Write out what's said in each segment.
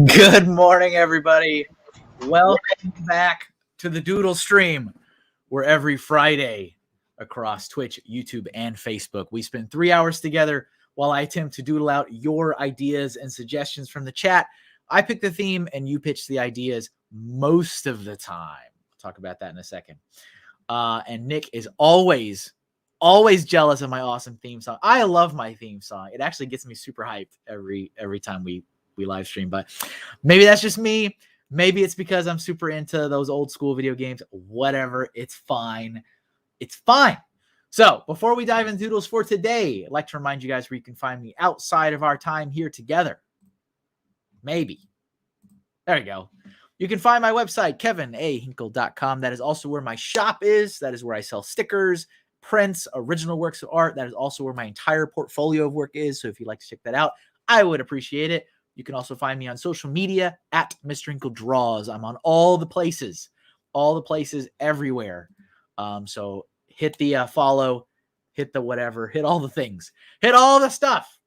Good morning, everybody. Welcome back to the Doodle Stream, where every Friday across Twitch, YouTube, and Facebook, we spend 3 hours together while I attempt to doodle out your ideas and suggestions from the chat. I pick the theme and you pitch the ideas most of the time. I'll talk about that in a second. And Nick is always jealous of my awesome theme song. I love my theme song. It actually gets me super hyped every time we live stream, but maybe that's just me. Maybe it's because I'm super into those old school video games. Whatever. It's fine. It's fine. So before we dive into doodles for today, I'd like to remind you guys where you can find me outside of our time here together. Maybe. There you go. You can find my website, KevinAHinkle.com. That is also where my shop is. That is where I sell stickers, prints, original works of art. That is also where my entire portfolio of work is. So if you'd like to check that out, I would appreciate it. You can also find me on social media at MrHinkleDraws. I'm on all the places everywhere. So hit the follow, hit the whatever, hit all the things, hit all the stuff,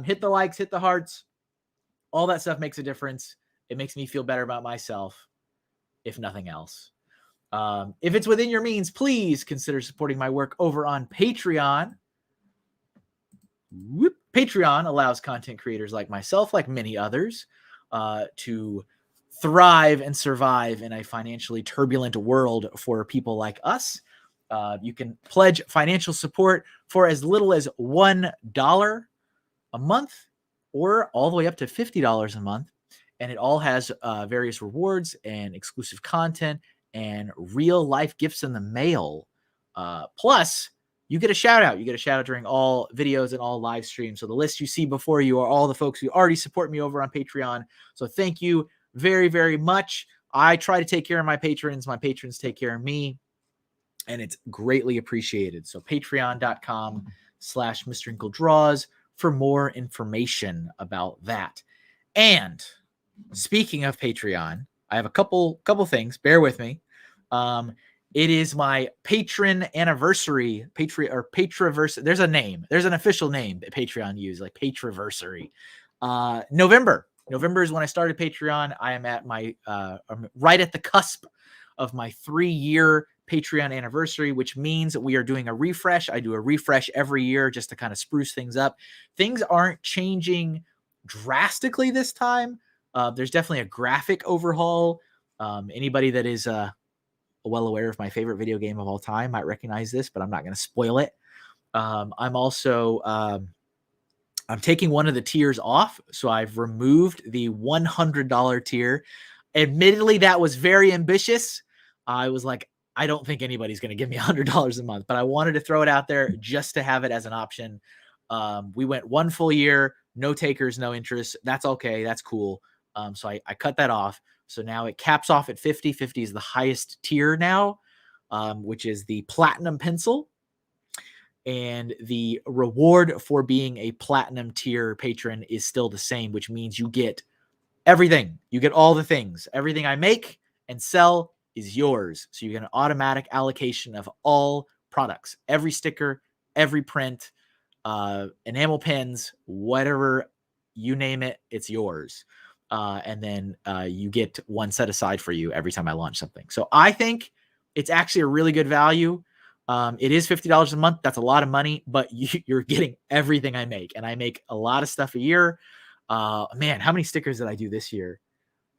hit the likes, hit the hearts. All that stuff makes a difference. It makes me feel better about myself, if nothing else. If it's within your means, please consider supporting my work over on Patreon. Patreon allows content creators like myself, like many others, to thrive and survive in a financially turbulent world for people like us. You can pledge financial support for as little as $1 a month or all the way up to $50 a month. And it all has various rewards and exclusive content and real life gifts in the mail. Plus, you get a shout out. You get a shout out during all videos and all live streams. So the list you see before you are all the folks who already support me over on Patreon. So thank you very, very much. I try to take care of my patrons. My patrons take care of me. And it's greatly appreciated. So patreon.com/MrHinkleDraws for more information about that. And speaking of Patreon, I have a couple things. Bear with me. It is my patron anniversary, Patriversary. There's a name. There's an official name that Patreon uses, like Patriversary. November is when I started Patreon. I am at I'm right at the cusp of my 3-year Patreon anniversary, which means that we are doing a refresh. I do a refresh every year just to kind of spruce things up. Things aren't changing drastically this time. There's definitely a graphic overhaul. Anybody that is well aware of my favorite video game of all time might recognize this, but I'm not going to spoil it. I'm also I'm taking one of the tiers off, so I've removed the $100 tier. Admittedly, that was very ambitious. I was like, I don't think anybody's going to give me $100 a month, but I wanted to throw it out there just to have it as an option. We went 1 full year, no takers, no interest. That's okay. That's cool. So I cut that off. So now it caps off at 50. 50 is the highest tier now, which is the platinum pencil. And the reward for being a platinum tier patron is still the same, which means you get everything. You get all the things. Everything I make and sell is yours. So you get an automatic allocation of all products, every sticker, every print, enamel pens, whatever you name it, it's yours. And then you get one set aside for you every time I launch something. So I think it's actually a really good value. It is $50 a month. That's a lot of money, but you're getting everything I make. And I make a lot of stuff a year. Man, how many stickers did I do this year?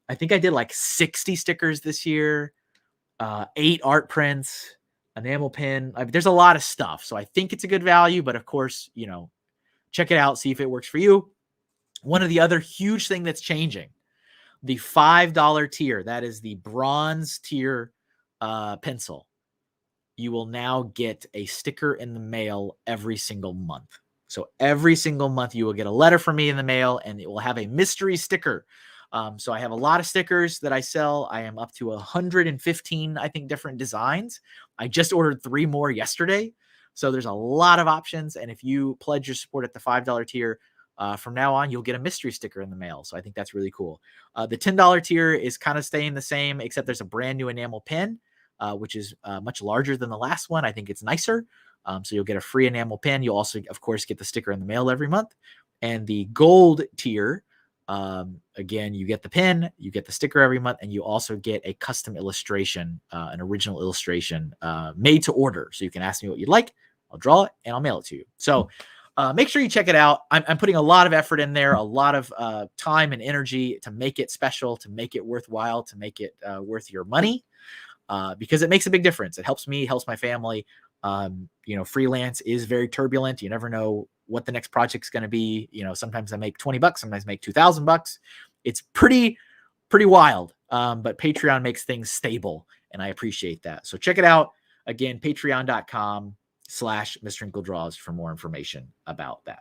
I think I did like 60 stickers this year, 8 art prints, enamel pen. There's a lot of stuff. So I think it's a good value, but of course, check it out, see if it works for you. One of the other huge thing that's changing, the $5 tier, that is the bronze tier pencil. You will now get a sticker in the mail every single month. So every single month you will get a letter from me in the mail, and it will have a mystery sticker. So I have a lot of stickers that I sell. I am up to 115, I think, different designs. I just ordered 3 more yesterday. So there's a lot of options. And if you pledge your support at the $5 tier, from now on, you'll get a mystery sticker in the mail. So I think that's really cool. The $10 tier is kind of staying the same, except there's a brand new enamel pen, which is much larger than the last one. I think it's nicer. So you'll get a free enamel pen. You'll also, of course, get the sticker in the mail every month. And the gold tier Again, you get the pin, you get the sticker every month, and you also get a custom illustration, an original illustration made to order. So you can ask me what you'd like. I'll draw it and I'll mail it to you. So make sure you check it out. I'm putting a lot of effort in there, a lot of time and energy to make it special, to make it worthwhile, to make it worth your money, because it makes a big difference. It helps me, helps my family. Freelance is very turbulent. You never know what the next project's going to be. Sometimes I make $20, sometimes I make $2,000. It's pretty wild. But Patreon makes things stable, and I appreciate that. So check it out. Again, patreon.com/MrHinkleDraws for more information about that.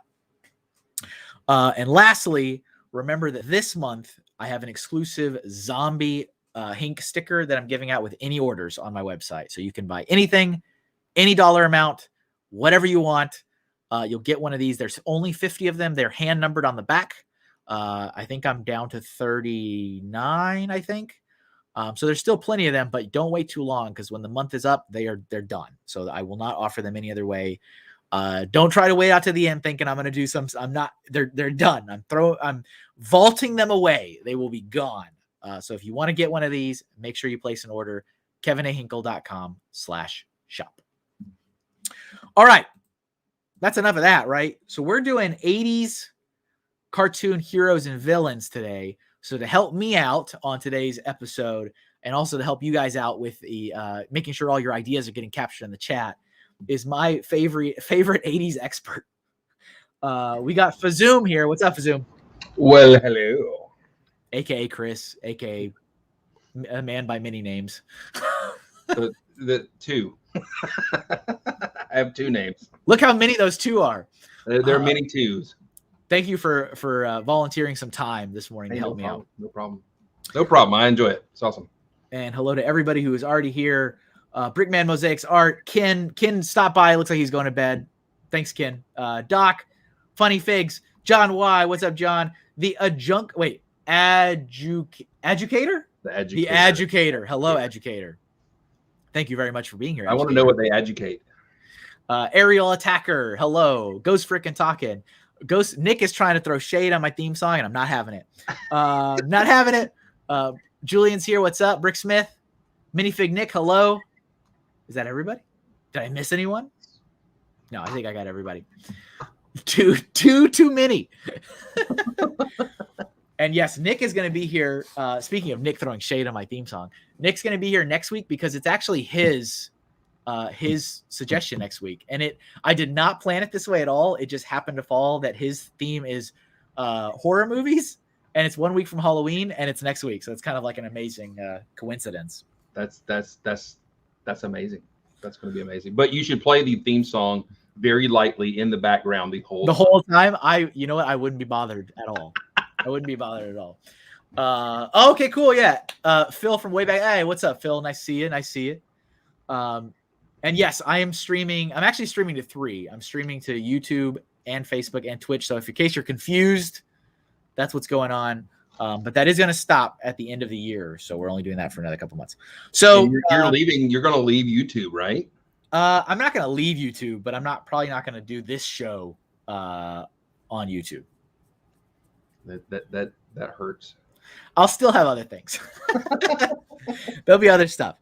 And lastly, remember that this month I have an exclusive zombie Hink sticker that I'm giving out with any orders on my website. So you can buy anything, any dollar amount, whatever you want. You'll get one of these. There's only 50 of them. They're hand numbered on the back. I think I'm down to 39, I think. So there's still plenty of them, but don't wait too long, because when the month is up, they're done. So I will not offer them any other way. Don't try to wait out to the end thinking I'm going to do some. I'm not. They're done. I'm vaulting them away. They will be gone. So if you want to get one of these, make sure you place an order. KevinAHinkle.com/shop. All right. That's enough of that, right? So we're doing 80s cartoon heroes and villains today. So to help me out on today's episode, and also to help you guys out with the making sure all your ideas are getting captured in the chat, is my favorite 80s expert. We got Fazoom here. What's up, Fazoom? Well, hello. AKA Chris, AKA a man by many names. the two. I have two names. Look how many those two are. There are many twos. Thank you for volunteering some time this morning to help me out. No problem. No problem. I enjoy it. It's awesome. And hello to everybody who is already here. Brickman Mosaics Art. Ken stopped by. Looks like he's going to bed. Thanks, Ken. Doc, Funny Figs, John Y. What's up, John? The educator? The educator. Hello, educator. Thank you very much for being here. I want to know what they educate. Aerial Attacker. Hello. Ghost Frickin' Talking. Ghost Nick is trying to throw shade on my theme song, and I'm not having it. Not having it. Julian's here. What's up? Brick Smith. Minifig Nick. Hello. Is that everybody? Did I miss anyone? No, I think I got everybody. Too many. And yes, Nick is going to be here. Speaking of Nick throwing shade on my theme song, Nick's going to be here next week because it's actually his suggestion next week. And I did not plan it this way at all. It just happened to fall that his theme is horror movies, and it's 1 week from Halloween, and it's next week. So it's kind of like an amazing coincidence. That's amazing. That's going to be amazing. But you should play the theme song very lightly in the background the whole time. You know what? I wouldn't be bothered at all. I wouldn't be bothered at all. Okay, cool. Yeah. Phil from way back. Hey, what's up, Phil? Nice to see you. Nice to see you. And yes, I am streaming. I'm actually streaming to 3. I'm streaming to YouTube and Facebook and Twitch. So if in case you're confused, that's what's going on. But that is going to stop at the end of the year. So we're only doing that for another couple months. So you're leaving. You're going to leave YouTube, right? I'm not going to leave YouTube, but I'm probably not going to do this show on YouTube. That hurts. I'll still have other things. There'll be other stuff.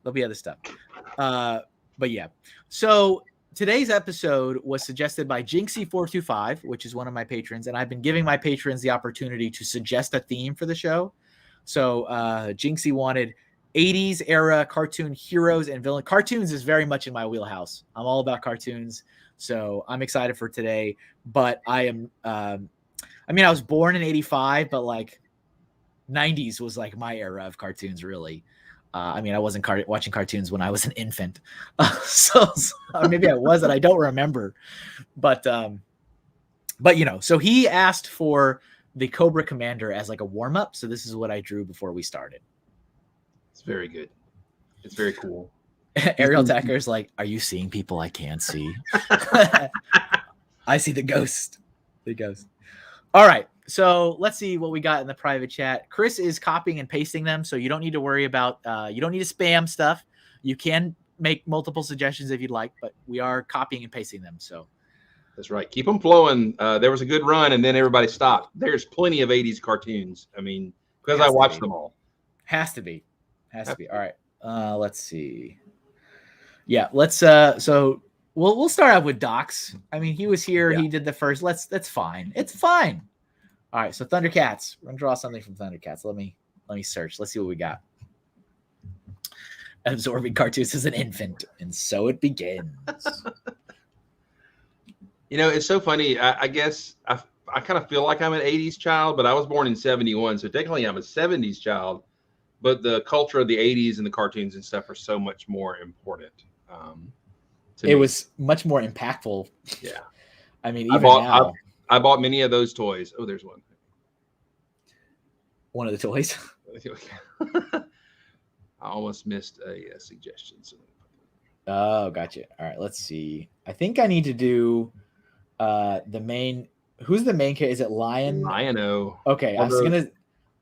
But yeah. So today's episode was suggested by Jynxy425, which is one of my patrons, and I've been giving my patrons the opportunity to suggest a theme for the show. So Jynxy wanted 80s era cartoon heroes and villains. Cartoons is very much in my wheelhouse. I'm all about cartoons, so I'm excited for today. But I am, I was born in '85, but like 90s was like my era of cartoons, really. I wasn't watching cartoons when I was an infant, so maybe I was, and I don't remember. But so he asked for the Cobra Commander as like a warm up. So this is what I drew before we started. It's very good. It's very cool. Aerial Attacker is like, are you seeing people I can't see? I see the ghost. The ghost. All right. So let's see what we got in the private chat. Chris is copying and pasting them, so you don't need to worry about, you don't need to spam stuff. You can make multiple suggestions if you'd like, but we are copying and pasting them. So That's right. Keep them flowing. There was a good run, and then everybody stopped. There's plenty of 80s cartoons. I mean, because I watched them all. Has to be. All right. Let's see. Yeah, let's so we'll start out with Docs. I mean, he was here, he did the first. That's fine. It's fine. All right, so Thundercats. We're gonna draw something from Thundercats. Let me search. Let's see what we got. Absorbing cartoons as an infant, and so it begins. You know, it's so funny. I guess I kind of feel like I'm an 80s child, but I was born in 71, so technically I'm a 70s child. But the culture of the 80s and the cartoons and stuff are so much more important. It was much more impactful. Yeah. I mean, even now. I bought many of those toys. Oh, there's one. One of the toys? I almost missed a suggestion. So. Oh, gotcha. All right, let's see. I think I need to do the main. Who's the main character? Is it Lion? Lion-O. Okay, I was gonna.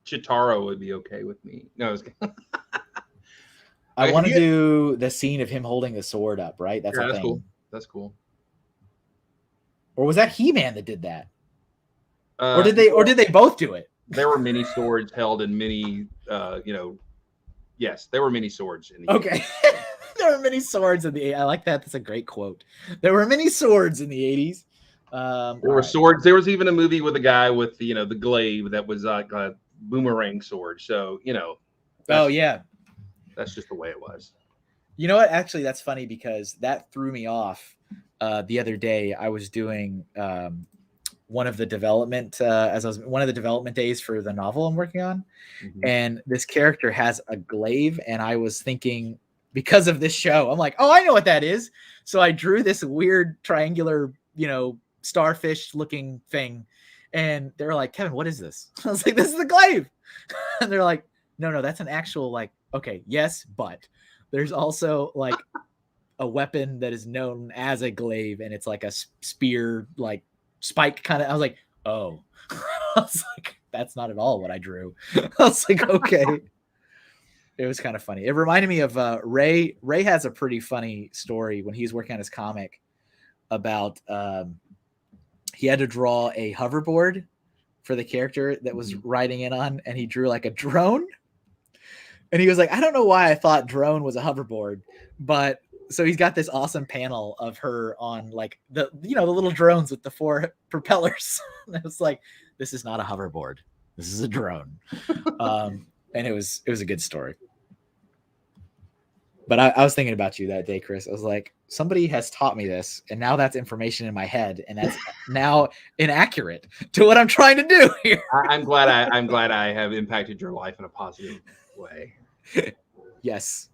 Chitaro would be okay with me. No, I want to do the scene of him holding the sword up. Right, that's cool. That's cool. Or was that He-Man that did that? Or did they both do it? There were many swords held in many. Yes, there were many swords in the. Okay. There were many swords in the. I like that. That's a great quote. There were many swords in the 80s. There were swords. There was even a movie with a guy with the glaive that was like a boomerang sword. So Oh yeah, that's just the way it was. You know what? Actually, that's funny because that threw me off. The other day, I was doing one of the development one of the development days for the novel I'm working on, and this character has a glaive, and I was thinking, because of this show, I'm like, oh, I know what that is. So I drew this weird triangular, starfish looking thing. And they're like, Kevin, what is this? I was like, this is the glaive. And they're like, no, that's an actual, okay, yes, but there's also like a weapon that is known as a glaive, and it's like a spear, like spike kind of. I was like, oh. I was like, that's not at all what I drew. I was like, okay. It was kind of funny. It reminded me of Ray. Ray has a pretty funny story when he was working on his comic about he had to draw a hoverboard for the character that was riding in on, and he drew like a drone. And he was like, I don't know why I thought drone was a hoverboard, but so he's got this awesome panel of her on like the little drones with the 4 propellers. And I was like, this is not a hoverboard. This is a drone. And it was a good story. But I was thinking about you that day, Chris. I was like, somebody has taught me this, and now that's information in my head, and that's now inaccurate to what I'm trying to do here. I'm glad I have impacted your life in a positive way. Yes.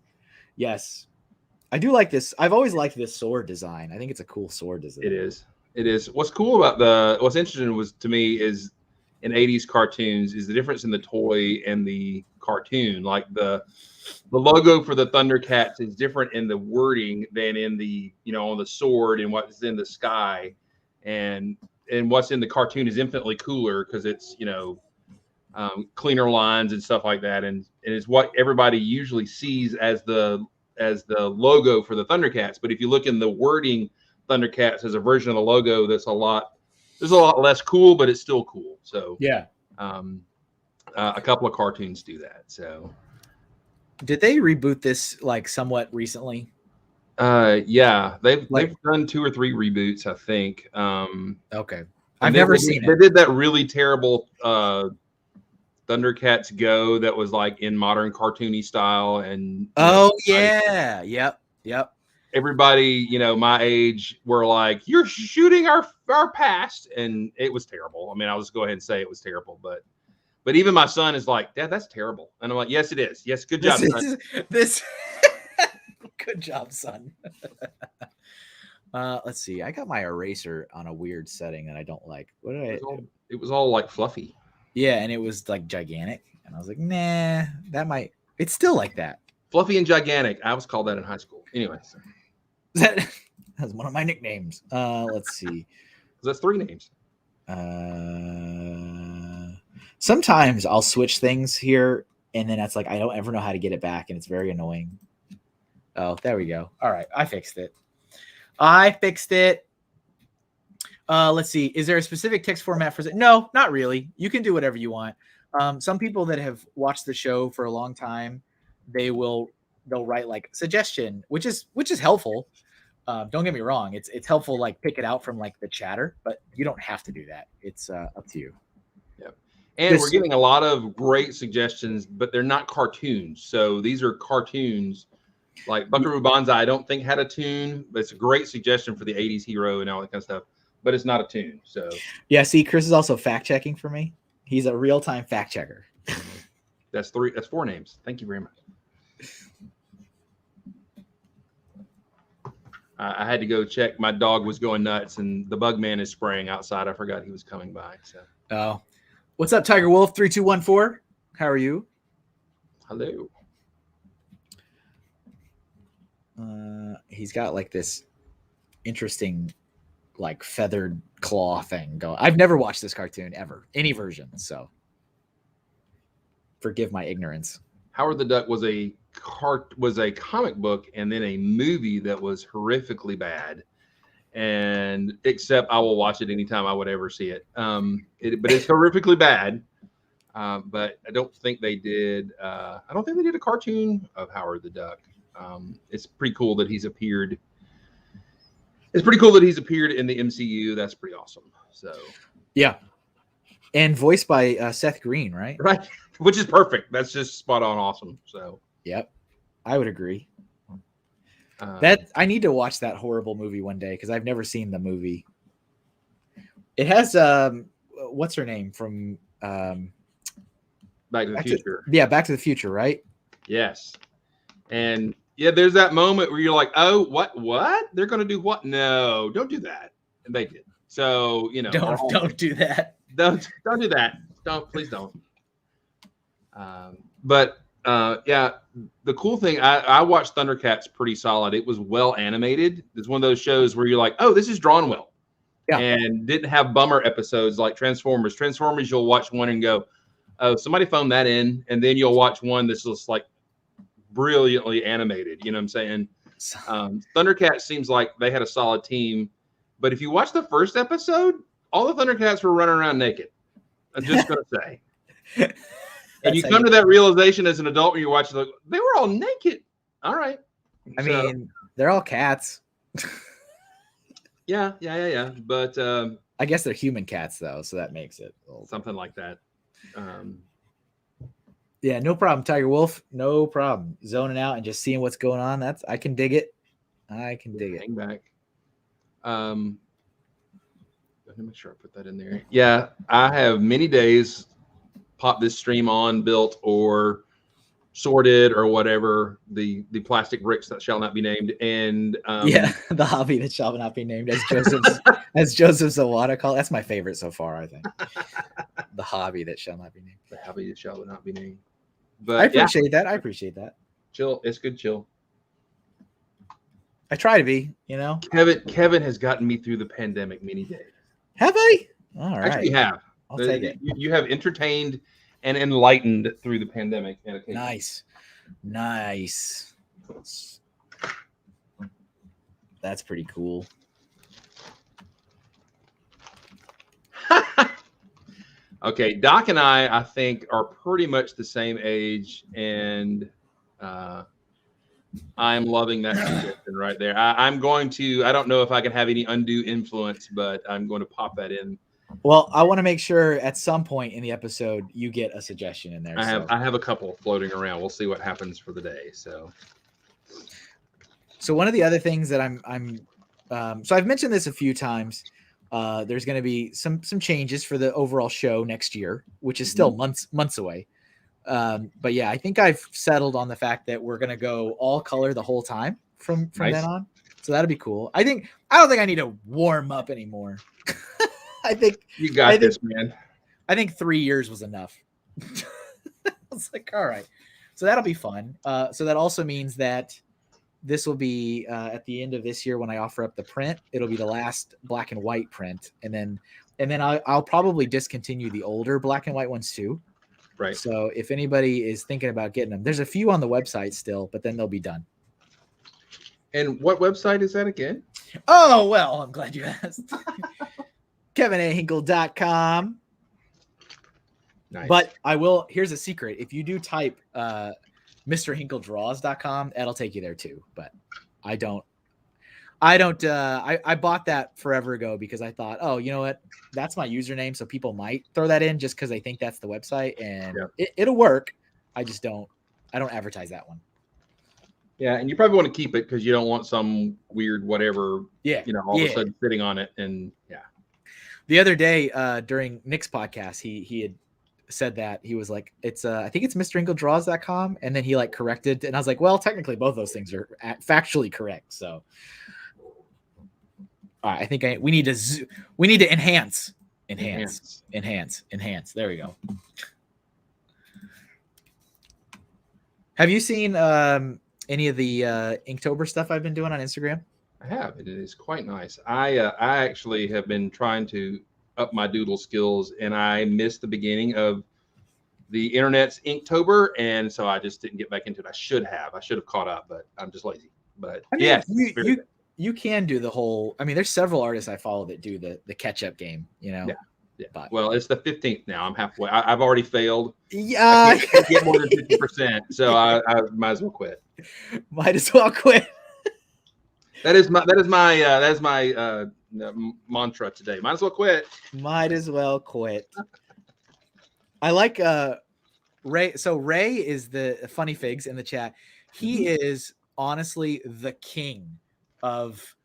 I do like this. I've always liked this sword design. I think it's a cool sword design. It is. What's cool about what's interesting to me is in 80s cartoons is the difference in the toy and the cartoon. Like the logo for the Thundercats is different in the wording than in the on the sword and what's in the sky, and what's in the cartoon is infinitely cooler because it's cleaner lines and stuff like that, and it's what everybody usually sees as the logo for the Thundercats. But if you look in the wording, Thundercats has a version of the logo that's a lot less cool, but it's still cool. So yeah, a couple of cartoons do that. So did they reboot this like somewhat recently? Yeah, they've done 2 or 3 reboots, I think. Okay, I've never seen it. They did that really terrible Thundercats Go that was like in modern cartoony style, and yep. Everybody, my age were like, "You're shooting our past," and it was terrible. I mean, I'll just go ahead and say it was terrible, but even my son is like, "Dad, that's terrible," and I'm like, "Yes, it is. Yes, good job, son." Good job, son. Let's see. I got my eraser on a weird setting that I don't like. What did I do? It was all like fluffy. Yeah, and it was like gigantic, and I was like, nah, it's still like that. Fluffy and gigantic. I was called that in high school. Anyway. That's one of my nicknames. Let's see. That's 3 names. Sometimes I'll switch things here, and then it's like I don't ever know how to get it back, and it's very annoying. Oh, there we go. All right, I fixed it. Let's see. Is there a specific text format for it? No, not really. You can do whatever you want. Some people that have watched the show for a long time, they'll write like suggestion, which is helpful. Don't get me wrong. It's helpful, like pick it out from like the chatter, but you don't have to do that. It's up to you. Yep. And we're getting a lot of great suggestions, but they're not cartoons. So these are cartoons like Buckaroo Banzai. I don't think had a tune, but it's a great suggestion for the 80s hero and all that kind of stuff. But it's not a tune. So yeah, see, Chris is also fact checking for me. He's a real-time fact checker. That's 4 names. Thank you very much. I had to go check. My dog was going nuts, and the bug man is spraying outside. I forgot he was coming by. So, oh, what's up, Tiger Wolf 3214? How are you? Hello. He's got like this interesting, like feathered claw thing going. I've never watched this cartoon ever, any version. So, forgive my ignorance. Howard the Duck was a comic book and then a movie that was horrifically bad, and except I will watch it anytime I would ever see it. But it's horrifically bad. But I don't think they did. I don't think they did a cartoon of Howard the Duck. It's pretty cool that he's appeared. It's pretty cool that he's appeared in the MCU. That's pretty awesome. So yeah, and voiced by Seth Green, right? Right, which is perfect. That's just spot on awesome. So. Yep, I would agree. That I need to watch that horrible movie one day because I've never seen the movie. It has what's her name from Back to the Future? Back to the Future, right? Yes, and yeah, there's that moment where you're like, oh, what? They're going to do what? No, don't do that. And they did. So don't do that. Don't do that. Please don't. But. Yeah, the cool thing, I watched Thundercats pretty solid. It was well animated. It's one of those shows where you're like, oh, this is drawn well. Yeah. And didn't have bummer episodes like Transformers. Transformers, you'll watch one and go, oh, somebody phoned that in. And then you'll watch one that's just like brilliantly animated. You know what I'm saying? Thundercats seems like they had a solid team. But if you watch the first episode, all the Thundercats were running around naked. I'm just going to say. And you come to that realization as an adult when you're watching, like, they were all naked. All right. I mean, they're all cats. Yeah. But I guess they're human cats, though, so that makes it something like that. Yeah, no problem, Tiger Wolf. No problem. Zoning out and just seeing what's going on. I can dig it. Hang back. Let me make sure I put that in there. Yeah, I have many days. Pop this stream on, built or sorted or whatever, the plastic bricks that shall not be named, and the hobby that shall not be named, as Joseph Zawada called. That's my favorite so far, I think. The hobby that shall not be named. The hobby that shall not be named. But I appreciate that. I appreciate that. Chill. It's good. Chill. I try to be. Kevin has gotten me through the pandemic many days. Have I? All right. Actually, have. I'll take it. You have entertained and enlightened through the pandemic. Nice. That's pretty cool. Okay, Doc and I think, are pretty much the same age, and I'm loving that suggestion right there. I'm going to. I don't know if I can have any undue influence, but I'm going to pop that in. Well, I want to make sure at some point in the episode you get a suggestion in there. I have a couple floating around. We'll see what happens for the day. So one of the other things that so I've mentioned this a few times. There's going to be some changes for the overall show next year, which is still months away. But yeah, I think I've settled on the fact that we're going to go all color the whole time from then on. So that'll be cool. I don't think I need to warm up anymore. I think you got this, man. I think 3 years was enough. I was like, all right. So that'll be fun. So that also means that this will be at the end of this year when I offer up the print. It'll be the last black and white print, and then I'll probably discontinue the older black and white ones too. Right. So if anybody is thinking about getting them, there's a few on the website still, but then they'll be done. And what website is that again? Oh, well, I'm glad you asked. KevinAHinkle.com. Nice. But here's a secret. If you do type MrHinkleDraws.com, that'll take you there too. But I bought that forever ago because I thought, oh, you know what? That's my username. So people might throw that in just because they think that's the website, and it'll work. I don't advertise that one. Yeah, and you probably want to keep it because you don't want some weird whatever, all of a sudden sitting on it. And the other day during Nick's podcast, he had said that he was like, it's I think it's MrHinkleDraws.com, and then he like corrected, and I was like, well, technically both those things are factually correct. So I think we need to enhance. There we go. Have you seen any of the Inktober stuff I've been doing on Instagram? I have. It is quite nice. I actually have been trying to up my doodle skills, and I missed the beginning of the internet's Inktober, and so I just didn't get back into it. I should have caught up, but I'm just lazy. But yes, you can do the whole. I mean, there's several artists I follow that do the catch up game. Yeah. But, well, it's the 15th now. I'm halfway. I've already failed. Yeah, I can't get more than 50%, so I might as well quit. That is my mantra today. Might as well quit. I like Ray. So Ray is the Funny Figs in the chat. He is honestly the king of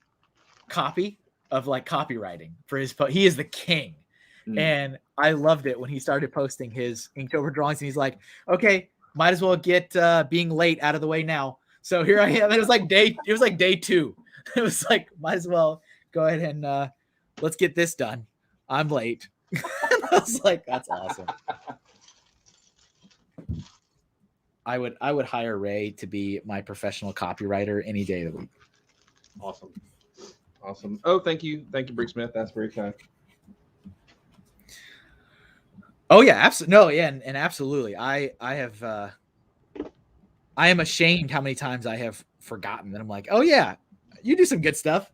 copywriting for his he is the king. And I loved it when he started posting his Inktober drawings, and he's like, okay, might as well get being late out of the way now. So here I am. It was like day 2. It was like, might as well go ahead and let's get this done. I'm late. I was like, that's awesome. I would hire Ray to be my professional copywriter any day of the week. Awesome. Oh, thank you, Brick Smith. That's very kind. Oh yeah, absolutely. No, yeah, and absolutely. I am ashamed how many times I have forgotten that. I'm like, oh yeah, you do some good stuff.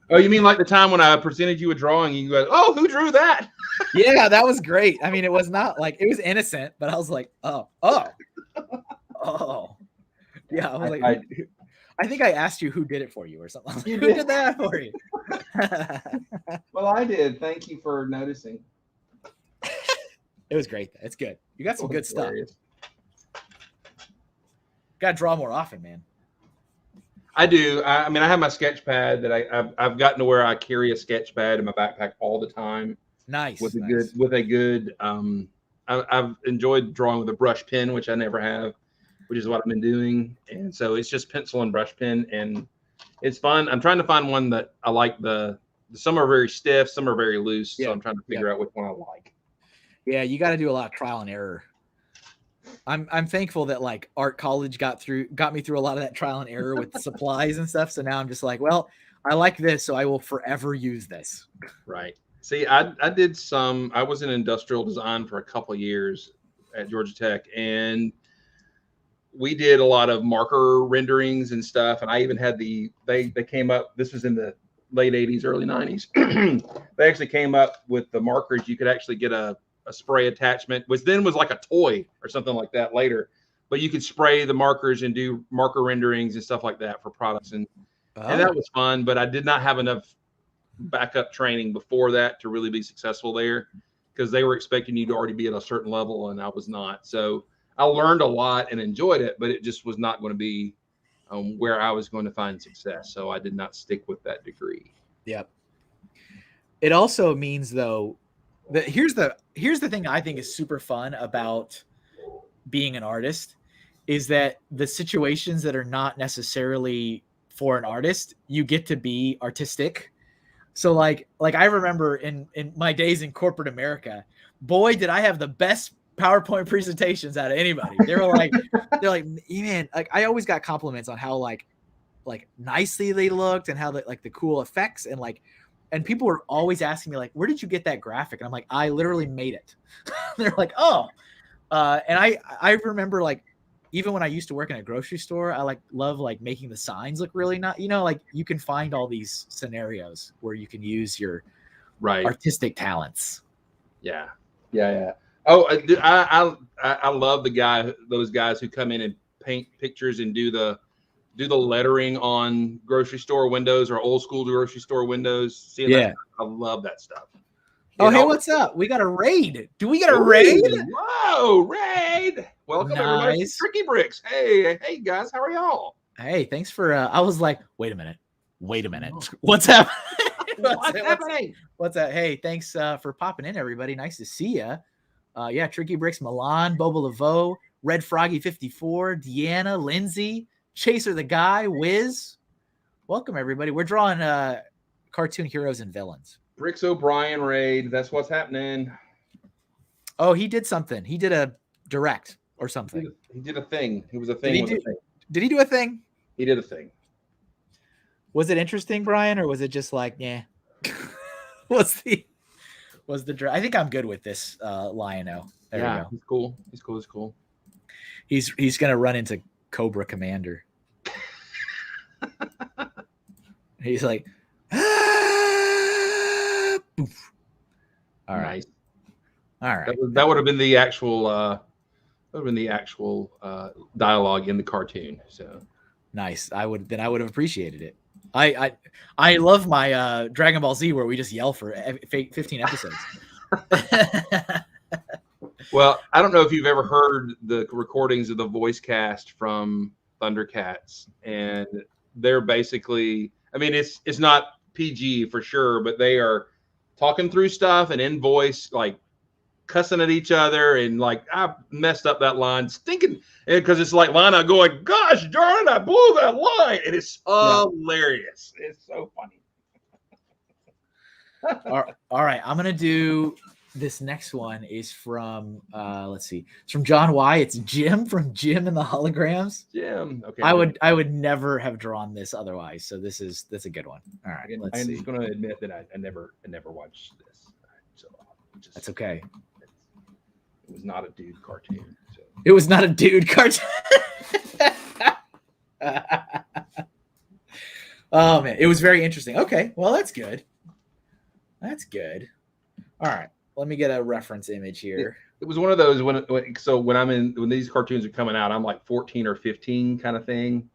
Oh, you mean like the time when I presented you a drawing and you go, oh, who drew that? Yeah, that was great. I mean, it was not like, it was innocent, but I was like, oh. Yeah, I was like, I think I asked you who did it for you or something. Who did that for you? Well, I did. Thank you for noticing. It was great. It's good. You got some good stuff. Got to draw more often, man. I do. I mean, I have my sketch pad that I've gotten to where I carry a sketch pad in my backpack all the time. Nice. With a good. I've enjoyed drawing with a brush pen, which I never have, which is what I've been doing. And so it's just pencil and brush pen, and it's fun. I'm trying to find one that I like. Some are very stiff, some are very loose. So I'm trying to figure out which one I like. Yeah, you got to do a lot of trial and error. I'm thankful that like art college got me through a lot of that trial and error with supplies and stuff. So now I'm just like, well, I like this, so I will forever use this. Right. See, I was in industrial design for a couple of years at Georgia Tech, and we did a lot of marker renderings and stuff. And I even had they came up, this was in the late 80s, early 90s. They actually came up with the markers. You could actually get a spray attachment, which then was like a toy or something like that later, but you could spray the markers and do marker renderings and stuff like that for products. And that was fun, but I did not have enough backup training before that to really be successful there, because they were expecting you to already be at a certain level and I was not. So I learned a lot and enjoyed it, but it just was not going to be where I was going to find success. So I did not stick with that degree. Yep. It also means though, here's the thing I think is super fun about being an artist is that the situations that are not necessarily for an artist, you get to be artistic. So like I remember in my days in corporate America, boy, did I have the best PowerPoint presentations out of anybody. They're like, man, like I always got compliments on how like nicely they looked and how the cool effects and people were always asking me like, where did you get that graphic? And I'm like, I literally made it. They're like, oh, and I remember like, even when I used to work in a grocery store, I love making the signs look really not, like you can find all these scenarios where you can use your Right. artistic talents. Yeah. Oh, I love those guys who come in and paint pictures and do the lettering on grocery store windows or old school grocery store windows. Seeing that, I love that stuff. Oh, hey, what's up? We got a raid. Do we get a raid? Whoa, raid! Welcome everybody to Tricky Bricks. Hey guys, how are y'all? Hey, thanks for. I was like, wait a minute. What's happening? What's that? Hey, thanks for popping in, everybody. Nice to see you. Yeah, Tricky Bricks, Milan, Bobo Laveau, Red Froggy 54, Deanna, Lindsay, Chaser the Guy, Wiz. Welcome, everybody. We're drawing cartoon heroes and villains. Bricks O'Brien raid. That's what's happening. Oh, he did something. He did a direct or something. He did a thing. It was a thing. Did he do a thing? He did a thing. Was it interesting, Brian, or was it just like, yeah? was the I think I'm good with this Lion-O. There we go. He's cool. He's gonna run into Cobra Commander. He's like, poof. All right. That would have been the actual dialogue in the cartoon. So nice. I would have appreciated it. I love my Dragon Ball Z where we just yell for 15 episodes. Well, I don't know if you've ever heard the recordings of the voice cast from Thundercats, and they're basically, I mean, it's not PG for sure, but they are talking through stuff and in voice, like cussing at each other, and like, I messed up that line, stinking, because it's like Lana going, "Gosh darn it, I blew that line," and it's hilarious. It's so funny. All right, I'm gonna do this next one. Is from let's see, it's from John Y. It's Jim from Jim and the Holograms. Jim. Okay. I would never have drawn this otherwise. So that's a good one. All right. I'm just gonna admit that I never watched this. So that's okay. It was not a dude cartoon. So. It was not a dude cartoon. Oh man, it was very interesting. Okay, well that's good. All right, let me get a reference image here. It was one of those when these cartoons are coming out, I'm like 14 or 15 kind of thing,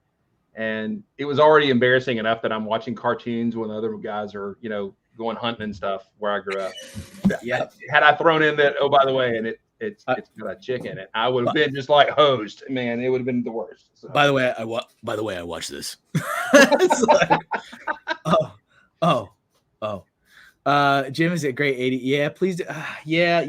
and it was already embarrassing enough that I'm watching cartoons when other guys are going hunting and stuff where I grew up. Yeah. Had I thrown in that, oh by the way, and it's got a chick in it, I would have been just like hosed. Man, it would have been the worst. So. By the way, I watched this. It's like, oh. Jim is a great 80. Yeah, please do. Yeah,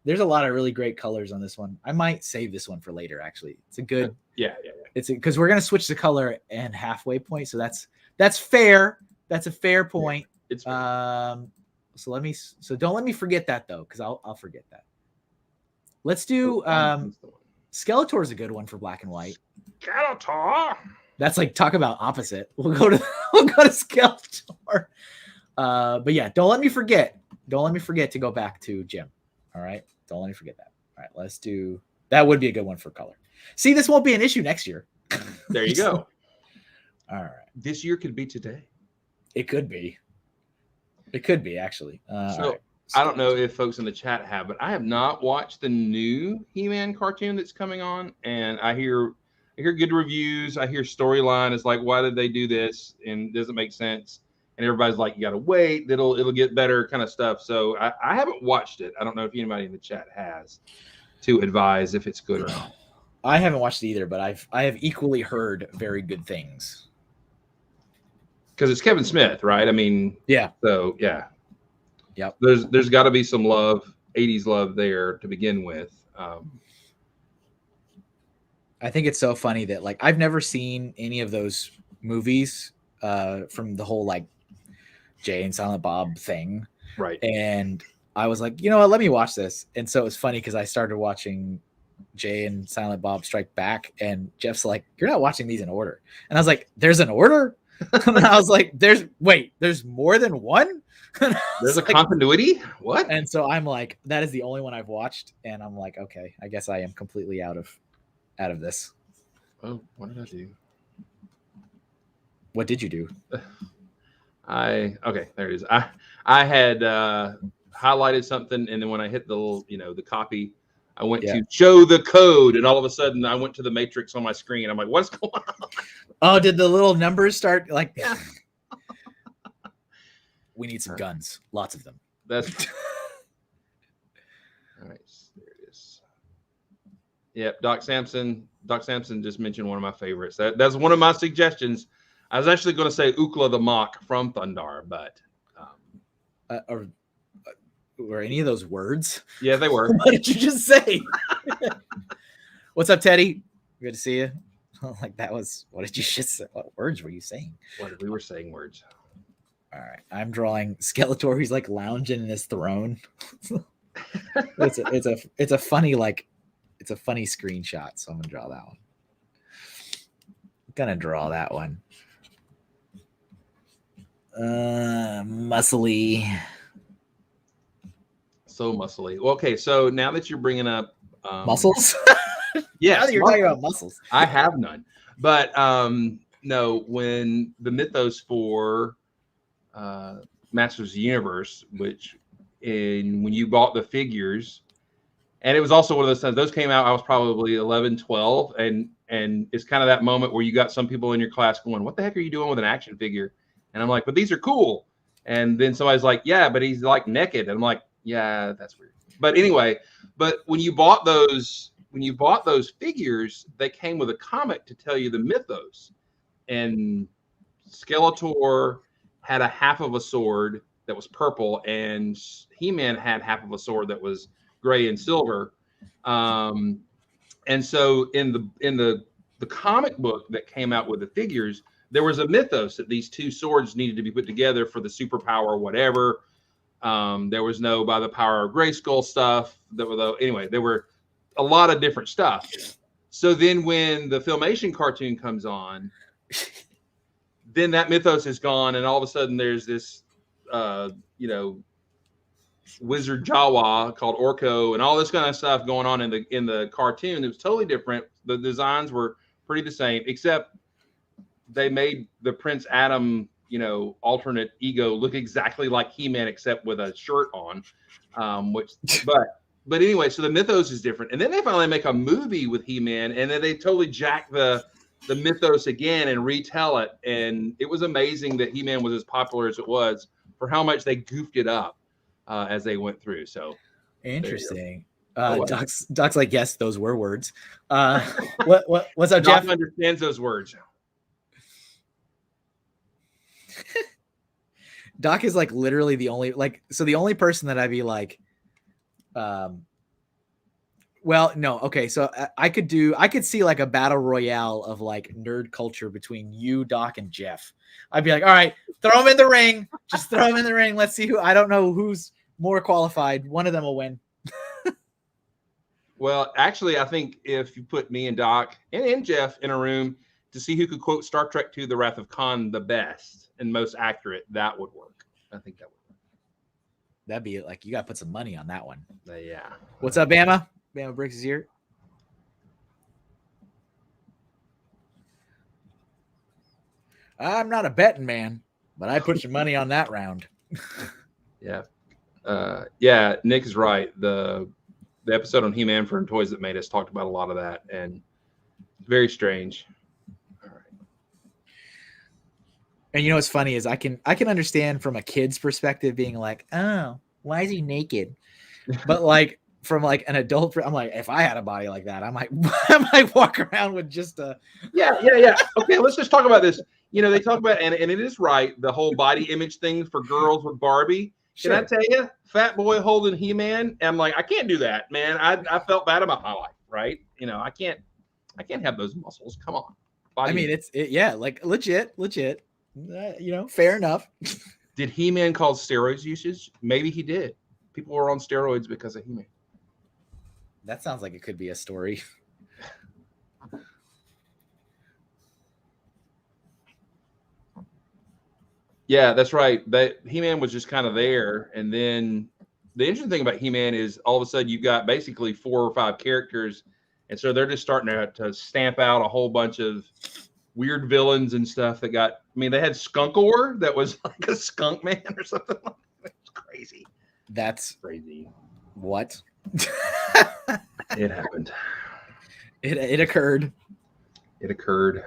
there's a lot of really great colors on this one. I might save this one for later. Actually, it's a good. Yeah. It's because we're gonna switch the color and halfway point, so that's fair. That's a fair point. It's fair. So don't let me forget that though, because I'll forget that. Let's do Skeletor is a good one for black and white. Skeletor. That's like, talk about opposite. We'll go to Skeletor. But yeah, don't let me forget to go back to Jim. All right. Don't let me forget that. All right. Let's do, that would be a good one for color. See, this won't be an issue next year. There you go. All right. This year could be today. It could be actually. Right. I don't know if folks in the chat have, but I have not watched the new He-Man cartoon that's coming on, and I hear good reviews. I hear storyline is like, why did they do this? And it doesn't make sense. And everybody's like, you got to wait. It'll get better kind of stuff. So I haven't watched it. I don't know if anybody in the chat has to advise if it's good or not. I haven't watched it either, but I have equally heard very good things. Because it's Kevin Smith, right? I mean, yeah. So yeah. Yep. There's got to be some love, 80s love there to begin with. I think it's so funny that like I've never seen any of those movies from the whole like Jay and Silent Bob thing. Right. And I was like, you know what, let me watch this. And so it was funny because I started watching Jay and Silent Bob Strike Back, and Jeff's like, you're not watching these in order. And I was like, there's an order? And I was like, there's more than one? There's a continuity? What? And so I'm like, that is the only one I've watched. And I'm like, okay, I guess I am completely out of this. Oh, what did I do? What did you do? Okay, there it is. I had highlighted something, and then when I hit the little, the copy, I went to show the code, and all of a sudden I went to the matrix on my screen. I'm like, what's going on? Oh, did the little numbers start like? Yeah. We need some guns, lots of them. That's all right. There it is. Yep, Doc Samson. Doc Samson just mentioned one of my favorites. That's one of my suggestions. I was actually going to say Ukla the Mock from Thundar, but were any of those words? Yeah, they were. What did you just say? What's up, Teddy? Good to see you. Like that was. What did you just say? What words were you saying? We were saying words. All right, I'm drawing Skeletor. He's like lounging in his throne. It's a funny it's a funny screenshot. So I'm gonna draw that one. Muscly. So muscly. Well, okay, so now that you're bringing up muscles, yes, now that you're talking about muscles, I have none. But no, when the mythos for Masters of the Universe, when you bought the figures, and it was also one of those times, those came out, I was probably 11, 12, and it's kind of that moment where you got some people in your class going, what the heck are you doing with an action figure? And I'm like, but these are cool. And then somebody's like, yeah, but he's like naked. And I'm like, yeah, that's weird. But anyway, when you bought those figures, they came with a comic to tell you the mythos. And Skeletor had a half of a sword that was purple, and He-Man had half of a sword that was gray and silver. And so in the comic book that came out with the figures, there was a mythos that these two swords needed to be put together for the superpower or whatever. There was no by the power of Grayskull stuff. Anyway, there were a lot of different stuff. So then when the Filmation cartoon comes on, then that mythos is gone, and all of a sudden there's this, wizard Jawa called Orko, and all this kind of stuff going on in the cartoon. It was totally different. The designs were pretty the same, except they made the Prince Adam, alternate ego look exactly like He-Man, except with a shirt on. But anyway, so the mythos is different, and then they finally make a movie with He-Man, and then they totally jack the mythos again and retell it. And it was amazing that He-Man was as popular as it was for how much they goofed it up as they went through. So interesting. Doc's like, yes, those were words. What's up, Jeff? Doc understands those words. Doc is like literally the only person that I'd be like, well, no. Okay. So I could see like a battle royale of like nerd culture between you, Doc, and Jeff. I'd be like, all right, throw him in the ring. Just throw him in the ring. Let's see I don't know who's more qualified. One of them will win. Well, actually, I think if you put me and Doc and Jeff in a room to see who could quote Star Trek II, The Wrath of Khan the best and most accurate, that would work. I think that would work. That'd be like, you got to put some money on that one. Yeah. What's up, Bama? Bama Bricks is here. I'm not a betting man, but I put some money on that round. Yeah. Yeah, Nick is right. The episode on He-Man for Toys That Made Us talked about a lot of that, and very strange. All right. And what's funny is I can understand from a kid's perspective being like, oh, why is he naked? But like from like an adult, I'm like, if I had a body like that, I might walk around with just a yeah. Okay, let's just talk about this. They talk about, and it is right, the whole body image thing for girls with Barbie. Sure. Can I tell you, fat boy holding He-Man? I'm like, I can't do that, man. I felt bad about my life, right? I can't have those muscles. Come on. I mean, like legit. Fair enough. Did He-Man cause steroids usage? Maybe he did. People were on steroids because of He-Man. That sounds like it could be a story. Yeah, that's right. That He-Man was just kind of there. And then the interesting thing about He-Man is all of a sudden you've got basically 4 or 5 characters. And so they're just starting to stamp out a whole bunch of weird villains and stuff that got. I mean, they had Skunkor that was like a skunk man or something. Like that. It's crazy. That's crazy. What? It happened. It occurred. It occurred.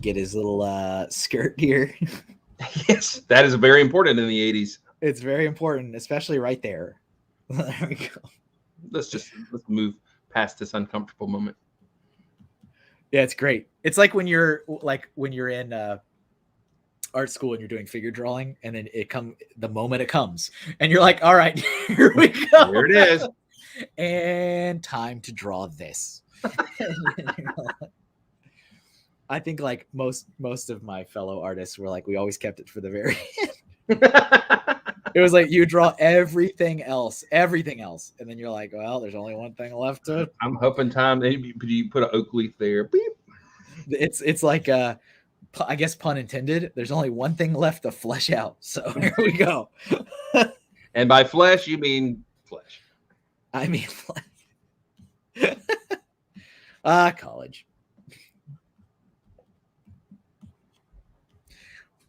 Get his little skirt here. Yes, that is very important in the 80s. It's very important, especially right there. There we go. Let's move past this uncomfortable moment. Yeah, it's great. It's like when you're in art school and you're doing figure drawing, and then the moment it comes, and you're like, all right, here we go. Here it is. And time to draw this. I think like most of my fellow artists were like, we always kept it for the very end. It was like you draw everything else, and then you're like, well, there's only one thing left to. I'm hoping time. You put an oak leaf there. Beep. It's like I guess pun intended. There's only one thing left to flesh out. So here we go. And by flesh, you mean flesh. I mean flesh. College.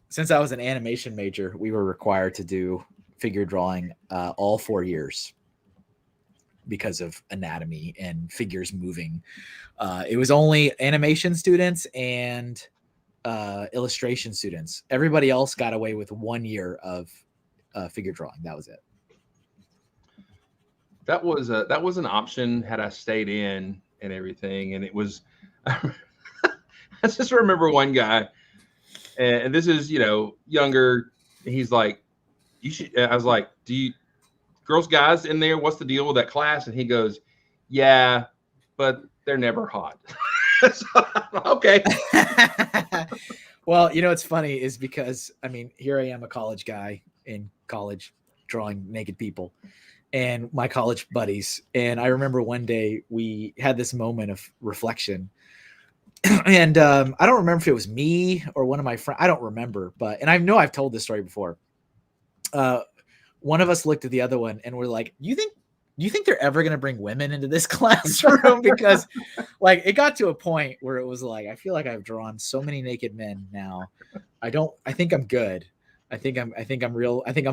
Since I was an animation major, we were required to do figure drawing all 4 years because of anatomy and figures moving. It was only animation students and illustration students. Everybody else got away with 1 year of figure drawing. That was it. That was an option had I stayed in and everything. And it was, I just remember one guy, and this is, younger. He's like, you should, I was like, do you girls, guys in there? What's the deal with that class? And he goes, yeah, but they're never hot. So, okay. Well, it's funny is because, I mean, here I am, a college guy in college drawing naked people and my college buddies. And I remember one day we had this moment of reflection. And I don't remember if it was me or one of my friends. I don't remember, and I know I've told this story before. One of us looked at the other one and we're like, do you think they're ever going to bring women into this classroom? Because like it got to a point where it was like, I feel like I've drawn so many naked men now. I think I'm good. I think I'm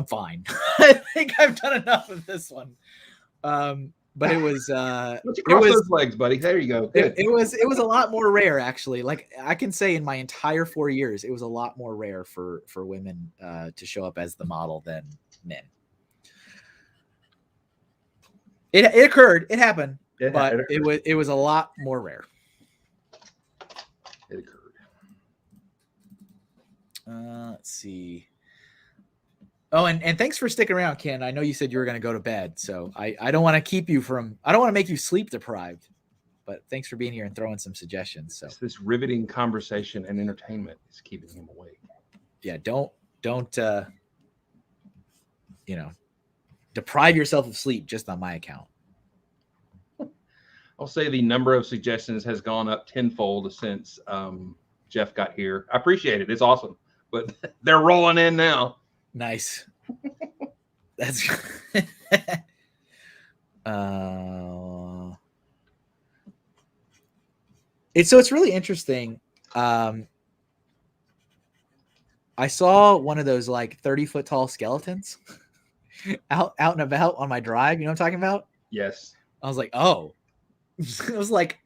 fine. I think I've done enough of this one. But it was cross those legs, buddy. There you go. It was a lot more rare, actually. Like I can say in my entire 4 years, it was a lot more rare for women to show up as the model than men. It occurred, it happened, but it was a lot more rare. It occurred. Let's see. Oh, and thanks for sticking around, Ken. I know you said you were going to go to bed, so I don't want to keep you from. I don't want to make you sleep deprived, but thanks for being here and throwing some suggestions. So this riveting conversation and entertainment is keeping him awake. Yeah, don't deprive yourself of sleep just on my account. I'll say the number of suggestions has gone up tenfold since Jeff got here. I appreciate it. It's awesome, but they're rolling in now. Nice. That's it's really interesting. I saw one of those like 30-foot tall skeletons out and about on my drive. You know what I'm talking about? Yes. I was like, oh. It was like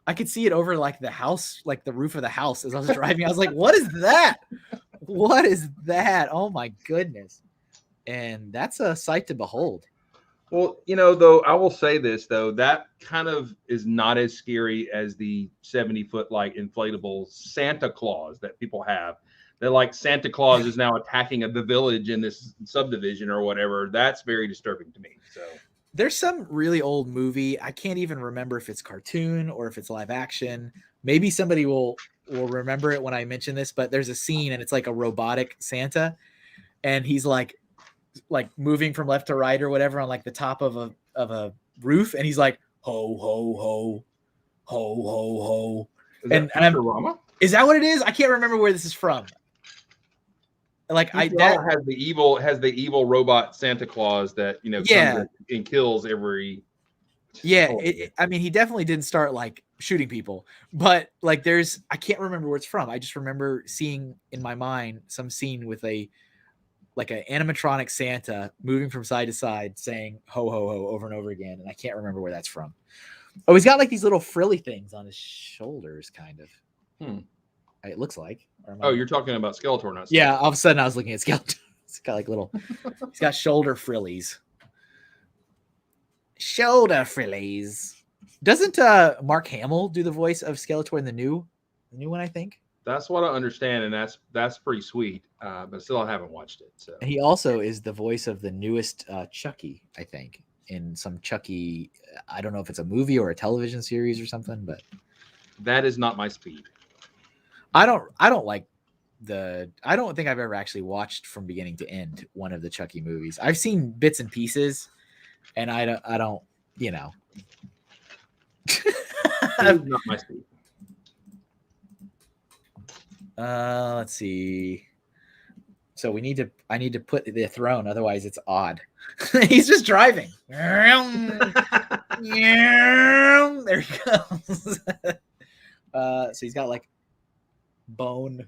I could see it over like the house, like the roof of the house as I was driving. I was like, what is that? What is that? Oh my goodness. And that's a sight to behold. Well, though, I will say this, though, that kind of is not as scary as the 70-foot like inflatable Santa Claus that people have. They're like Santa Claus is now attacking the village in this subdivision or whatever. That's very disturbing to me. So there's some really old movie. I can't even remember if it's cartoon or if it's live action. Maybe somebody will remember it when I mention this, but there's a scene and it's like a robotic Santa and he's like moving from left to right or whatever on like the top of a roof. And he's like, ho, ho, ho, ho, ho, ho. Is that what it is? I can't remember where this is from. Like Futurama has the evil robot Santa Claus that yeah. comes and kills every. Yeah, I mean, he definitely didn't start like shooting people, but like I can't remember where it's from. I just remember seeing in my mind some scene with an animatronic Santa moving from side to side saying ho ho ho over and over again, and I can't remember where that's from. Oh, he's got like these little frilly things on his shoulders, kind of. It looks like. You're talking about Skeletor, not Skeletor. Yeah, all of a sudden I was looking at Skeletor. It's got like little. He's got shoulder frillies. Shoulder frillies. Doesn't Mark Hamill do the voice of Skeletor in the new one? I think that's what I understand, and that's pretty sweet. But still, I haven't watched it. So he also is the voice of the newest Chucky, I think, in some Chucky. I don't know if it's a movie or a television series or something, but that is not my speed. I don't like I don't think I've ever actually watched from beginning to end one of the Chucky movies. I've seen bits and pieces, and I don't, Not my speed. Let's see. So I need to put the throne, otherwise it's odd. He's just driving. There he goes. So he's got like bone.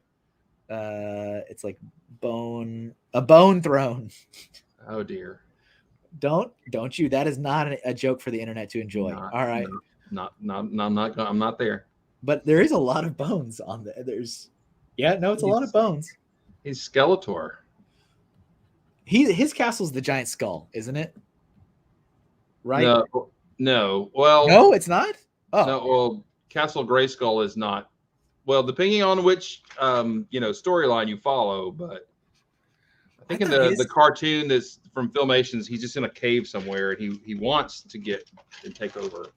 It's like a bone throne. Oh dear. Don't you? That is not a joke for the internet to enjoy. All right. I'm not there. But there is a lot of bones on there. It's a lot of bones. He's Skeletor. His castle's the giant skull, isn't it? Right? No. Well, no, it's not. Oh, no. Well, Castle Grayskull is not. Well, depending on which storyline you follow, but I think in the cartoon that's from Filmations, he's just in a cave somewhere, and he wants to get and take over.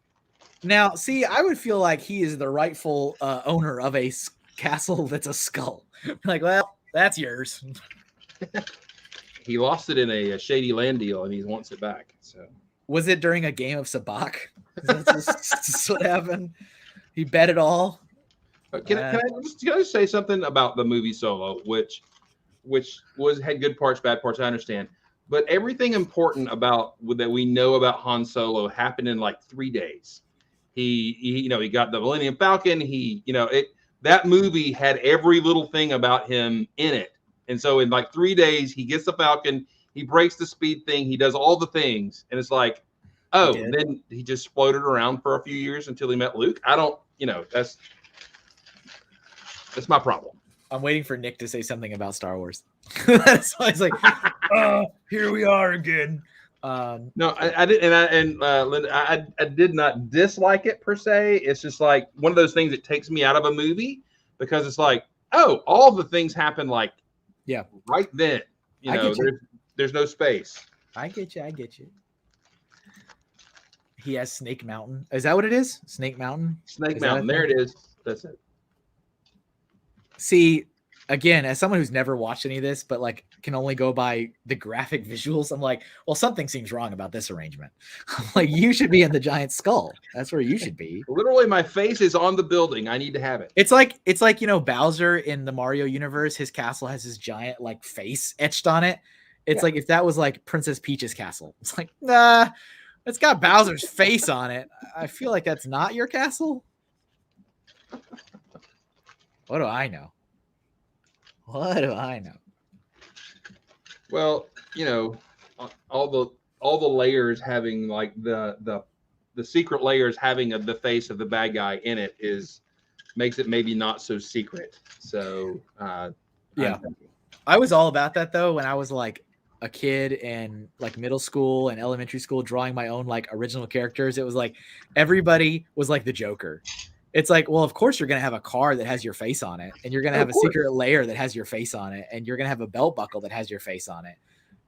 Now, see, I would feel like he is the rightful owner of a castle that's a skull. Like, well, that's yours. He lost it in a shady land deal, and he wants it back. So, was it during a game of Sabacc? That's what happened. He bet it all. Can I just say something about the movie Solo, which had good parts, bad parts. I understand, but everything important that we know about Han Solo happened in like 3 days. He got the Millennium Falcon. That movie had every little thing about him in it, and so in like 3 days he gets the Falcon, he breaks the speed thing, he does all the things, and it's like, then he just floated around for a few years until he met Luke. I don't, that's my problem. I'm waiting for Nick to say something about Star Wars. That's why it's like, here we are again. No, I did, Linda, I did not dislike it per se. It's just like one of those things that takes me out of a movie because it's like, all the things happen like, right then. There's no space. I get you. He has Snake Mountain. Is that what it is? Snake Mountain. Snake Mountain. There it is. That's it. See, again, as someone who's never watched any of this, but like can only go by the graphic visuals, I'm like, well, something seems wrong about this arrangement. Like, you should be in the giant skull. That's where you should be. Literally, my face is on the building. I need to have it. It's like Bowser in the Mario universe. His castle has his giant like face etched on it. It's like if that was like Princess Peach's castle. It's like, nah, it's got Bowser's face on it. I feel like that's not your castle. What do I know? Well, all the layers having like the secret layers having the face of the bad guy in it makes it maybe not so secret. So I was all about that though when I was like a kid in like middle school and elementary school, drawing my own like original characters. It was like everybody was like the Joker. It's like, well, of course you're going to have a car that has your face on it, and you're going to have a secret layer that has your face on it, and you're going to have a belt buckle that has your face on it.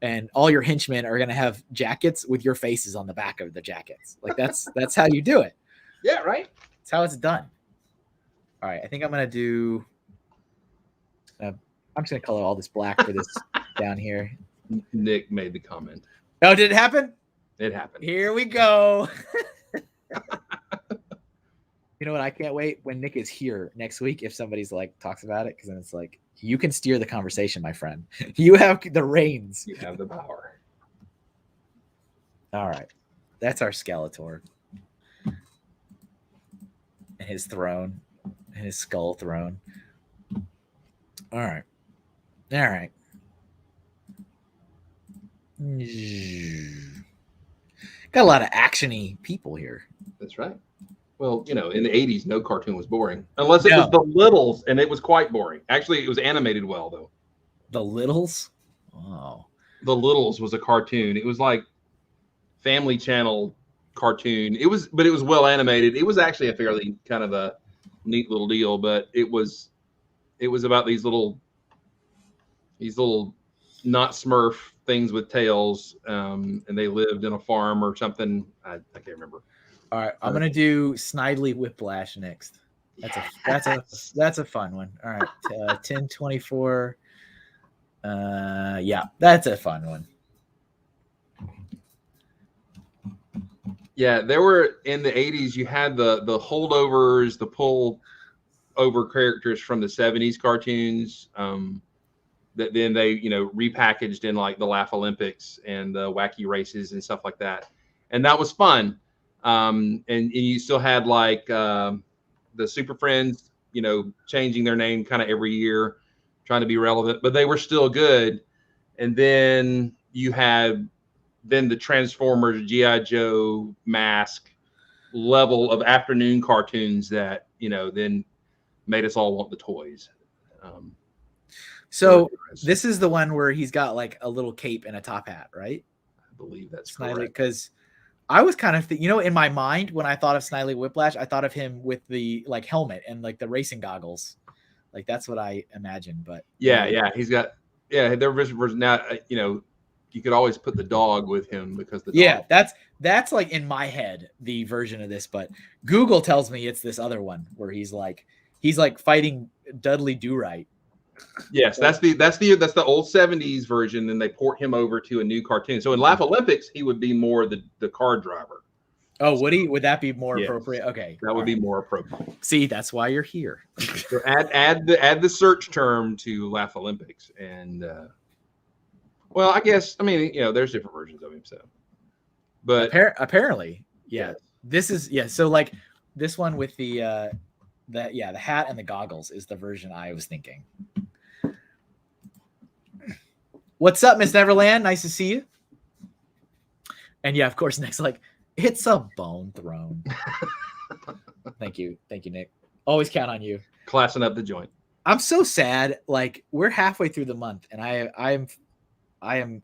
And all your henchmen are going to have jackets with your faces on the back of the jackets. Like that's how you do it. Yeah. Right. That's how it's done. All right. I think I'm going to do, I'm just going to color all this black for this down here. Nick made the comment. Oh, did it happen? It happened. Here we go. You know what? I can't wait when Nick is here next week. If somebody's like talks about it, because then it's like you can steer the conversation, my friend. You have the reins. You have the power. All right, that's our Skeletor and his throne, and his skull throne. All right, all right. Got a lot of actiony people here. That's right. Well, in the 80s, no cartoon was boring. Unless it was The Littles, and it was quite boring. Actually, it was animated well, though. The Littles? Oh. The Littles was a cartoon. It was like Family Channel cartoon. But it was well animated. It was actually a fairly kind of a neat little deal, but it was about these little not Smurf things with tails, and they lived in a farm or something. I can't remember. All right, I'm gonna do Snidely Whiplash next. That's a fun one. All right, 1024. Yeah, that's a fun one. Yeah, there were in the 80s. You had the holdovers, the pull over characters from the 70s cartoons. That then they repackaged in like the Laugh Olympics and the Wacky Races and stuff like that, and that was fun. And you still had like the Super Friends, changing their name kind of every year, trying to be relevant, but they were still good. And then you had the Transformers, G.I. Joe, Mask level of afternoon cartoons that then made us all want the toys. So this is the one where he's got like a little cape and a top hat, right? I believe that's Snidely, correct. because I was kind of in my mind when I thought of Snidely Whiplash, I thought of him with the like helmet and like the racing goggles, like that's what I imagined. But yeah, he's got there was now you could always put the dog with him because the dog, that's like in my head the version of this, but Google tells me it's this other one where he's like fighting Dudley Do-Right. Yes, that's the old 70s version, and they port him over to a new cartoon. So in Laugh Olympics, he would be more the car driver. Oh, would he? Would that be more appropriate? Okay, that would be more appropriate. See, that's why you're here. So add the search term to Laugh Olympics, and well, I guess there's different versions of him. So, but apparently, yeah, this is So like this one with the hat and the goggles is the version I was thinking. What's up, Miss Neverland? Nice to see you. And yeah, of course, next it's a bone throne. Thank you, Nick. Always count on you. Classing up the joint. I'm so sad. Like we're halfway through the month, and I am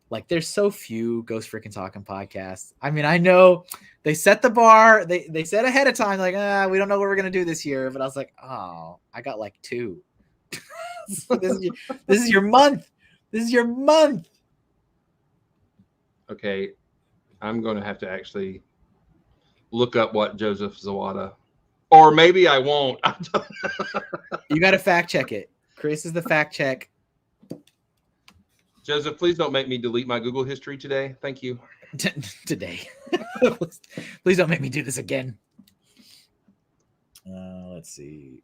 like, there's so few Ghost Frickin' Talking podcasts. I mean, I know they set the bar. They said ahead of time, like, we don't know what we're gonna do this year. But I was like, oh, I got like 2. So this is your month. This is your month. Okay, I'm going to have to actually look up what Joseph Zawada, or maybe I won't. You got to fact check it. Chris is the fact check. Joseph, please don't make me delete my Google history today. Thank you. Today. Please don't make me do this again. Let's see.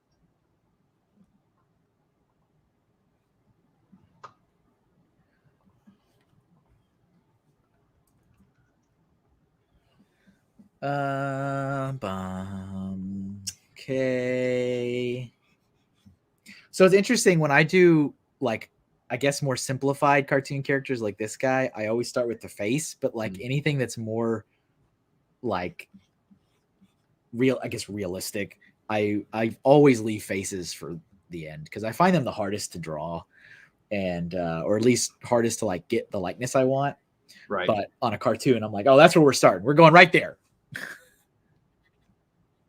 Okay. So it's interesting when I do I guess more simplified cartoon characters like this guy, I always start with the face, but anything that's more realistic, I always leave faces for the end because I find them the hardest to draw and or at least hardest to get the likeness I want. Right. But on a cartoon, I'm like, oh, that's where we're starting. We're going right there.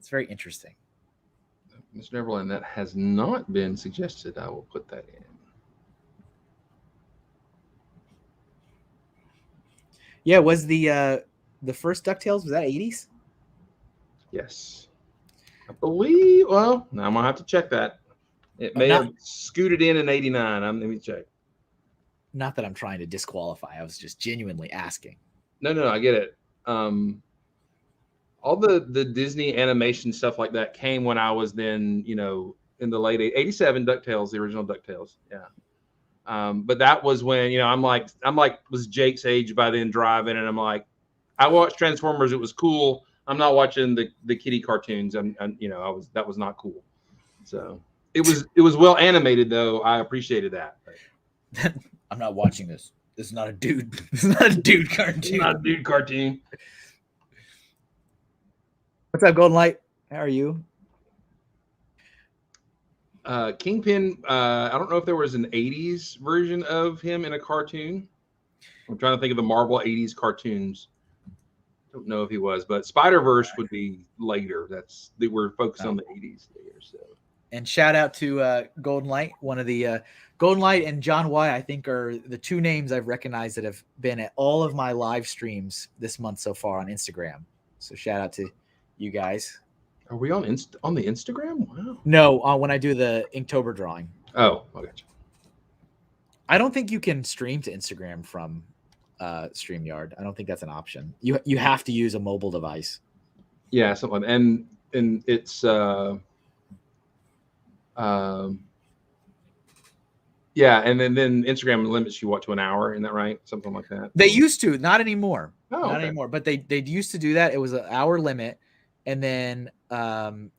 It's very interesting. Mr. Neverland, that has not been suggested. I will put that in. Yeah, was the first DuckTales, was that 80s? Yes. I believe, well, now I'm going to have to check that. It may have scooted in 89. Let me check. Not that I'm trying to disqualify. I was just genuinely asking. No, I get it. all the Disney animation stuff like that came when I was then, you know, in the late 87 DuckTales, the original DuckTales. Yeah. But that was when, you know, I'm like was Jake's age by then driving, and I'm like, I watched Transformers. It was cool. I'm not watching the kiddie cartoons. I'm you know, that was not cool. So it was well animated though. I appreciated that. But. I'm not watching this. This is not a dude. This is not a dude cartoon. It's not a dude cartoon. What's up, Golden Light? How are you? Kingpin, I don't know if there was an 80s version of him in a cartoon. I'm trying to think of the Marvel 80s cartoons. Don't know if he was, but Spider-Verse would be later. They were focused on the 80s there. So. And shout out to Golden Light. One of the Golden Light and John Y, I think, are the two names I've recognized that have been at all of my live streams this month so far on Instagram. So shout out to you guys. Are we on the Instagram? Wow. No, when I do the Inktober drawing. Oh, I got you. I don't think you can stream to Instagram from StreamYard. I don't think that's an option. You have to use a mobile device. Yeah, something like that. And it's yeah, and then Instagram limits you to an hour, isn't that right? Something like that. They used to, not anymore. Not anymore. But they used to do that. It was an hour limit. And then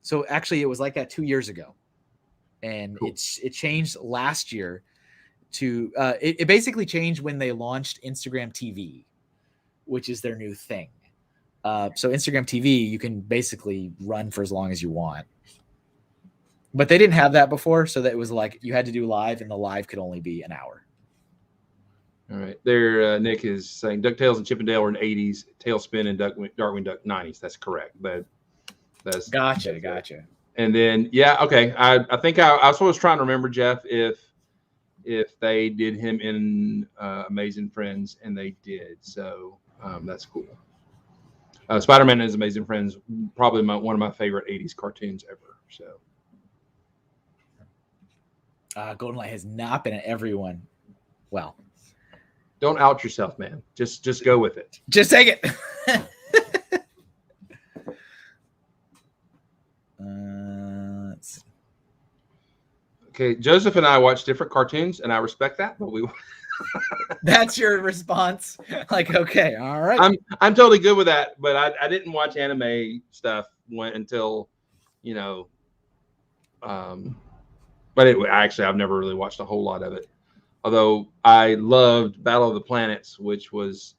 so actually it was like that 2 years ago. And cool. it changed last year to it basically changed when they launched Instagram TV, which is their new thing. So Instagram TV, you can basically run for as long as you want. But they didn't have that before, so that it was like you had to do live, and the live could only be an hour. All right. There, Nick is saying DuckTales and Chip and Dale were in the 80s, Tailspin and Darkwing Duck 90s. That's correct. But that's gotcha. And then, yeah, okay. I think I was trying to remember, Jeff, if they did him in Amazing Friends, and they did. So that's cool. Spider-Man and His Amazing Friends, probably one of my favorite 80s cartoons ever. So. Golden Light has not been at everyone. Well, don't out yourself, man. Just go with it. Just take it. Okay, Joseph and I watch different cartoons, and I respect that. But that's your response. Like, okay, all right. I'm totally good with that. But I didn't watch anime stuff until, you know. But I've never really watched a whole lot of it. Although I loved Battle of the Planets, which was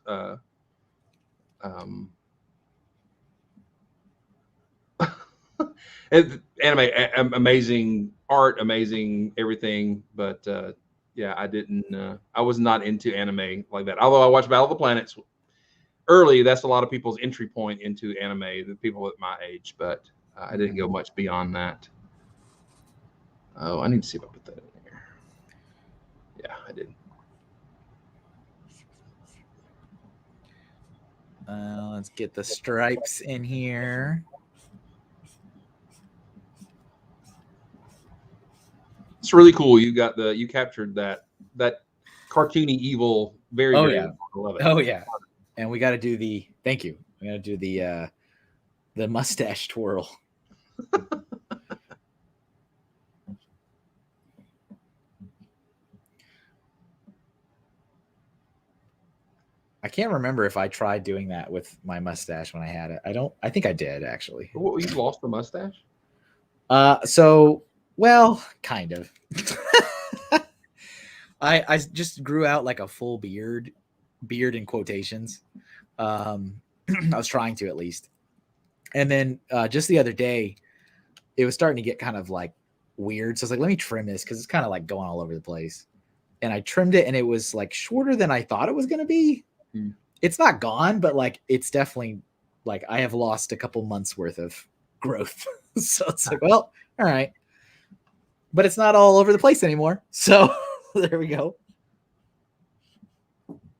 anime, amazing art, amazing everything. But yeah, I was not into anime like that. Although I watched Battle of the Planets early, that's a lot of people's entry point into anime, the people at my age. But I didn't go much beyond that. Oh, I need to see if I put that in here. Yeah, I did. Let's get the stripes in here. It's really cool. You captured that cartoony evil very yeah. well. I love it. Oh yeah. And we got to do the thank you. We got to do the mustache twirl. I can't remember if I tried doing that with my mustache when I had it. I think I did actually. What, you lost the mustache? Well, kind of. I just grew out like a full beard in quotations. I was trying to at least. And then just the other day, it was starting to get kind of like weird. So I was like, let me trim this because it's kind of like going all over the place. And I trimmed it, and it was like shorter than I thought it was going to be. It's not gone, but like it's definitely like I have lost a couple months worth of growth. So it's like, well, all right. But it's not all over the place anymore. So there we go.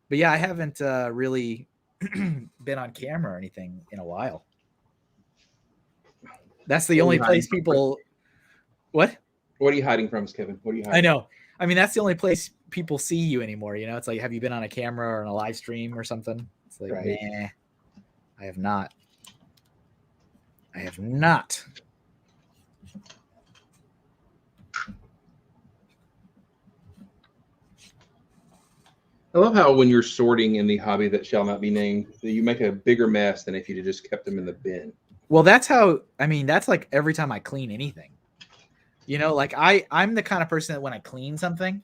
But yeah, I haven't really been on camera or anything in a while. That's the only place people. What? What are you hiding from us, Kevin? What are you hiding? I know. I mean, that's the only place people see you anymore. You know, it's like, have you been on a camera or on a live stream or something? It's like, right. Nah, I have not. I have not. I love how when you're sorting in the hobby that shall not be named, that you make a bigger mess than if you had just kept them in the bin. Well, that's how, I mean, that's like every time I clean anything. You know, like I'm the kind of person that when I clean something,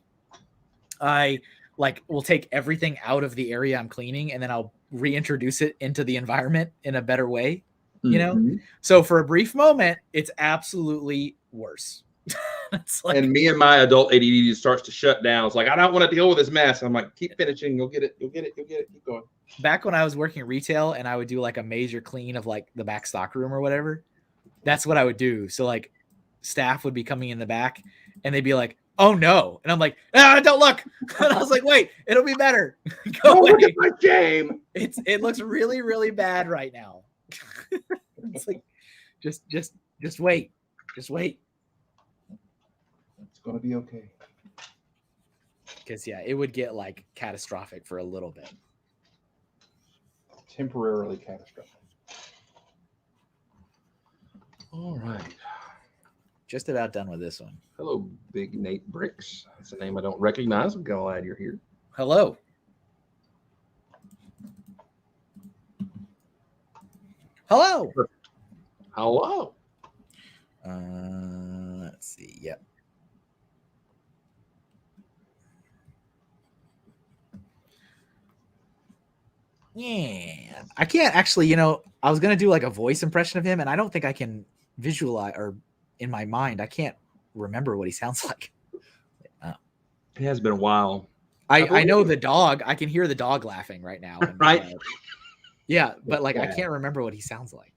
I like will take everything out of the area I'm cleaning and then I'll reintroduce it into the environment in a better way, you know? So for a brief moment, it's absolutely worse. It's like, and me and my adult ADD just starts to shut down. It's like, I don't want to deal with this mess. I'm like, keep finishing. You'll get it. You'll get it. You'll get it. Keep going. back when I was working retail and I would do like a major clean of like the back stock room or whatever, that's what I would do. So like staff would be coming in the back and they'd be like, oh no. And I'm like, don't look. And I was like, wait, it'll be better. Go away. Look at my game. It looks really, really bad right now. It's like, just wait. Just wait. It's going to be okay. Because yeah, it would get like catastrophic for a little bit. Temporarily catastrophic. All right. Just about done with this one. Hello, Big Nate Bricks. That's a name I don't recognize. I'm glad you're here. Hello. Hello. Hello. Let's see. Yep. Yeah. I can't actually, you know, I was going to do like a voice impression of him and I don't think I can visualize or in my mind, I can't remember what he sounds like. It has been a while. I know the dog. I can hear the dog laughing right now. Right. Yeah. But like, I can't remember what he sounds like.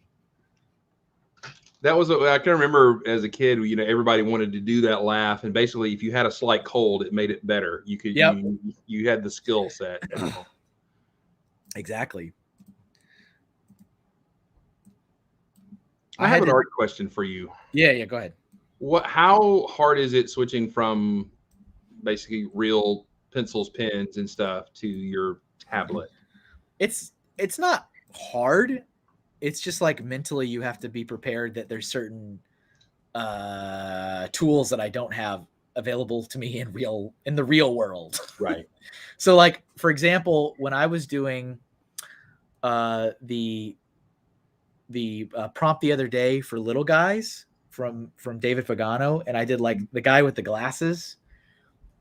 That was, I can remember as a kid, you know, everybody wanted to do that laugh. And basically, if you had a slight cold, it made it better. You could, you had the skill set. Exactly. I have an art question for you. Yeah, go ahead. How hard is it switching from basically real pencils, pens, and stuff to your tablet? It's not hard. It's just like mentally you have to be prepared that there's certain tools that I don't have available to me in the real world. Right. So like, for example, when I was doing the prompt the other day for Little Guys from David Pagano, and I did like the guy with the glasses.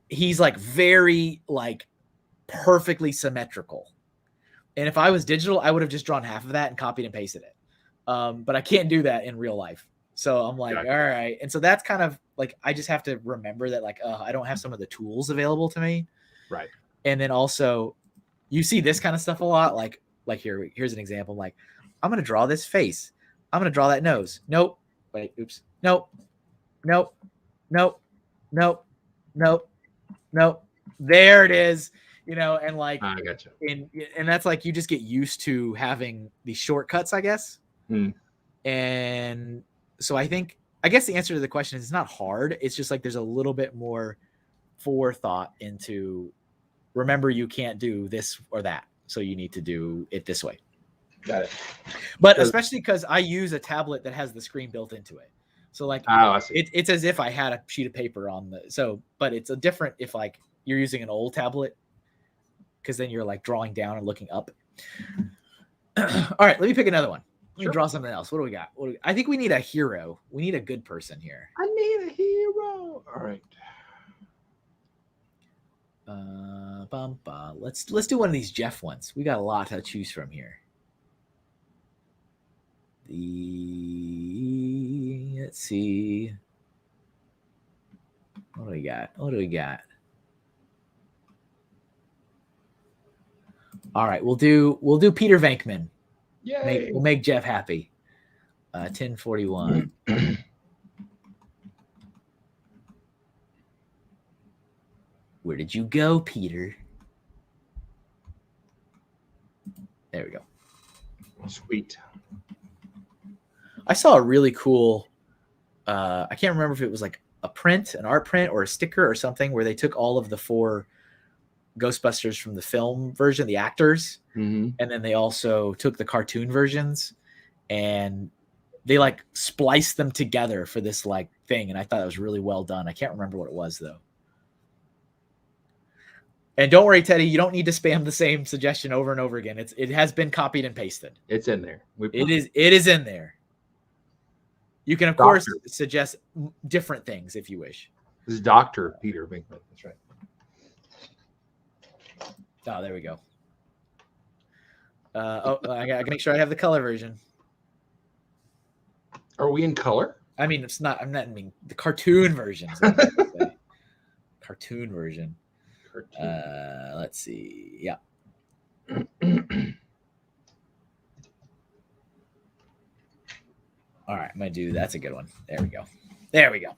He's like very like perfectly symmetrical. And if I was digital, I would have just drawn half of that and copied and pasted it. But I can't do that in real life. So I'm like, all right. And so that's kind of like, I just have to remember that like, I don't have some of the tools available to me. Right. And then also you see this kind of stuff a lot. Like here's an example. Like, I'm going to draw this face. I'm going to draw that nose. Nope. Wait, oops. Nope. Nope. Nope. Nope. Nope. Nope. There it is. You know, and like, I gotcha. And that's like, you just get used to having these shortcuts, I guess. And so I guess the answer to the question is it's not hard. It's just like, there's a little bit more forethought into remember, you can't do this or that. So you need to do it this way. Got it. But especially because I use a tablet that has the screen built into it. So like, I see. It's as if I had a sheet of paper but it's a different if like you're using an old tablet, because then you're like drawing down and looking up. All right, let me pick another one. Let me draw something else. What do we got? I think we need a hero. We need a good person here. I need a hero. All right. Let's do one of these Jeff ones. We got a lot to choose from here. Let's see. What do we got? All right, we'll do Peter Venkman. We'll make Jeff happy. 1041. Where did you go, Peter? There we go. Sweet. I saw a really cool, I can't remember if it was like an art print or a sticker or something where they took all of the 4 Ghostbusters from the film version, the actors, and then they also took the cartoon versions and they like spliced them together for this like thing, and I thought it was really well done. I can't remember what it was though. And don't worry, Teddy, you don't need to spam the same suggestion over and over again. It has been copied and pasted. It's in there. It is in there. You can of course suggest different things if you wish. This is Dr. Peter Venkman. That's right. Oh, there we go. I gotta make sure I have the color version. Are we in color? I mean, it's not. I mean the cartoon version. Cartoon version. Let's see. Yeah. All right, I'm gonna do. That's a good one. There we go. There we go.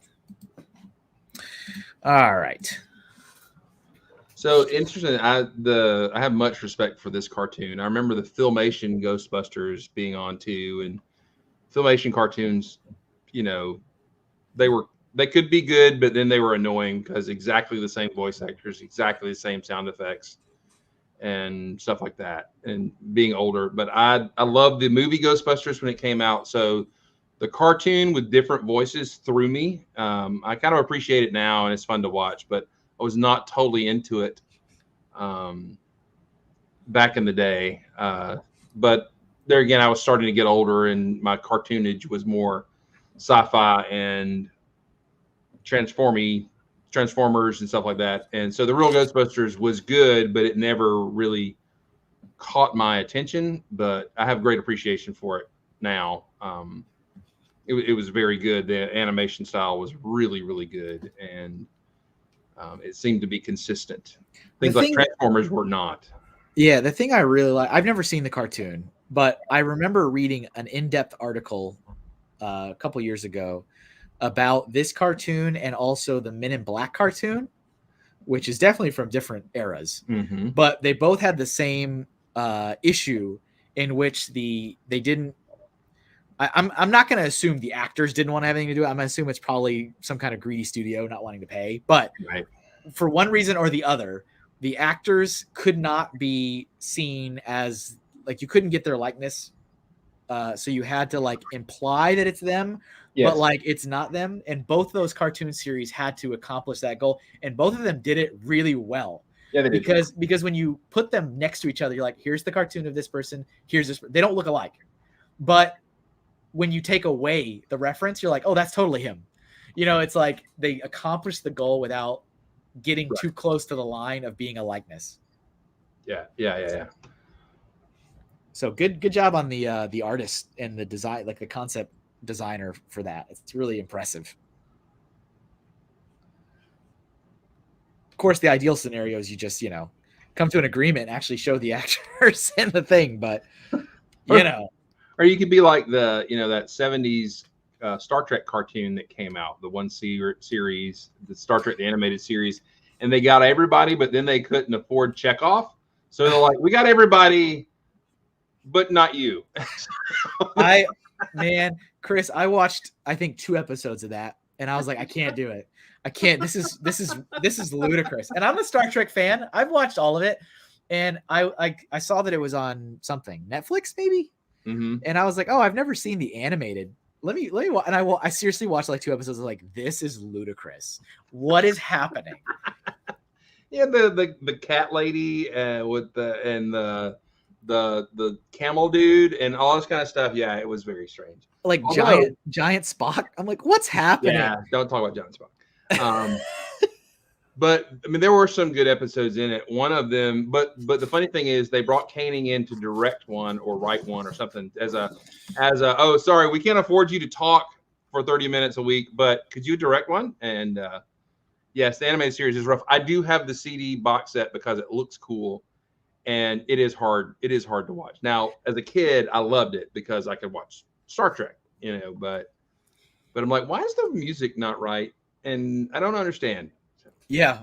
All right. So interesting. I have much respect for this cartoon. I remember the Filmation Ghostbusters being on too, and Filmation cartoons. You know, they could be good, but then they were annoying because exactly the same voice actors, exactly the same sound effects, and stuff like that. And being older, but I loved the movie Ghostbusters when it came out. So the cartoon with different voices threw me. I kind of appreciate it now, and it's fun to watch, but I was not totally into it back in the day. But there again, I was starting to get older, and my cartoonage was more sci-fi and Transformers and stuff like that. And so the real Ghostbusters was good, but it never really caught my attention. But I have great appreciation for it now. It was very good. The animation style was really, really good, and it seemed to be consistent. Things like Transformers were not. Yeah, the thing I really like, I've never seen the cartoon, but I remember reading an in-depth article a couple years ago about this cartoon and also the Men in Black cartoon, which is definitely from different eras. Mm-hmm. But they both had the same issue in which they didn't. I'm not going to assume the actors didn't want to have anything to do. I'm going to assume it's probably some kind of greedy studio not wanting to pay. But right. For one reason or the other, the actors could not be seen as like you couldn't get their likeness. So you had to like imply that it's them, yes, but like it's not them. And both those cartoon series had to accomplish that goal, and both of them did it really well. Yeah, they did. Because when you put them next to each other, you're like, here's the cartoon of this person, here's this. They don't look alike, but when you take away the reference, you're like, oh, that's totally him. You know, it's like they accomplished the goal without getting too close to the line of being a likeness. Yeah. So good job on the artist and the design, like the concept designer for that. It's really impressive. Of course, the ideal scenario is you just, come to an agreement and actually show the actors in the thing, but Or you could be like that 70s Star Trek cartoon that came out, the one series, the Star Trek, the animated series, and they got everybody, but then they couldn't afford Chekhov. So they're like, we got everybody, but not you. Chris, I watched, I think 2 episodes of that, and I was like, I can't do it. I can't. This is ludicrous. And I'm a Star Trek fan. I've watched all of it, and I saw that it was on something, Netflix maybe. Mm-hmm. And I was like, oh, I've never seen the animated. Let me and I seriously watched like 2 episodes. Like, this is ludicrous. What is happening? Yeah, the cat lady with the camel dude and all this kind of stuff. Yeah, it was very strange. Like giant Spock. I'm like, what's happening? Yeah, don't talk about giant Spock. But I mean, there were some good episodes in it. One of them, but the funny thing is, they brought Caning in to direct one or write one or something as a oh, sorry, we can't afford you to talk for 30 minutes a week, but could you direct one? And yes, the animated series is rough. I do have the CD box set because it looks cool, and it is hard. It is hard to watch. Now, as a kid, I loved it because I could watch Star Trek, but I'm like, why is the music not right? And I don't understand. Yeah.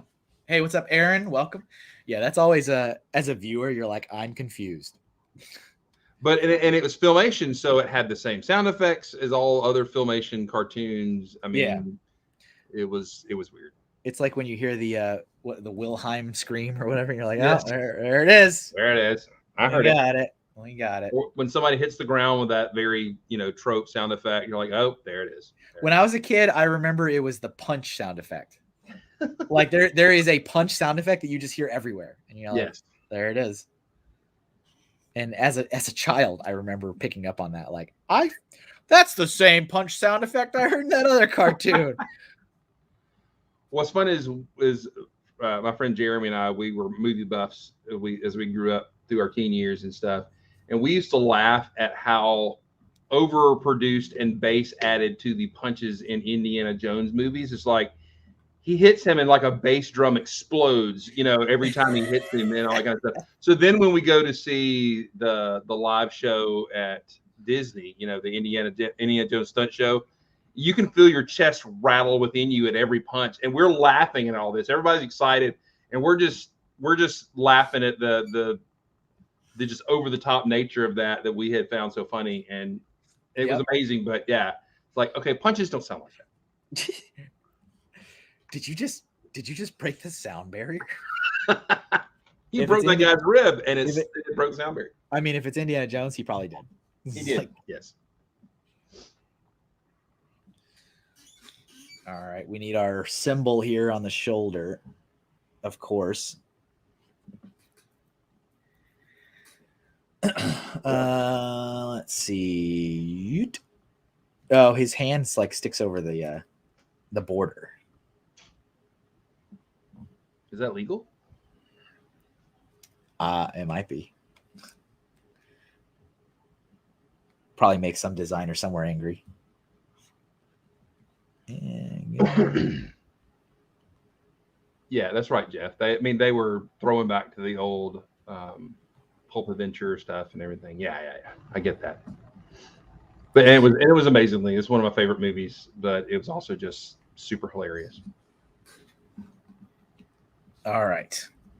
Hey, what's up, Aaron? Welcome. Yeah, that's always as a viewer, you're like, I'm confused. But and it was Filmation, so it had the same sound effects as all other Filmation cartoons. I mean, it was weird. It's like when you hear the Wilhelm scream or whatever, and you're like, yes, oh, there it is. There it is. I heard it. We got it. Or when somebody hits the ground with that very, trope sound effect, you're like, oh, there it is. When I was a kid, I remember it was the punch sound effect. Like there is a punch sound effect that you just hear everywhere, and you're like, Yes. there it is. And as a child, I remember picking up on that. Like, that's the same punch sound effect I heard in that other cartoon. What's fun is my friend Jeremy and I, we were movie buffs as we grew up through our teen years and stuff, and we used to laugh at how overproduced and bass added to the punches in Indiana Jones movies. It's like he hits him and like a bass drum explodes, every time he hits him and all that kind of stuff. So then when we go to see the live show at Disney, the Indiana Jones stunt show, you can feel your chest rattle within you at every punch. And we're laughing at all this. Everybody's excited. And we're just laughing at the just over the top nature of that we had found so funny. And it was amazing. But yeah, it's like, okay, punches don't sound like that. Did you just break the sound barrier? He broke that guy's rib, and it broke the sound barrier. I mean, if it's Indiana Jones, he probably did. He did. Yes. All right, we need our symbol here on the shoulder, of course. Let's see. Oh, his hands like sticks over the border. Is that legal? It might be. Probably make some designer somewhere angry. Yeah, that's right, Jeff. They were throwing back to the old Pulp Adventure stuff and everything. Yeah. I get that. But it was amazingly. It's one of my favorite movies, but it was also just super hilarious. All right.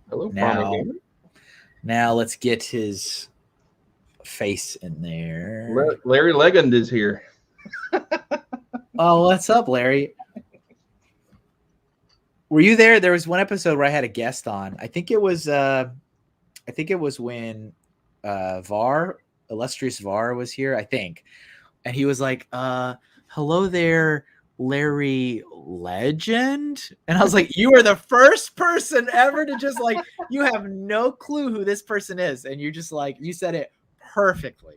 Hello, now let's get his face in there. Larry Legend is here. Oh, what's up, Larry? Were you there? There was one episode where I had a guest on. I think it was when illustrious VAR was here, I think. And he was like, hello there, Larry Legend. And I was like, you are the first person ever to just like, you have no clue who this person is. And you just like, you said it perfectly.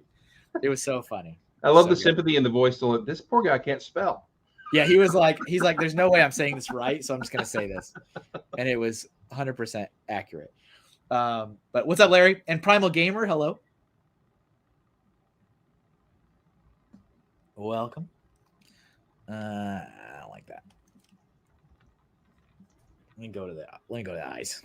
It was so funny. I love the sympathy in the voice. So this poor guy can't spell. Yeah, he's like, there's no way I'm saying this right, so I'm just gonna say this, and it was 100% accurate. But what's up, Larry? And Primal Gamer, hello. Welcome. I don't like that. Let me go to the eyes.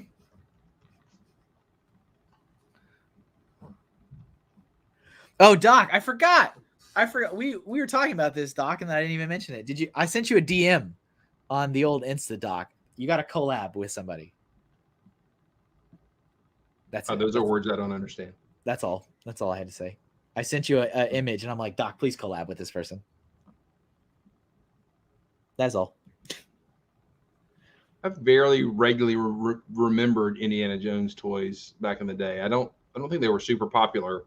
Oh, Doc, I forgot. We were talking about this, Doc, and I didn't even mention it. I sent you a DM on the old Insta, Doc. You got to collab with somebody. Those are words I don't understand. That's all I had to say. I sent you an image, and I'm like, Doc, please collab with this person. That's all. I've barely regularly remembered Indiana Jones toys back in the day. I don't think they were super popular.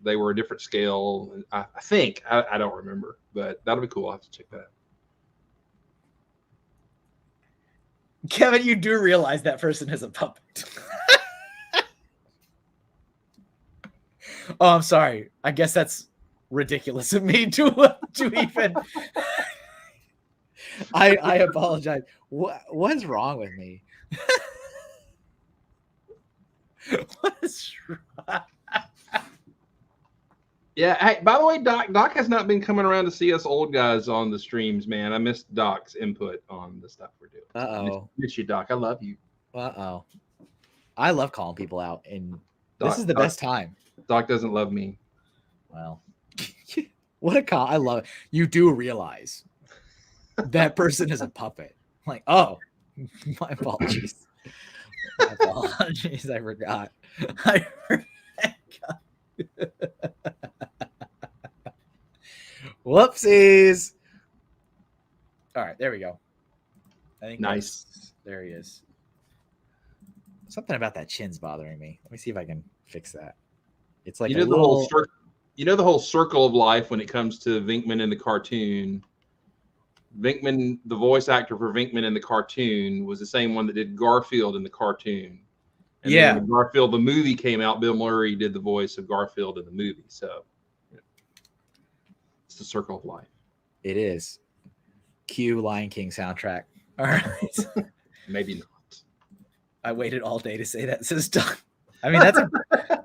They were a different scale. I think I don't remember, but that'll be cool. I'll have to check that out. Kevin, you do realize that person is a puppet. Oh, I'm sorry. I guess that's ridiculous of me to even. I apologize. What's wrong with me? What is wrong? Yeah. Hey, by the way, Doc has not been coming around to see us old guys on the streams, man. I missed Doc's input on the stuff we're doing. Uh-oh. Miss you, Doc. I love you. Uh-oh. I love calling people out, and this is the best time. Doc doesn't love me. Well, what a call. I love it. You do realize that person is a puppet. I'm like, oh, my apologies. My apologies. I forgot. Whoopsies. All right, there we go. I think nice. There he is. Something about that chin's bothering me. Let me see if I can fix that. It's like You a know the whole little. the whole circle of life when it comes to Venkman in the cartoon. Venkman, the voice actor for Venkman in the cartoon, was the same one that did Garfield in the cartoon. And then when Garfield the movie came out, Bill Murray did the voice of Garfield in the movie. So it's the circle of life. It is. Cue Lion King soundtrack. All right. Maybe not. I waited all day to say that. Says Doug. I mean, that's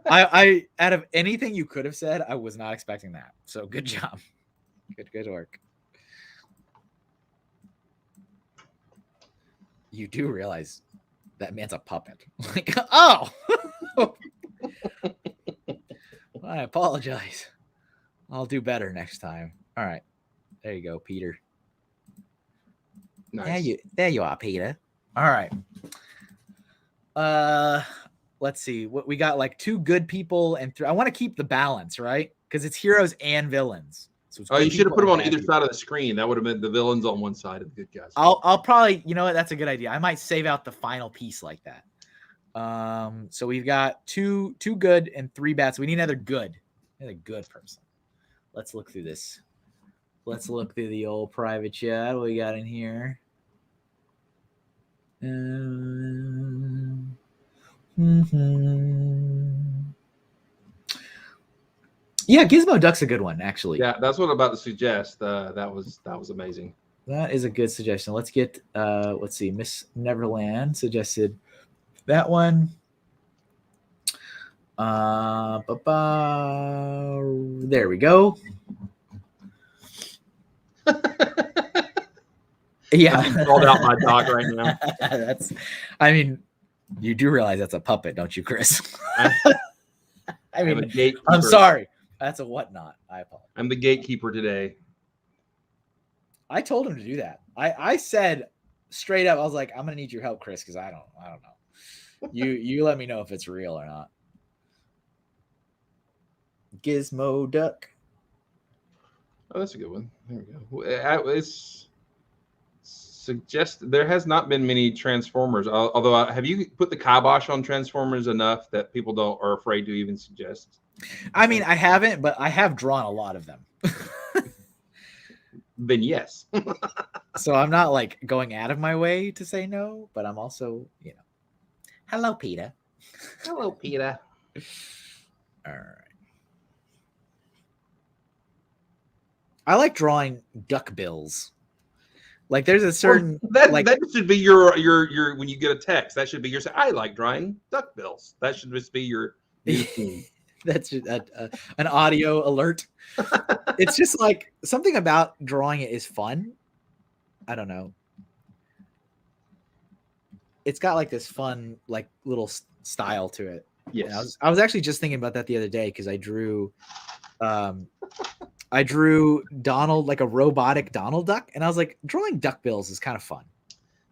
I out of anything you could have said, I was not expecting that. So good job. Good work. You do realize that man's a puppet. Like, oh, I apologize. I'll do better next time. All right. There you go, Peter. Nice. There you are, Peter. All right. Let's see. What we got, like 2 good people and 3. I want to keep the balance, right? Because it's heroes and villains. So you should have put them on either side of the screen. That would have been the villains on one side and the good guys. I'll probably, you know what? That's a good idea. I might save out the final piece like that. So we've got 2 good and 3 bad. So we need another good person. Let's look through this. Let's look through the old private chat. What we got in here? Yeah, Gizmo Duck's a good one, actually. Yeah, that's what I'm about to suggest. That was amazing. That is a good suggestion. Let's get let's see. Miss Neverland suggested that one. There we go. Yeah, I called out my dog right now. I mean, you do realize that's a puppet, don't you, Chris? I mean, I'm sorry. That's a whatnot. I apologize. I'm the gatekeeper today. I told him to do that. I said straight up, I was like, I'm gonna need your help, Chris, because I don't know. You let me know if it's real or not. Gizmo Duck. Oh, that's a good one. There we go. It's there has not been many Transformers. Although, have you put the kibosh on Transformers enough that people are afraid to even suggest? I mean, I haven't, but I have drawn a lot of them. Then yes. So I'm not like going out of my way to say no, but I'm also, hello, Peter. Hello, Peter. All right. I like drawing duck bills. Like there's a certain that should be your when you get a text, that should be your I like drawing duck bills. That should just be your that's an audio alert. It's just like something about drawing it is fun. I don't know. It's got like this fun like little style to it. Yes. I was actually just thinking about that the other day because I drew Donald, like a robotic Donald Duck, and I was like, drawing duck bills is kind of fun.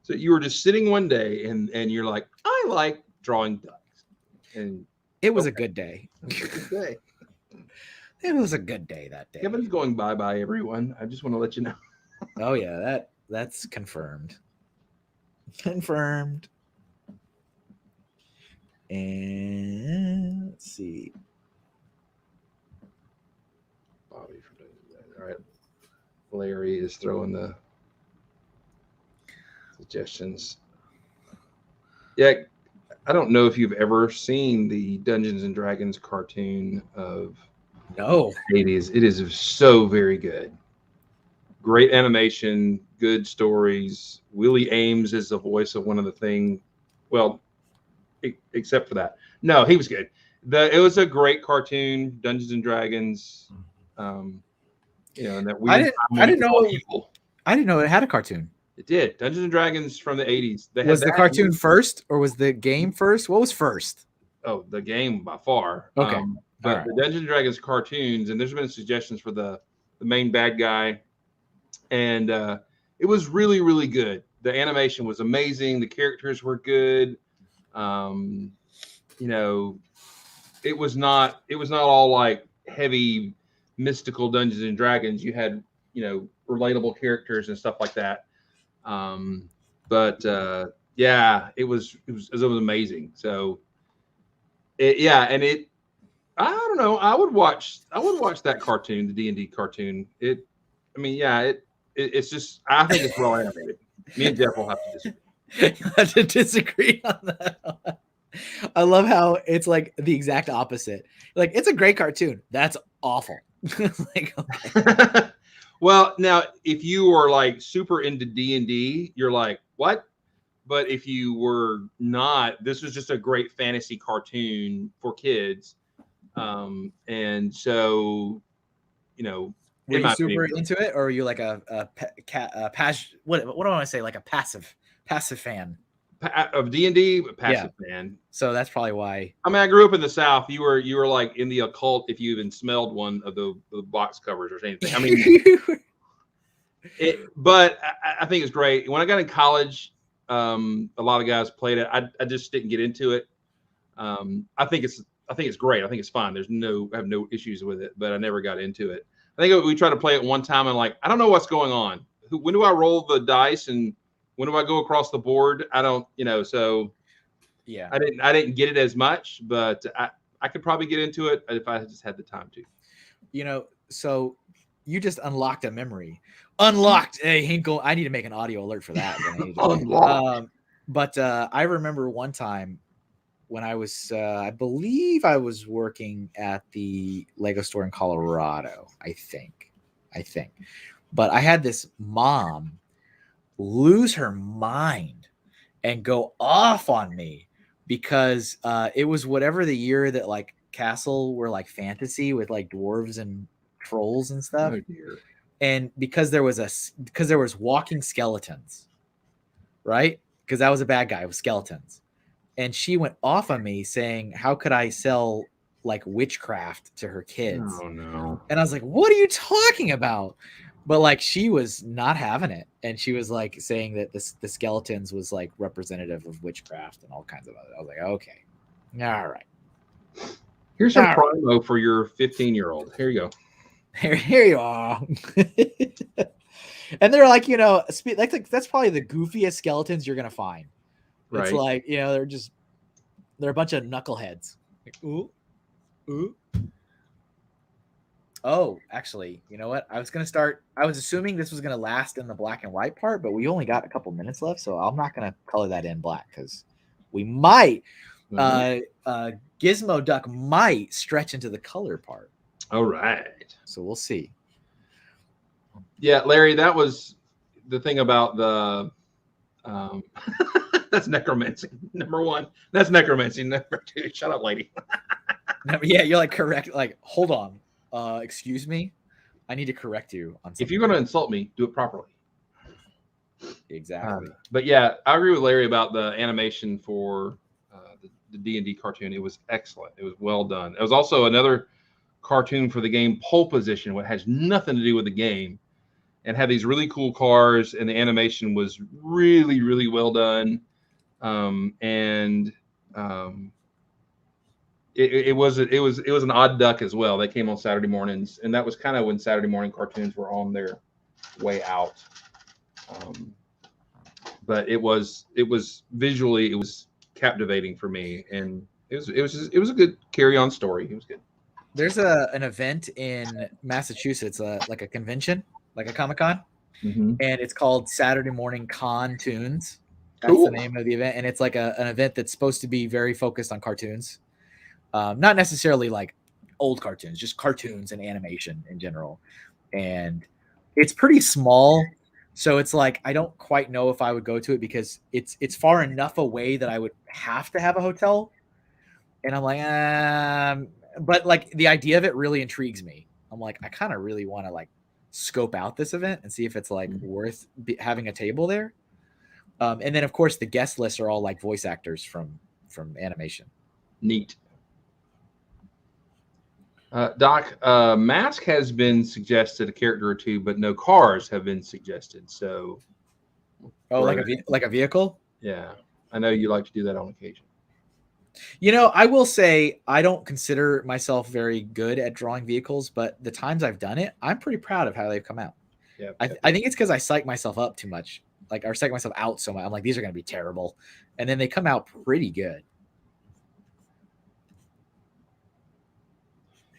So you were just sitting one day and you're like, I like drawing ducks. And it was a good day. It was a good day that day. Kevin's going bye-bye, everyone. I just want to let you know. Oh yeah, that's confirmed. Confirmed. And let's see. Bobby from all right. Larry is throwing the suggestions. Yeah, I don't know if you've ever seen the Dungeons and Dragons cartoon of the 80s. It is so very good. Great animation, good stories. Willie Ames is the voice of one of the things. Well, except for that. No, he was good. It was a great cartoon, Dungeons and Dragons. And that weird. I didn't know it had a cartoon. It did. Dungeons and Dragons from the 80s. Was the cartoon first or was the game first? What was first? Oh, the game by far. Okay. But the Dungeons and Dragons cartoons, and there's been suggestions for the main bad guy. And it was really, really good. The animation was amazing. The characters were good. It was not all like heavy mystical Dungeons and Dragons. You had, relatable characters and stuff like that. Yeah, it was amazing. So it I don't know. I would watch that cartoon, the D&D cartoon. It's just, I think it's well animated. Me and Jeff will have to disagree. You have to disagree on that. I love how it's like the exact opposite. Like, it's a great cartoon. That's awful. Like, okay. Well, now if you were like super into D&D, you're like, what? But if you were not, this was just a great fantasy cartoon for kids. And so, you know, Were you super into it, or were you like what do I want to say? Like a passive fan of D&D, passive fan. So that's probably why. I mean, I grew up in the South. You were like in the occult if you even smelled one of the box covers or anything. I mean, but I think it's great. When I got in college, a lot of guys played it. I just didn't get into it. I think it's great. I think it's fine. I have no issues with it, but I never got into it. I think we tried to play it one time and like, I don't know what's going on. When do I roll the dice and when do I go across the board? I don't, so yeah, I didn't get it as much, but I could probably get into it if I just had the time to. So you just unlocked a memory. Unlocked. Hey, Hinkle, I need to make an audio alert for that. But I remember one time when I was, I believe I was working at the Lego store in Colorado, I think. But I had this mom lose her mind and go off on me because it was whatever the year that like Castle were like fantasy with like dwarves and trolls and stuff. Oh dear. And because there was walking skeletons, right? Because that was a bad guy with skeletons. And she went off on me saying, how could I sell like witchcraft to her kids? Oh no. And I was like, what are you talking about? But like, she was not having it. And she was like saying that the skeletons was like representative of witchcraft and all kinds of other. I was like, okay. All right. Here's some promo for your 15-year-old. Here you go. Here you are. And they're like, that's probably the goofiest skeletons you're going to find. It's right. like, they're a bunch of knuckleheads. Like, ooh. Oh, actually, you know what? I was assuming this was going to last in the black and white part, but we only got a couple minutes left. So I'm not going to color that in black because we might, Gizmo Duck might stretch into the color part. All right. So we'll see. Yeah, Larry, that was the thing about the, that's necromancy. Number one. That's necromancy. Number two. Shut up, lady. Yeah, you're like correct. Like, hold on. Excuse me. I need to correct you on something. If you're going to insult me, do it properly. Exactly. But yeah, I agree with Larry about the animation for the D&D cartoon. It was excellent. It was well done. It was also another cartoon for the game Pole Position, which has nothing to do with the game, and had these really cool cars, and the animation was really, really well done. It was an odd duck as well. They came on Saturday mornings, and that was kind of when Saturday morning cartoons were on their way out. But it was visually, it was captivating for me, and it was a good carry-on story. It was good. There's an event in Massachusetts, like a convention, like a Comic-Con, and it's called Saturday Morning Con Tunes. That's the name of the event, and it's like an event that's supposed to be very focused on cartoons. Not necessarily like old cartoons, just cartoons and animation in general. And it's pretty small. So it's like, I don't quite know if I would go to it because it's far enough away that I would have to have a hotel. And I'm like, but like the idea of it really intrigues me. I'm like, I kind of really want to like scope out this event and see if it's like worth having a table there. And then of course the guest lists are all like voice actors from animation. Neat. Doc, Mask has been suggested, a character or two, but no cars have been suggested. So, like a vehicle. Yeah, I know you like to do that on occasion. I will say I don't consider myself very good at drawing vehicles, but the times I've done it, I'm pretty proud of how they've come out. Yeah, I think it's because I psych myself up too much, or psych myself out so much. I'm like, these are going to be terrible, and then they come out pretty good.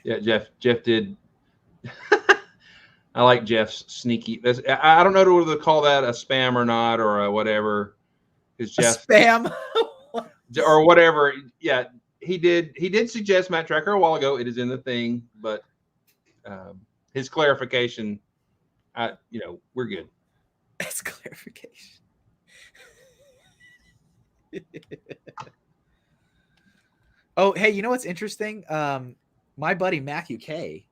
Yeah, Jeff did. I like Jeff's sneaky. I don't know whether to call that a spam or not, or a whatever. Because Jeff spam or whatever. Yeah, he did suggest Matt Tracker a while ago. It is in the thing, but his clarification, we're good. That's clarification. Oh, hey, you know what's interesting? My buddy Matthew K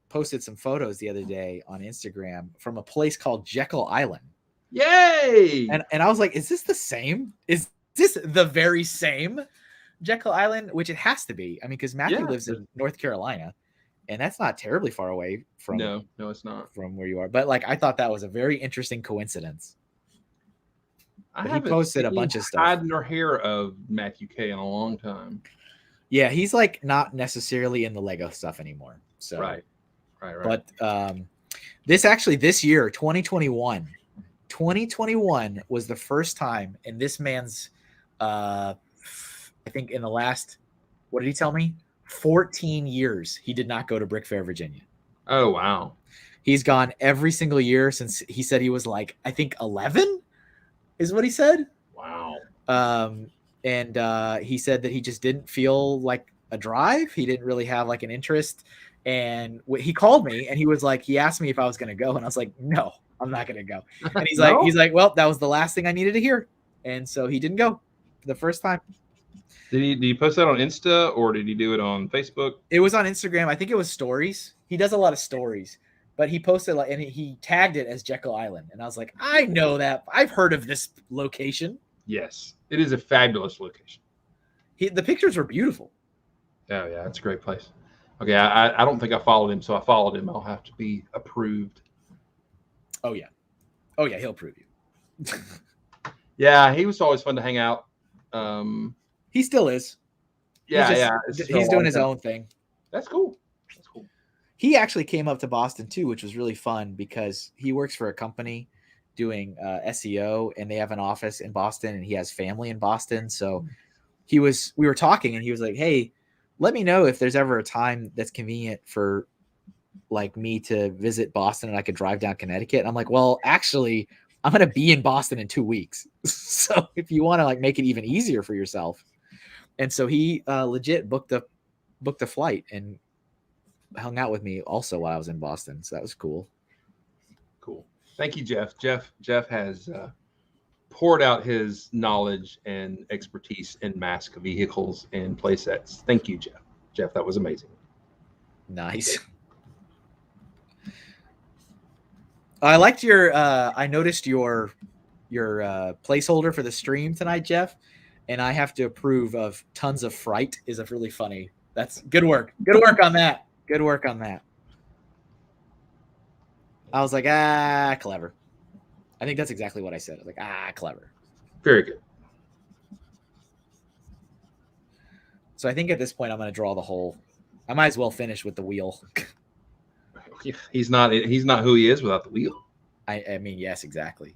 posted some photos the other day on Instagram from a place called Jekyll Island. Yay! And I was like, is this the same? Is this the very same Jekyll Island? Which it has to be. I mean, because Matthew lives in North Carolina, and that's not terribly far away from no, it's not from where you are. But like, I thought that was a very interesting coincidence. He posted a bunch of stuff. Hide nor hair of Matthew K in a long time. Yeah, he's like not necessarily in the Lego stuff anymore. So right. But this year, 2021 was the first time in this man's, I think in the last, what did he tell me? 14 years he did not go to Brick Fair, Virginia. Oh wow. He's gone every single year since he said he was like, I think 11. Is what he said. Wow. And he said that he just didn't feel like a drive. He didn't really have like an interest. And he called me and he was like, he asked me if I was going to go. And I was like, no, I'm not going to go. And he's No? he's like, well, that was the last thing I needed to hear. And so he didn't go for the first time. Did he post that on Insta or did he do it on Facebook? It was on Instagram. I think it was stories. He does a lot of stories. But he posted and he tagged it as Jekyll Island. And I was like, I know that. I've heard of this location. Yes. It is a fabulous location. The pictures were beautiful. Oh, yeah. It's a great place. Okay. I don't think I followed him. So I followed him. I'll have to be approved. Oh, yeah. Oh, yeah. He'll approve you. Yeah. He was always fun to hang out. He still is. Yeah. He's doing his own thing. That's cool. He actually came up to Boston too, which was really fun because he works for a company doing SEO and they have an office in Boston and he has family in Boston. So we were talking and he was like, hey, let me know if there's ever a time that's convenient for like me to visit Boston and I could drive down Connecticut. And I'm like, well, actually I'm going to be in Boston in 2 weeks. So if you want to like make it even easier for yourself. And so he legit booked a flight and hung out with me also while I was in Boston. So that was cool. Cool. Thank you, Jeff. Jeff has poured out his knowledge and expertise in mask vehicles and play sets. Thank you, Jeff. Jeff, that was amazing. Nice. I liked I noticed your placeholder for the stream tonight, Jeff, and I have to approve of Tons of Fright is a really funny. That's good work. Good work on that. Good work on that. I was like, clever. I think that's exactly what I said. I was like, clever. Very good. So I think at this point I'm going to draw the hole. I might as well finish with the wheel. He's not who he is without the wheel. I mean, yes, exactly.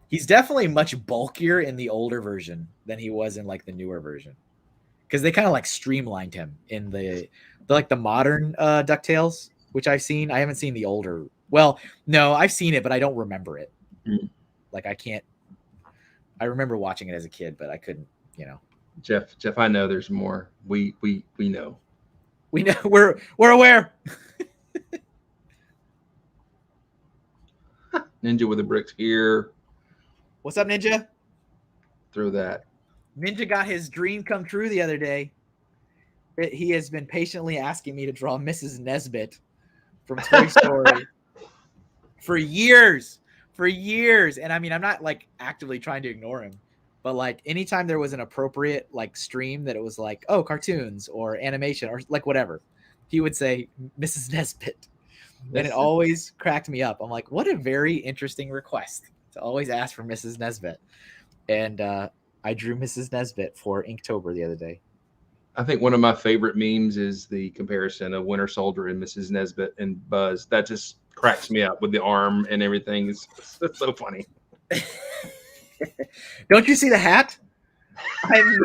He's definitely much bulkier in the older version than he was in like the newer version. Because they kind of like streamlined him in the modern DuckTales, which I've seen. I haven't seen the older. Well, no, I've seen it, but I don't remember it. Like I remember watching it as a kid, but I couldn't, Jeff, I know there's more. We know. We know. We're aware. Ninja with the bricks here. What's up, Ninja? Throw that. Ninja got his dream come true the other day. He has been patiently asking me to draw Mrs. Nesbit from Toy Story for years. And I mean, I'm not like actively trying to ignore him, but like anytime there was an appropriate like stream that it was like, oh, cartoons or animation or like whatever, he would say Mrs. Nesbit. And it always cracked me up. I'm like, what a very interesting request to always ask for Mrs. Nesbit. And I drew Mrs. Nesbit for Inktober the other day. I think one of my favorite memes is the comparison of Winter Soldier and Mrs. Nesbit and Buzz. That just cracks me up with the arm and everything. It's so funny. Don't you see the hat? I am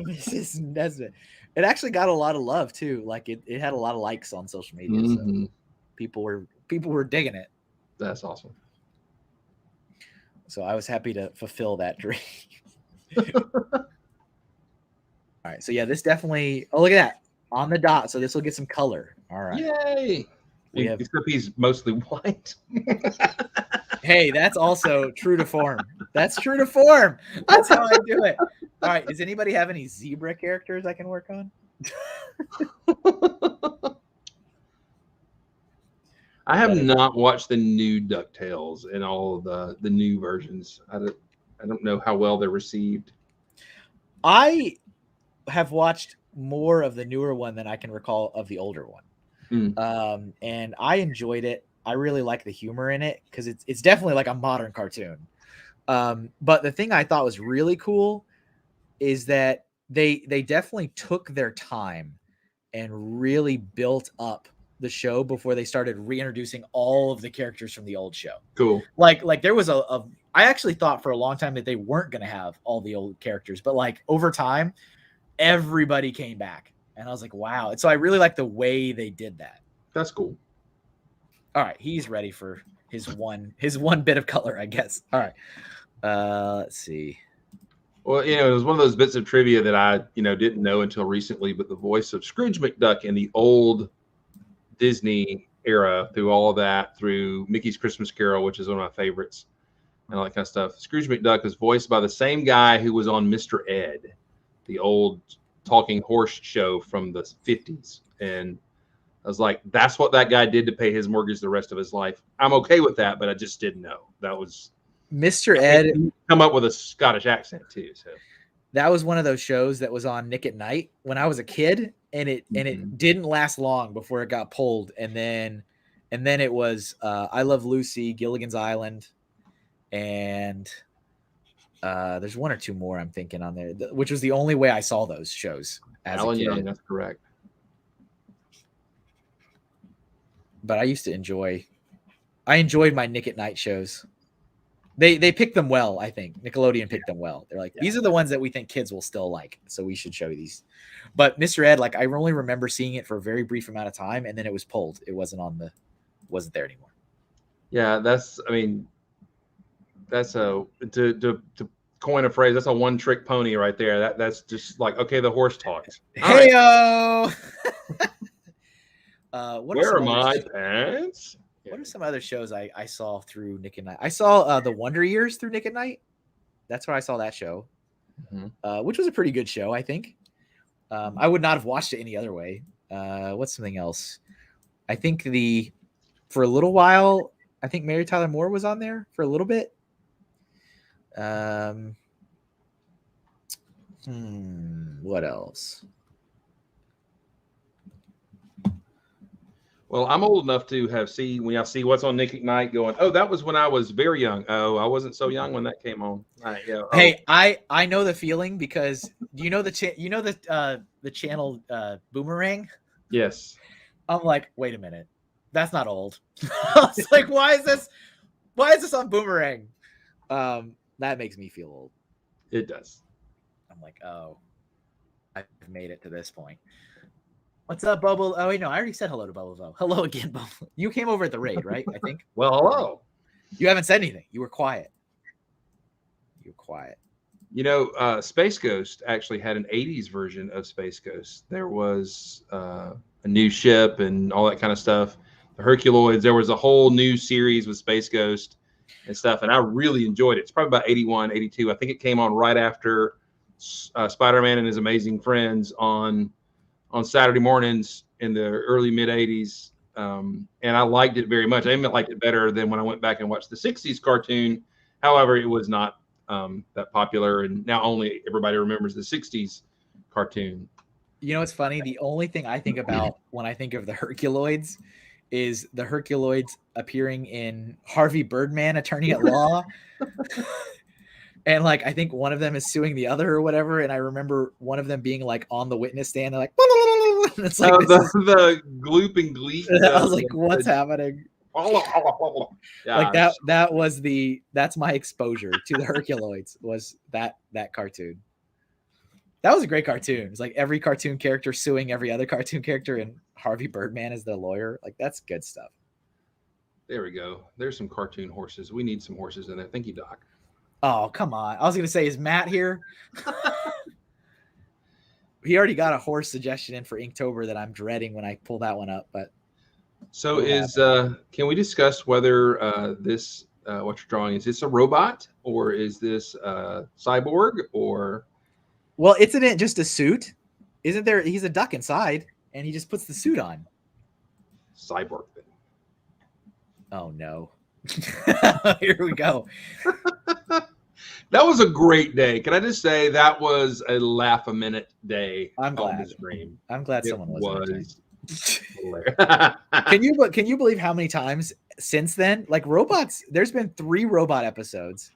Mrs. Nesbit. It actually got a lot of love too. Like it had a lot of likes on social media. So people were digging it. That's awesome. So I was happy to fulfill that dream. All right. So yeah, this definitely. Oh, look at that on the dot. So this will get some color. All right. Yay! Except he's mostly white. Hey, that's also true to form. That's true to form. That's how I do it. All right. Does anybody have any zebra characters I can work on? I have not watched the new DuckTales and all of the new versions. I don't know how well they're received. I have watched more of the newer one than I can recall of the older one. And I enjoyed it. I really like the humor in it because it's definitely like a modern cartoon. But the thing I thought was really cool is that they definitely took their time and really built up the show before they started reintroducing all of the characters from the old show. Cool. Like there was I actually thought for a long time that they weren't going to have all the old characters, but like over time, everybody came back. And I was like, wow. And so I really like the way they did that. That's cool. All right. He's ready for his one bit of color, I guess. All right. Let's see. Well, it was one of those bits of trivia that I, didn't know until recently, but the voice of Scrooge Mcduck in the old Disney era, through all of that, through Mickey's Christmas Carol, which is one of my favorites, and all that kind of stuff. Scrooge Mcduck is voiced by the same guy who was on Mr. Ed, the old talking horse show from the 50s. And I was like, that's what that guy did to pay his mortgage the rest of his life. I'm okay with that, but I just didn't know. That was Mr. Ed. Come up with a Scottish accent too. So that was one of those shows that was on Nick at Night when I was a kid, and it didn't last long before it got pulled. And then it was I Love Lucy, Gilligan's Island, and there's one or two more I'm thinking on there, which was the only way I saw those shows as Alan a kid. Young, that's correct. But I enjoyed my Nick at Night shows. They picked them well, I think. Nickelodeon picked them well. They're like, these are the ones that we think kids will still like, so we should show you these. But Mr. Ed, like I only remember seeing it for a very brief amount of time, and then it was pulled. It wasn't there anymore. Yeah, that's to coin a phrase, that's a one-trick pony right there. That's just like, okay, the horse talks. Hey-o! Where are my pants? What are some other shows I saw through Nick at Night? I saw The Wonder Years through Nick at Night. That's where I saw that show, which was a pretty good show, I think. I would not have watched it any other way. What's something else? I think for a little while, I think Mary Tyler Moore was on there for a little bit. What else? Well, I'm old enough to when I see what's on Nick at Night going, oh, that was when I was very young. Oh, I wasn't so young when that came on. Right, yeah. Hey, I know the feeling because do you know the channel Boomerang? Yes. I'm like, wait a minute, that's not old. I was like, why is this on Boomerang? That makes me feel old. It does. I'm like, oh, I've made it to this point. What's up, Bubble? Oh, wait, no, I already said hello to Bubble. Hello again, Bubble. You came over at the raid, right? I think. Well, hello. You haven't said anything. You were quiet. Space Ghost actually had an 80s version of Space Ghost. There was a new ship and all that kind of stuff. The Herculoids. There was a whole new series with Space Ghost and stuff, and I really enjoyed it. It's probably about 81, 82. I think it came on right after Spider-Man and His Amazing Friends on Saturday mornings in the early mid 80s. And I liked it very much. I even liked it better than when I went back and watched the 60s cartoon. However, it was not that popular. And now only everybody remembers the 60s cartoon. You know, it's funny. The only thing I think about when I think of the Herculoids is the Herculoids appearing in Harvey Birdman, Attorney at Law. And like, I think one of them is suing the other or whatever. And I remember one of them being like on the witness stand and like, and it's like the gloop and gleek. I was like, what's happening? Like that's my exposure to the Herculoids was that cartoon. That was a great cartoon. It's like every cartoon character suing every other cartoon character, and Harvey Birdman is the lawyer. Like, that's good stuff. There we go. There's some cartoon horses. We need some horses in there. Thank you, Doc. Oh, come on. I was going to say, is Matt here? He already got a horse suggestion in for Inktober that I'm dreading when I pull that one up. But so can we discuss whether this what you're drawing, is this a robot or is this cyborg or? Well, isn't it just a suit? Isn't there? He's a duck inside, and he just puts the suit on. Cyborg thing. Oh no! Here we go. That was a great day. Can I just say that was a laugh a minute day? I'm glad. On the stream. I'm glad someone was. Can you believe how many times since then, like robots? There's been 3 robot episodes,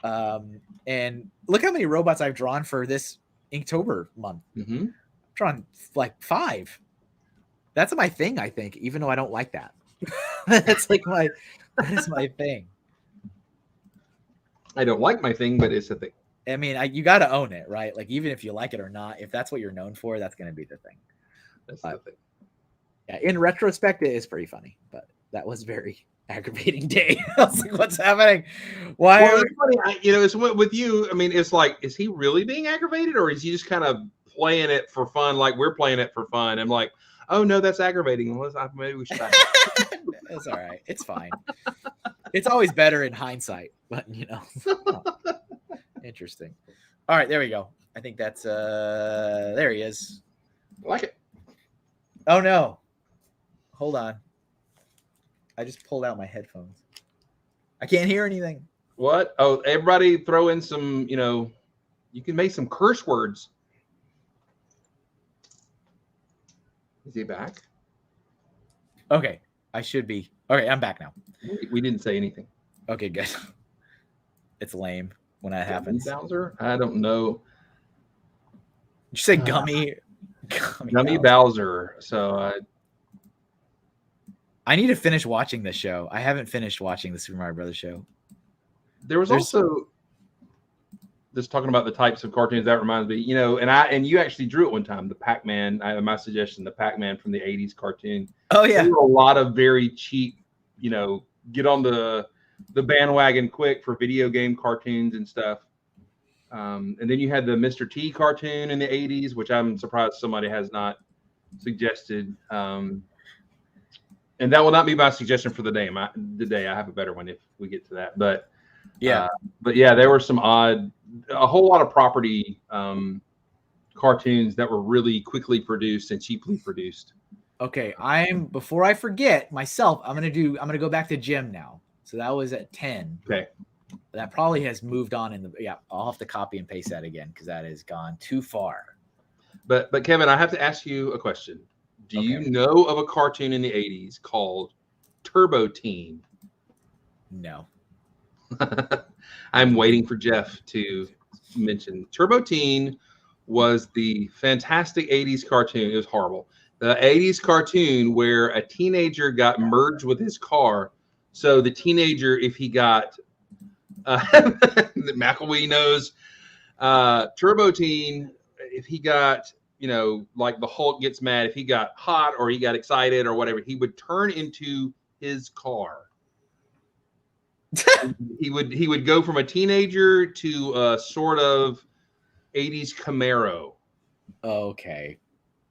and look how many robots I've drawn for this Inktober month. Mm-hmm. I've drawn like 5. That's my thing, I think, even though I don't like that. That's like that is my thing. I don't like my thing, but it's a thing. I mean, you got to own it, right? Like, even if you like it or not, if that's what you're known for, that's going to be the thing. That's the thing. Yeah, in retrospect, it is pretty funny, but that was very aggravating day. I was like, what's happening? Why? Well, it's funny. It's with you. I mean, it's like, is he really being aggravated, or is he just kind of playing it for fun, like we're playing it for fun? I'm like, oh no, that's aggravating. Maybe we should. It's all right. It's fine. It's always better in hindsight, but interesting. All right, there we go. I think that's there he is. I like it. Oh no. Hold on. I just pulled out my headphones. I can't hear anything. What? Oh, everybody throw in some, you can make some curse words. Is he back? Okay. I should be. Okay, I'm back now. We didn't say anything. Okay, good. It's lame when that happens. Bowser? I don't know. Did you say gummy? Gummy Bowser. So I need to finish watching this show. I haven't finished watching the Super Mario Brothers show. There's also just talking about the types of cartoons, that reminds me, and you actually drew it one time, the Pac-Man. My suggestion, the Pac-Man from the 80s cartoon. Oh yeah. There were a lot of very cheap, get on the bandwagon quick for video game cartoons and stuff. And then you had the Mr. T cartoon in the 80s, which I'm surprised somebody has not suggested. And that will not be my suggestion for the day. I have a better one if we get to that. But yeah, there were some a whole lot of property cartoons that were really quickly produced and cheaply produced. Okay, before I forget myself, I'm gonna go back to Jim now. So that was at 10. Okay. That probably has moved on I'll have to copy and paste that again because that has gone too far. But Kevin, I have to ask you a question. Do you know of a cartoon in the 80s called Turbo Teen? No. I'm waiting for Jeff to mention. Turbo Teen was the fantastic 80s cartoon. It was horrible. The 80s cartoon where a teenager got merged with his car. So the teenager, if he got McElwee knows, Turbo Teen, if he got, like the Hulk gets mad, if he got hot or he got excited or whatever, he would turn into his car. he would go from a teenager to a sort of 80s Camaro. Okay.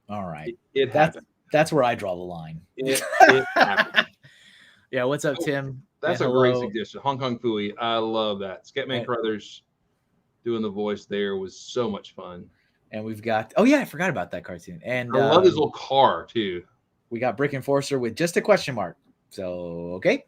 All right. It happened. That's where I draw the line. It happened. Yeah, what's up, Tim? That's a great suggestion. Hong Kong Phooey. I love that. Scatman Crothers doing the voice there was so much fun. And we've got I forgot about that cartoon. And I love his little car too. We got Brick Enforcer with just a question mark. So okay.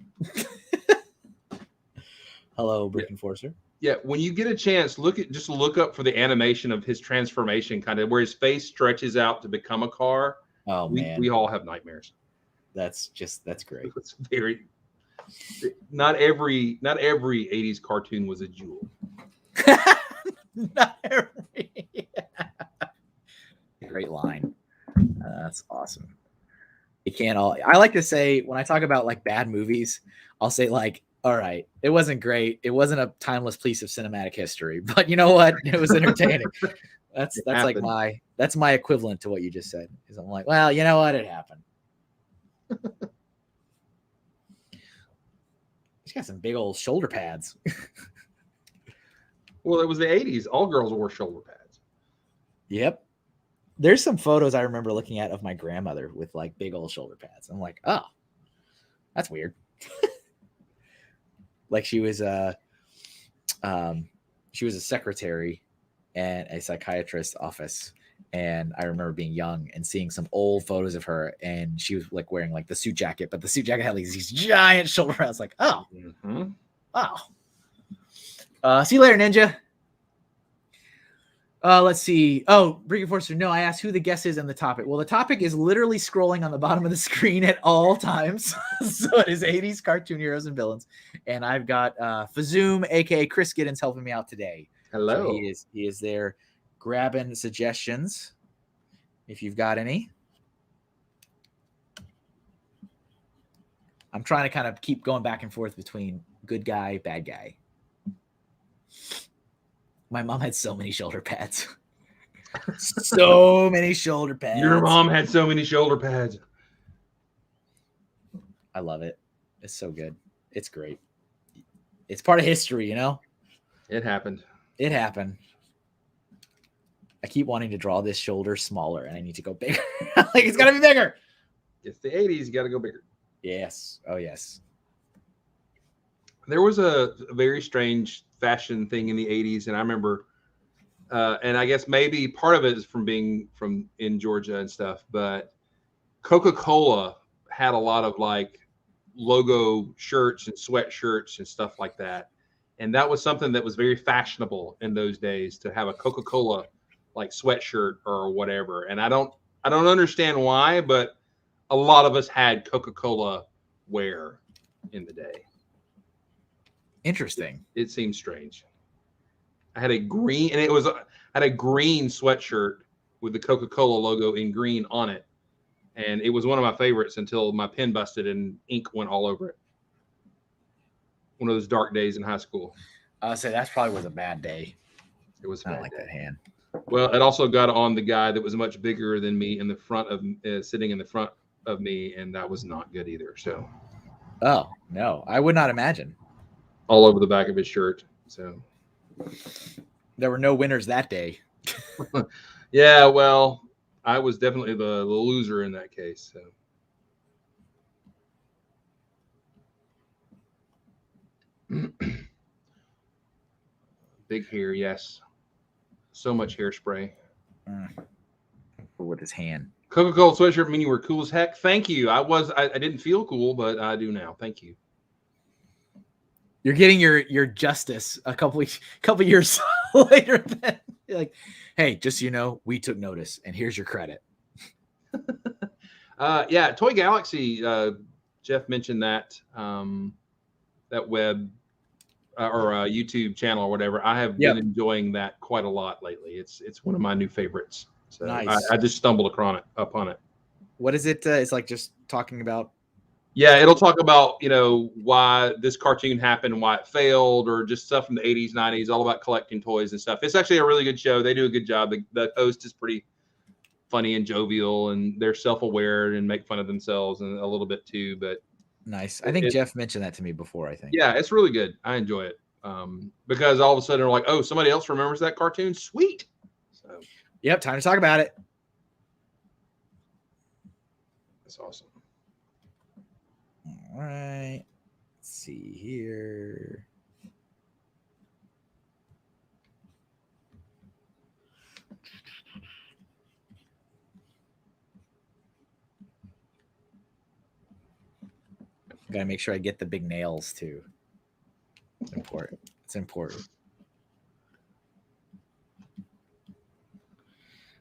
Hello, Brick Enforcer. Yeah, when you get a chance, look up for the animation of his transformation, kind of where his face stretches out to become a car. Oh man, we all have nightmares. That's great. It's very not every 80s cartoon was a jewel. Not every great line. That's awesome. It can't all. I like to say when I talk about like bad movies, I'll say like, all right, it wasn't great. It wasn't a timeless piece of cinematic history, but you know what? It was entertaining. That's my equivalent to what you just said. Is I'm like, well, you know what? It happened. She's got some big old shoulder pads. Well, it was the 80s. All girls wore shoulder pads. Yep. There's some photos I remember looking at of my grandmother with like big old shoulder pads. I'm like, oh, that's weird. Like she was a secretary at a psychiatrist's office. And I remember being young and seeing some old photos of her, and she was like wearing like the suit jacket, but the suit jacket had like these giant shoulder pads. Like, oh, see you later, Ninja. Let's see. Oh, Brigitte Forster. No, I asked who the guest is and the topic. Well, the topic is literally scrolling on the bottom of the screen at all times. So it is 80s cartoon heroes and villains. And I've got Fazoom, aka Chris Giddens, helping me out today. Hello. So he is there grabbing suggestions if you've got any. I'm trying to kind of keep going back and forth between good guy, bad guy. My mom had so many shoulder pads. So many shoulder pads. Your mom had so many shoulder pads. I love it. It's so good. It's great. It's part of history, you know? It happened. It happened. I keep wanting to draw this shoulder smaller, and I need to go bigger. Like, it's got to be bigger. It's the 80s. You got to go bigger. Yes. Oh, yes. There was a very strange fashion thing in the 80s, and I remember, and I guess maybe part of it is from being from in Georgia and stuff, but Coca-Cola had a lot of like logo shirts and sweatshirts and stuff like that. And that was something that was very fashionable in those days, to have a Coca-Cola like sweatshirt or whatever. And I don't understand why, but a lot of us had Coca-Cola wear in the day. Interesting. It seems strange. I had a green, and I had a green sweatshirt with the Coca-Cola logo in green on it. And it was one of my favorites until my pen busted and ink went all over it. One of those dark days in high school. I'll say that probably was a bad day. It was. I don't like that hand. Well, it also got on the guy that was much bigger than me in the front of sitting in the front of me, and that was not good either. So. Oh no, I would not imagine. All over the back of his shirt. So. There were no winners that day. Yeah, well, I was definitely the loser in that case. So. Big hair, yes. So much hairspray. With his hand. Coca-Cola sweatshirt mean you were cool as heck. Thank you. I didn't feel cool, but I do now. Thank you. You're getting your justice a couple years later. Then you're like, hey, just so you know, we took notice, and here's your credit. Yeah, Toy Galaxy. Jeff mentioned that that web or YouTube channel or whatever. I have been enjoying that quite a lot lately. It's one of my new favorites. So nice. I just stumbled upon it. What is it? It's like just talking about. Yeah, it'll talk about, why this cartoon happened, why it failed, or just stuff from the 80s, 90s, all about collecting toys and stuff. It's actually a really good show. They do a good job. The host is pretty funny and jovial, and they're self-aware and make fun of themselves and a little bit too. But nice. I think Jeff mentioned that to me before, I think. Yeah, it's really good. I enjoy it because all of a sudden they're like, oh, somebody else remembers that cartoon? Sweet. So, yep, time to talk about it. That's awesome. All right. Let's see here. Gotta make sure I get the big nails too. It's important. It's important.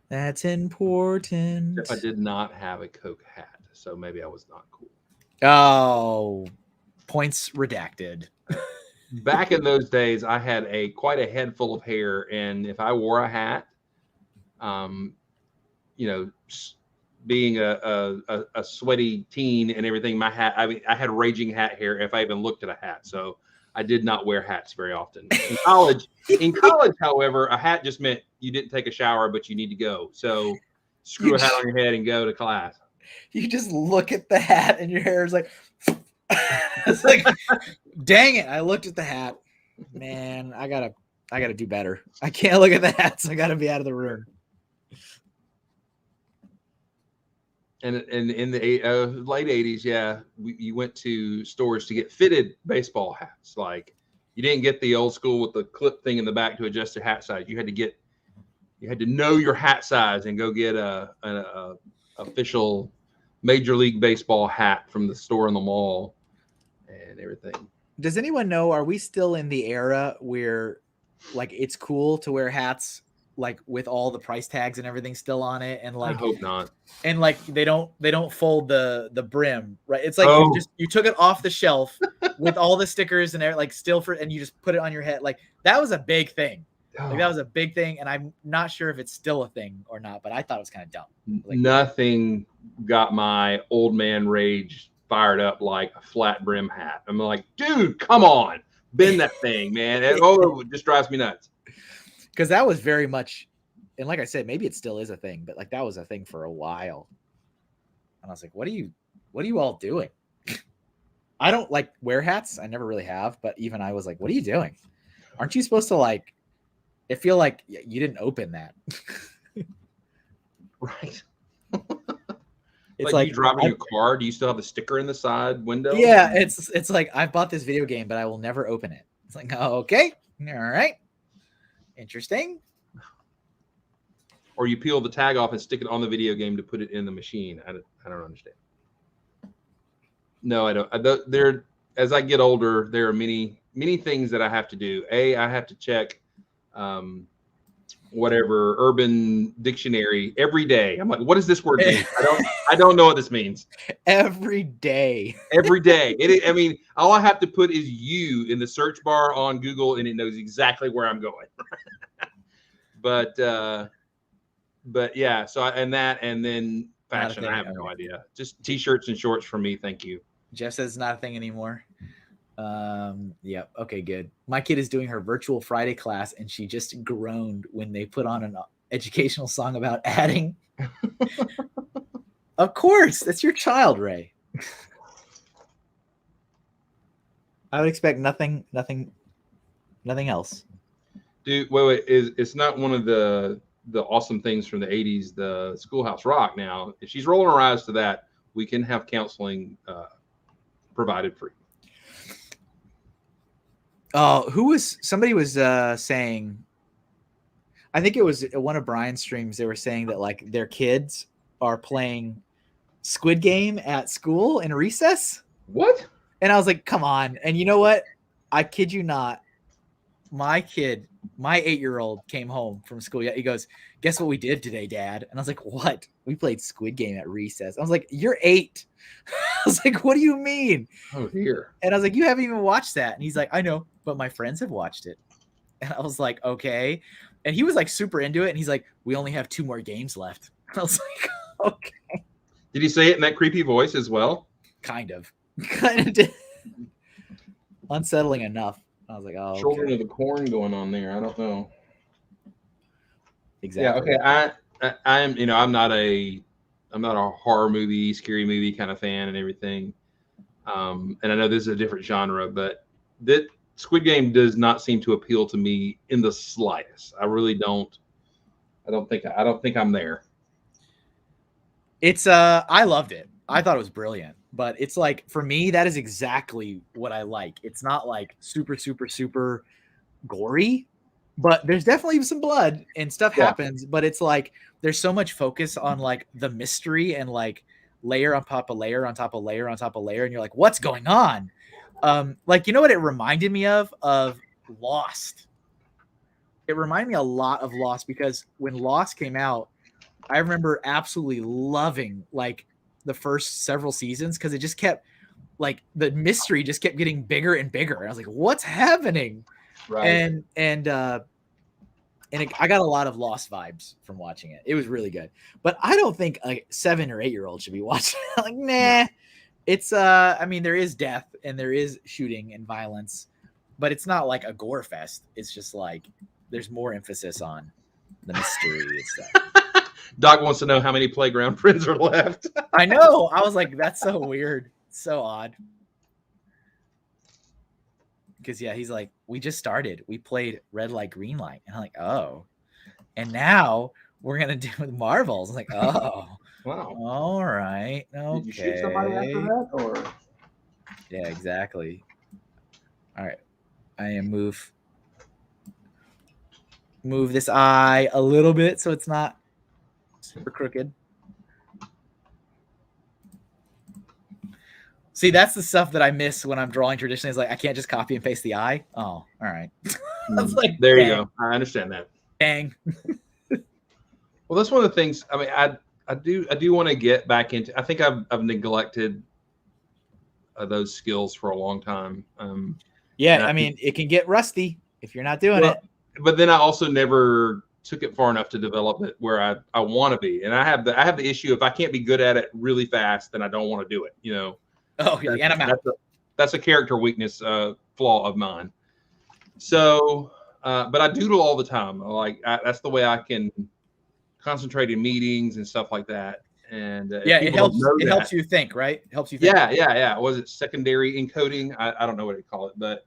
That's important. I did not have a Coke hat, so maybe I was not cool. Oh, points redacted. Back in those days, I had quite a head full of hair, and if I wore a hat, being a sweaty teen and everything, my hat, I had raging hat hair if I even looked at a hat. So I did not wear hats very often. In college, however, a hat just meant you didn't take a shower, but you need to go. So screw a hat on your head and go to class. You just look at the hat and your hair is like, it's like, dang it. I looked at the hat, man. I gotta do better. I can't look at the hats. I gotta be out of the room. And in the late 80s, yeah, you went to stores to get fitted baseball hats. Like you didn't get the old school with the clip thing in the back to adjust your hat size. You had to know your hat size and go get a official Major League Baseball hat from the store in the mall and everything. Does anyone know, are we still in the era where like it's cool to wear hats like with all the price tags and everything still on it, and like I hope not. And like they don't fold the brim, right? It's like you took it off the shelf with all the stickers and like still and you just put it on your head. Like that was a big thing. Like that was a big thing, and I'm not sure if it's still a thing or not, but I thought it was kind of dumb. Like, nothing got my old man rage fired up like a flat brim hat. I'm like, dude, come on, bend that thing, man. It just drives me nuts. Because that was very much, and like I said, maybe it still is a thing, but like that was a thing for a while. And I was like, what are you all doing? I don't like wear hats. I never really have, but even I was like, what are you doing? Aren't you supposed to like, I feel like you didn't open that. Right. It's like you driving your car. Do you still have the sticker in the side window? Yeah. It's like, I bought this video game, but I will never open it. It's like, oh, okay. All right. Interesting. Or you peel the tag off and stick it on the video game to put it in the machine. I don't understand. No, I don't. As I get older, there are many things that I have to do. I have to check whatever Urban Dictionary every day. I'm like, what does this word mean? I don't know what this means. Every day. I mean, all I have to put is "you" in the search bar on Google, and it knows exactly where I'm going. But yeah. So and then fashion. I have no idea. Just t-shirts and shorts for me. Thank you. Jeff says it's not a thing anymore. Yeah. Okay, good. My kid is doing her virtual Friday class, and she just groaned when they put on an educational song about adding. Of course, that's your child, Ray. I would expect nothing else. Dude, wait. It's not one of the awesome things from the 80s, the Schoolhouse Rock. Now, if she's rolling her eyes to that, we can have counseling provided for you. Somebody was saying, I think it was one of Brian's streams, they were saying that like their kids are playing Squid Game at school in recess. What? And I was like, come on. And you know what? I kid you not. My 8-year-old came home from school. He goes, guess what we did today, Dad? And I was like, what? We played Squid Game at recess. I was like, you're 8. I was like, what do you mean? Oh, dear. And I was like, you haven't even watched that. And he's like, I know, but my friends have watched it. And I was like, okay. And he was like super into it. And he's like, we only have 2 more games left. I was like, okay. Did he say it in that creepy voice as well? Kind of did. Unsettling enough. I was like, oh, Children of the Corn going on there. I don't know. Exactly. Yeah. Okay. I'm not a horror movie, scary movie kind of fan and everything. And I know this is a different genre, but that Squid Game does not seem to appeal to me in the slightest. I really don't. I don't think I'm there. It's I loved it. I thought it was brilliant. But it's like, for me, that is exactly what I like. It's not like super, super, super gory, but there's definitely some blood and stuff happens. But it's like, there's so much focus on like the mystery and like layer on top of layer on top of layer on top of layer. And you're like, what's going on? Like, you know what it reminded me of Lost. It reminded me a lot of Lost, because when Lost came out, I remember absolutely loving like the first several seasons, because it just kept like the mystery just kept getting bigger and bigger. And I was like, what's happening? Right. And I got a lot of Lost vibes from watching it. It was really good, but I don't think a 7 or 8-year-old should be watching it. Like, nah. It's I mean, there is death and there is shooting and violence, but it's not like a gore fest. It's just like there's more emphasis on the mystery and stuff. Doc wants to know how many playground friends are left. I know. I was like, that's so weird. So odd. Because yeah, he's like, we just started. We played red light, green light. And I'm like, oh. And now we're gonna do with Marvels. I'm like, oh. Wow. All right. Okay. Did you shoot somebody after that, or? Yeah, exactly. All right. I am move this eye a little bit so it's not super crooked. See, that's the stuff that I miss when I'm drawing traditionally. Is like I can't just copy and paste the eye. Oh, all right. That's like, there you go. I understand that. Dang. Well, that's one of the things. I mean, I do want to get back into. I think I've neglected those skills for a long time. Yeah, I mean, it can get rusty if you're not doing it. But then I also never took it far enough to develop it where I want to be. And I have the issue, if I can't be good at it really fast, then I don't want to do it. You know. Oh, yeah, and I'm out. That's a character weakness flaw of mine. So, but I doodle all the time. Like that's the way I can concentrate in meetings and stuff like that. And yeah, it helps. It helps you think, right? It helps you think. Yeah. Was it secondary encoding? I don't know what to call it, but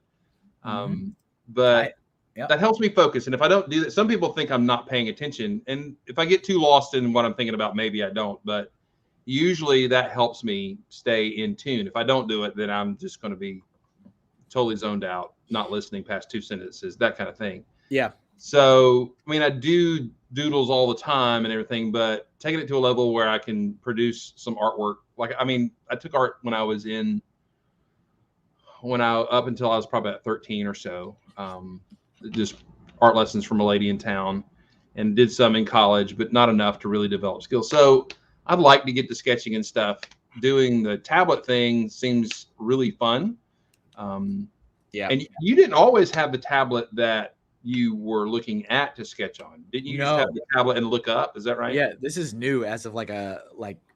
that helps me focus. And if I don't do that, some people think I'm not paying attention. And if I get too lost in what I'm thinking about, maybe I don't. But usually that helps me stay in tune. If I don't do it, then I'm just going to be totally zoned out, not listening past 2 sentences, that kind of thing. Yeah. So, I mean, I do doodles all the time and everything, but taking it to a level where I can produce some artwork. Like, I mean, I took art up until I was probably at 13 or so, just art lessons from a lady in town, and did some in college, but not enough to really develop skills. So I'd like to get to sketching and stuff. Doing the tablet thing seems really fun. Yeah. And you didn't always have the tablet that you were looking at to sketch on. Didn't you just have the tablet and look up? Is that right? Yeah, this is new as of like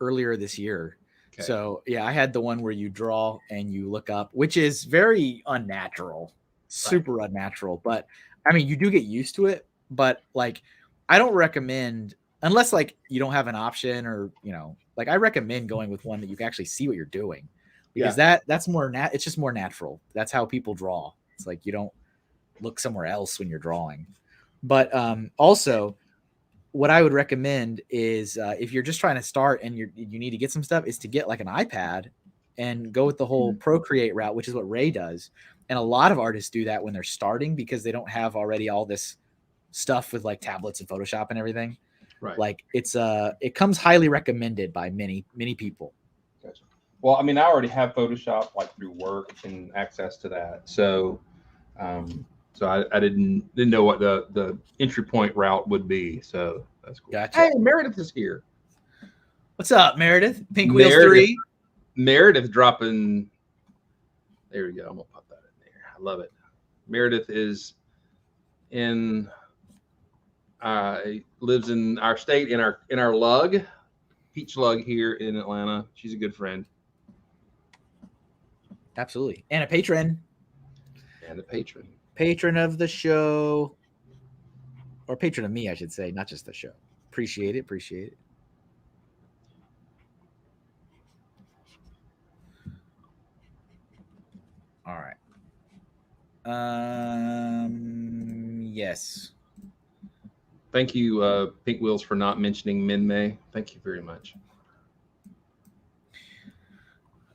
earlier this year. Okay. So yeah, I had the one where you draw and you look up, which is very unnatural, super unnatural. But I mean, you do get used to it. But like, I don't recommend, unless like you don't have an option, or like I recommend going with one that you can actually see what you're doing, because that's more it's just more natural. That's how people draw. It's like you don't look somewhere else when you're drawing. But also, what I would recommend is if you're just trying to start and you need to get some stuff, is to get like an iPad and go with the whole Procreate route, which is what Ray does. And a lot of artists do that when they're starting because they don't have already all this stuff with like tablets and Photoshop and everything. Right. Like it comes highly recommended by many people. Gotcha. Well, I mean, I already have Photoshop like through work and access to that. So I didn't know what the entry point route would be. So that's cool. Gotcha. Hey, Meredith is here. What's up, Meredith? Pink Wheels 3. Meredith dropping. There we go. I'm gonna pop that in there. I love it. Meredith is lives in our state, in our lug, Peach Lug here in Atlanta. She's a good friend. Absolutely. And a patron. Patron of the show. Or patron of me, I should say, not just the show. Appreciate it. All right. Yes. Thank you, Pink Wheels, for not mentioning Min May. Thank you very much.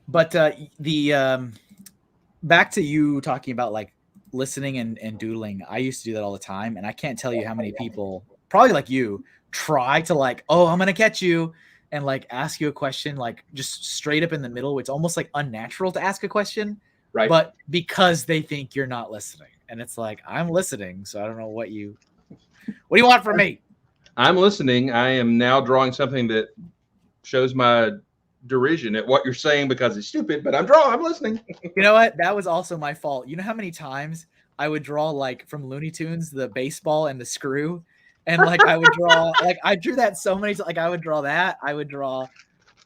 But the back to you talking about like listening and doodling. I used to do that all the time, and I can't tell you how many people, probably like you, try to like, oh, I'm gonna catch you, and like ask you a question like just straight up in the middle. It's almost like unnatural to ask a question, right? But because they think you're not listening, and it's like, I'm listening, so I don't know what do you want from me? I'm listening. I am now drawing something that shows my derision at what you're saying because it's stupid, but I'm listening. You know what? That was also my fault. You know how many times I would draw like from Looney Tunes, the baseball and the screw, and like I would draw like I drew that so many times. Like I would draw that. I would draw.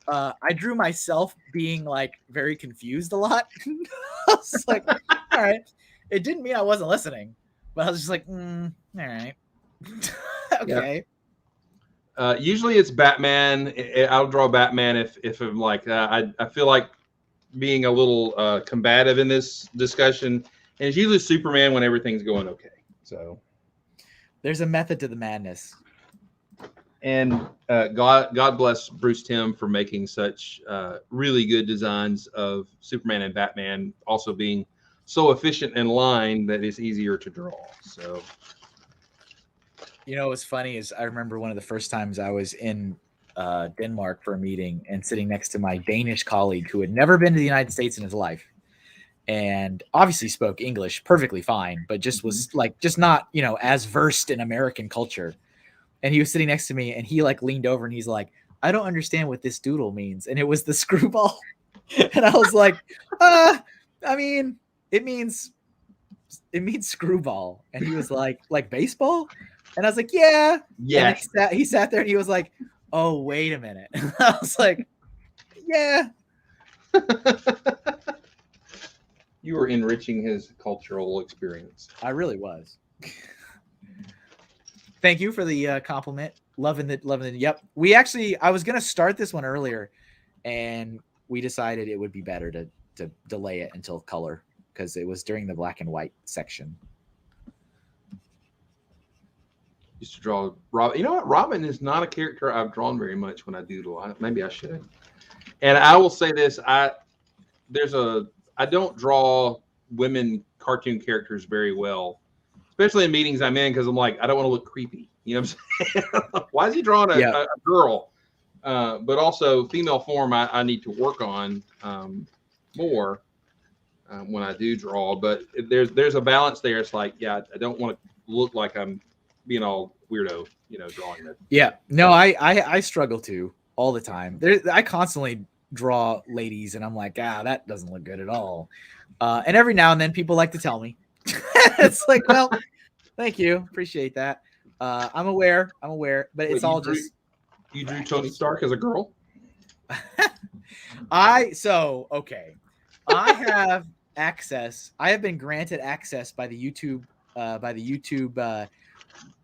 I drew myself being like very confused a lot. I was like, all right. It didn't mean I wasn't listening, but I was just like, all right. Okay. Yeah. Usually it's Batman. I'll draw Batman if I'm like I feel like being a little combative in this discussion, and it's usually Superman when everything's going okay. So there's a method to the madness. And God bless Bruce Timm for making such really good designs of Superman and Batman, also being so efficient in line that it's easier to draw. So, you know, what's funny is I remember one of the first times I was in Denmark for a meeting and sitting next to my Danish colleague who had never been to the United States in his life and obviously spoke English perfectly fine, but just was like, just not, you know, as versed in American culture. And he was sitting next to me and he like leaned over and he's like, I don't understand what this doodle means. And it was the screwball. And I was like, I mean, it means screwball. And he was like baseball? And I was like, yeah. yeah. And he sat there and he was like, oh, wait a minute. I was like, yeah. You were enriching his cultural experience. I really was. Thank you for the compliment. Loving the. Yep. I was going to start this one earlier and we decided it would be better to delay it until color because it was during the black and white section. Used to draw Robin. You know what? Robin is not a character I've drawn very much when I doodle. Maybe I should. And I will say this. I don't draw women cartoon characters very well. Especially in meetings I'm in because I'm like, I don't want to look creepy. You know what I'm saying? Why is he drawing a girl? But also female form I need to work on more when I do draw. But there's a balance there. It's like, yeah, I don't want to look like I'm being all weirdo, you know, drawing it. Yeah. No, I struggle too all the time. I constantly draw ladies and I'm like, that doesn't look good at all. And every now and then people like to tell me. It's like, well, thank you. Appreciate that. I'm aware, but it's all just. You drew Tony Stark as a girl? Okay. I have access. I have been granted access by the YouTube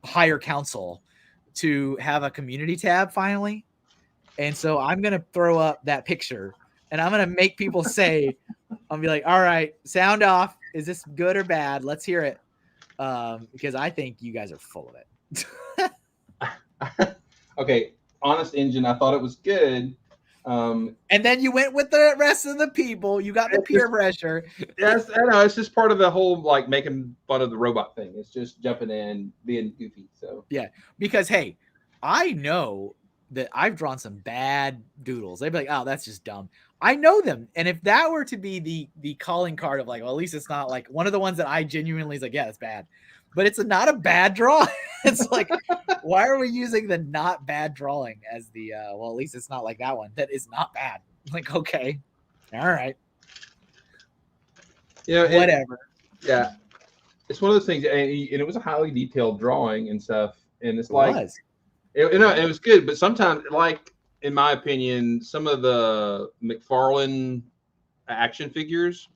higher council to have a community tab finally. And so I'm going to throw up that picture and I'm going to make people say, I'll be like, all right, sound off. Is this good or bad? Let's hear it. Because I think you guys are full of it. Okay. Honest Engine. I thought it was good. And then you went with the rest of the people. You got the peer pressure. Yes, I know. It's just part of the whole like making fun of the robot thing. It's just jumping in, being goofy. So yeah, because hey, I know that I've drawn some bad doodles. They'd be like, "Oh, that's just dumb." I know them, and if that were to be the calling card of like, well, at least it's not like one of the ones that I genuinely is like, yeah, it's bad, but it's not a bad draw. It's like, why are we using the not bad drawing as the well, at least it's not like that one that is not bad. Like, okay, all right, yeah, whatever. Yeah, it's one of those things, and it was a highly detailed drawing and stuff, and it's like. It was good, but sometimes, like in my opinion, some of the McFarlane action figures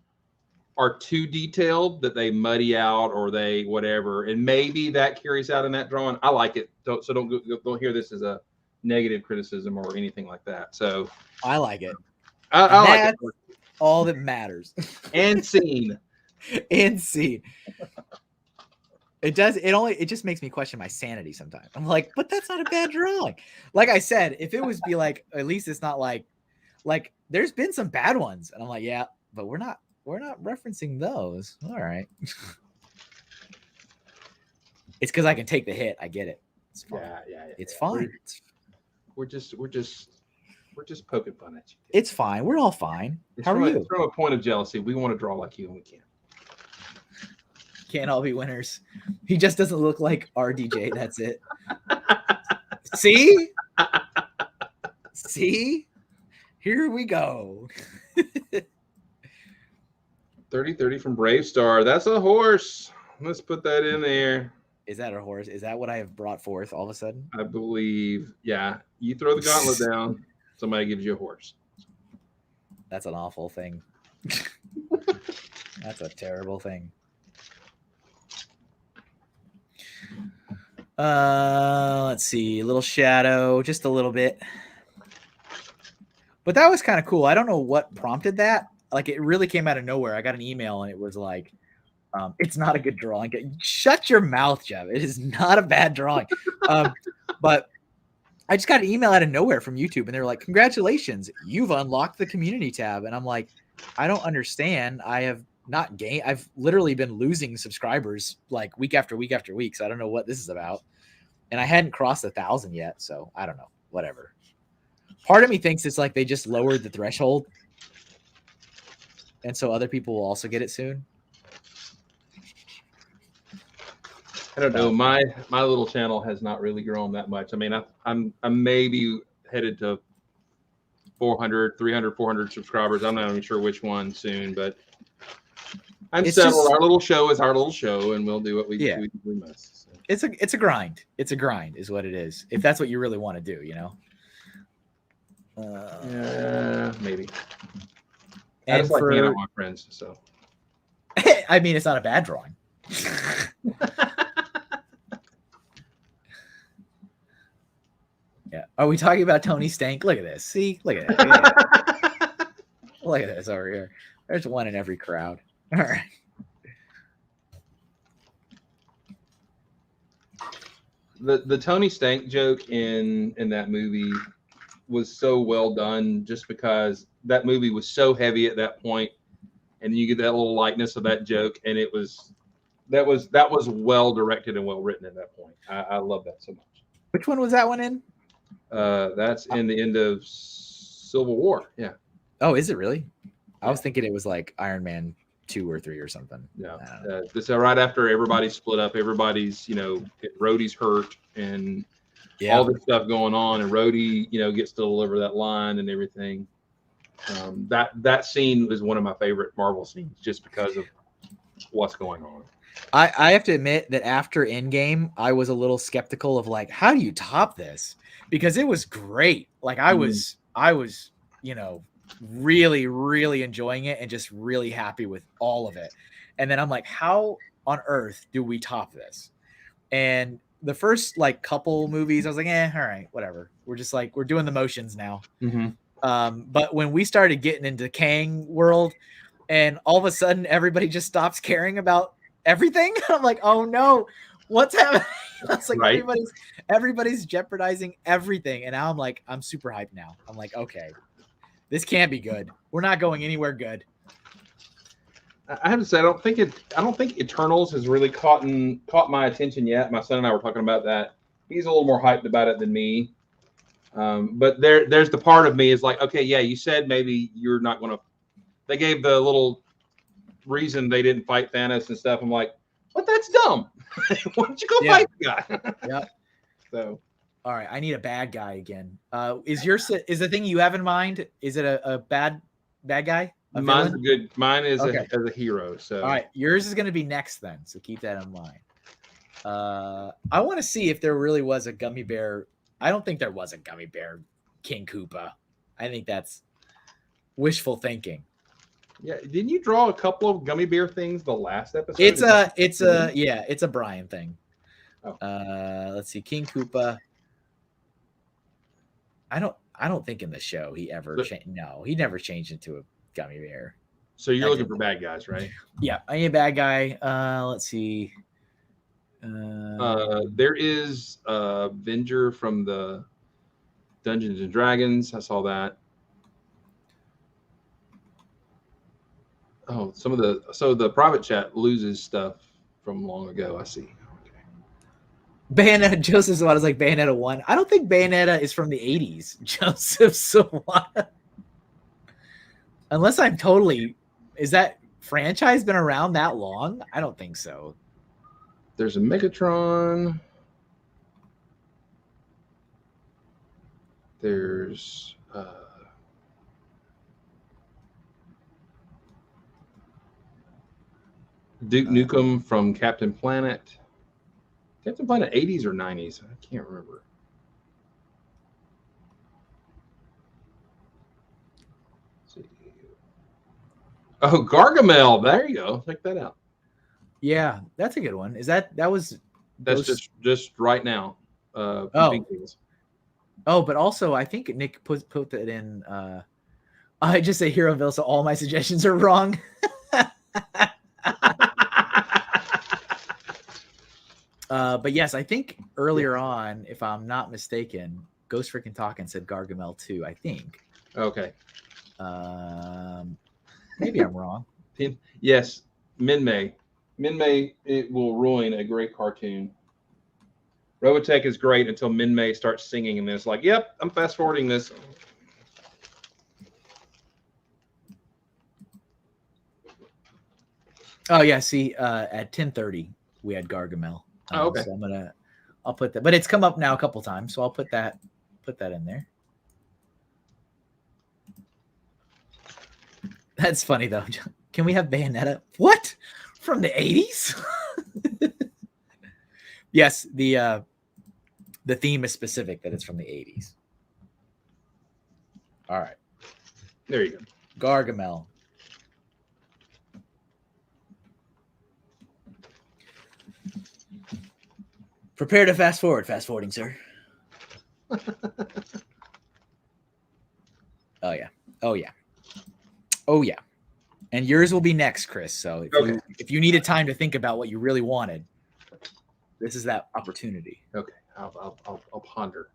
are too detailed that they muddy out or they whatever, and maybe that carries out in that drawing. I like it, don't hear this as a negative criticism or anything like that. So I like it. I like it. All that matters. And scene. And scene. It does. It just makes me question my sanity sometimes. I'm like, but that's not a bad drawing. Like I said, if it was be like, at least it's not like there's been some bad ones. And I'm like, yeah, but we're not referencing those. All right. It's because I can take the hit. I get it. It's fine. Yeah. It's fine. We're just poking fun at you. It's fine. We're all fine. How are you? It's from a point of jealousy. We want to draw like you and we can't. Can't all be winners. He just doesn't look like RDJ. That's it. See? Here we go. 30-30 from Brave Star. That's a horse. Let's put that in there. Is that a horse? Is that what I have brought forth all of a sudden? I believe. Yeah. You throw the gauntlet down, somebody gives you a horse. That's an awful thing. That's a terrible thing. Let's see, a little shadow, just a little bit. But that was kind of cool. I don't know what prompted that. Like, it really came out of nowhere. I got an email and it was like, it's not a good drawing. Shut your mouth, Jeff. It is not a bad drawing. But I just got an email out of nowhere from YouTube and they were like, congratulations, you've unlocked the community tab. And I'm like, I don't understand. I have not gained. I've literally been losing subscribers like week after week after week. So I don't know what this is about. And I hadn't crossed 1,000 yet. So I don't know, whatever. Part of me thinks it's like they just lowered the threshold. And so other people will also get it soon. I don't know. My little channel has not really grown that much. I mean, I'm maybe headed to 400, 300, 400 subscribers. I'm not even sure which one soon, but I'm settled. Our little show is our little show, and we'll do what we must. So. It's a grind. It's a grind, is what it is. If that's what you really want to do, you know. Yeah, maybe. And I just like hanging out with my friends. So, I mean, it's not a bad drawing. Yeah. Are we talking about Tony Stank? Look at this. See, look at it. Look at this over here. There's one in every crowd. All right. The Tony Stank joke in that movie was so well done, just because that movie was so heavy at that point, and you get that little lightness of that joke, and that was well directed and well written at that point. I love that so much. Which one was that one in? That's in the end of Civil War. Yeah. Oh, is it really? I was thinking it was like Iron Man 2 or 3 or something. No, this is right after everybody split up. Everybody's, Rhodey's hurt and all this stuff going on, and Rhodey, gets to deliver that line and everything. That scene is one of my favorite Marvel scenes, just because of what's going on. I have to admit that after Endgame, I was a little skeptical of like, how do you top this? Because it was great. Like I was, really, really enjoying it and just really happy with all of it. And then I'm like, how on earth do we top this? And the first like couple movies, I was like, all right, whatever. We're just like, we're doing the motions now. Mm-hmm. But when we started getting into Kang world and all of a sudden everybody just stops caring about everything, I'm like, oh no, what's happening? It's like everybody's jeopardizing everything. And now I'm like, I'm super hyped now. I'm like, okay, this can't be good. We're not going anywhere good. I have to say, I don't think Eternals has really caught my attention yet. My son and I were talking about that. He's a little more hyped about it than me. But there's the part of me is like, okay, yeah, you said maybe you're not going to. They gave the little reason they didn't fight Thanos and stuff. I'm like, but that's dumb. Why don't you go fight the guy? Yeah. So, all right, I need a bad guy again. Is the thing you have in mind? Is it a bad guy? Mine's good. Mine is as a hero. So, all right, yours is going to be next then. So keep that in mind. I want to see if there really was a gummy bear. I don't think there was a gummy bear King Koopa. I think that's wishful thinking. Yeah, didn't you draw a couple of gummy bear things the last episode? It's a Brian thing. Oh. Let's see, King Koopa. I don't think in the show he ever changed. No, he never changed into a gummy bear. So you're looking for bad guys, right? Yeah, I need a bad guy. Let's see. There is Avenger from the Dungeons and Dragons. I saw that. Oh, the private chat loses stuff from long ago. I see. Okay. Bayonetta, Joseph Sawada is like Bayonetta 1. I don't think Bayonetta is from the 80s. Joseph Sawada. Unless I'm totally, is that franchise been around that long? I don't think so. There's a Megatron. There's Duke Nukem from Captain Planet. Captain Planet 80s or 90s? I can't remember. Let's see. Oh, Gargamel. There you go. Check that out. Yeah, that's a good one. Is that was That's Ghost. just right now. Oh, but also I think Nick put that in. I just say Heroville, so all my suggestions are wrong. But yes, I think earlier on, if I'm not mistaken, Ghost freaking Talking said Gargamel too. I think. Okay. Maybe I'm wrong. Yes, Minmay. Minmay, it will ruin a great cartoon. Robotech is great until Minmay starts singing, and then it's like, yep, I'm fast forwarding this. Oh yeah, see, at 10:30 we had Gargamel. Oh, okay. So I'll put that, but it's come up now a couple times, so I'll put that in there. That's funny though. Can we have Bayonetta? What? From the 80s? Yes, the theme is specific that it's from the 80s. All right. There you go. Gargamel. Prepare to fast forward. Fast forwarding, sir. Oh yeah. Oh yeah. Oh yeah. And yours will be next, Chris. So if you needed time to think about what you really wanted, this is that opportunity. Okay, I'll ponder.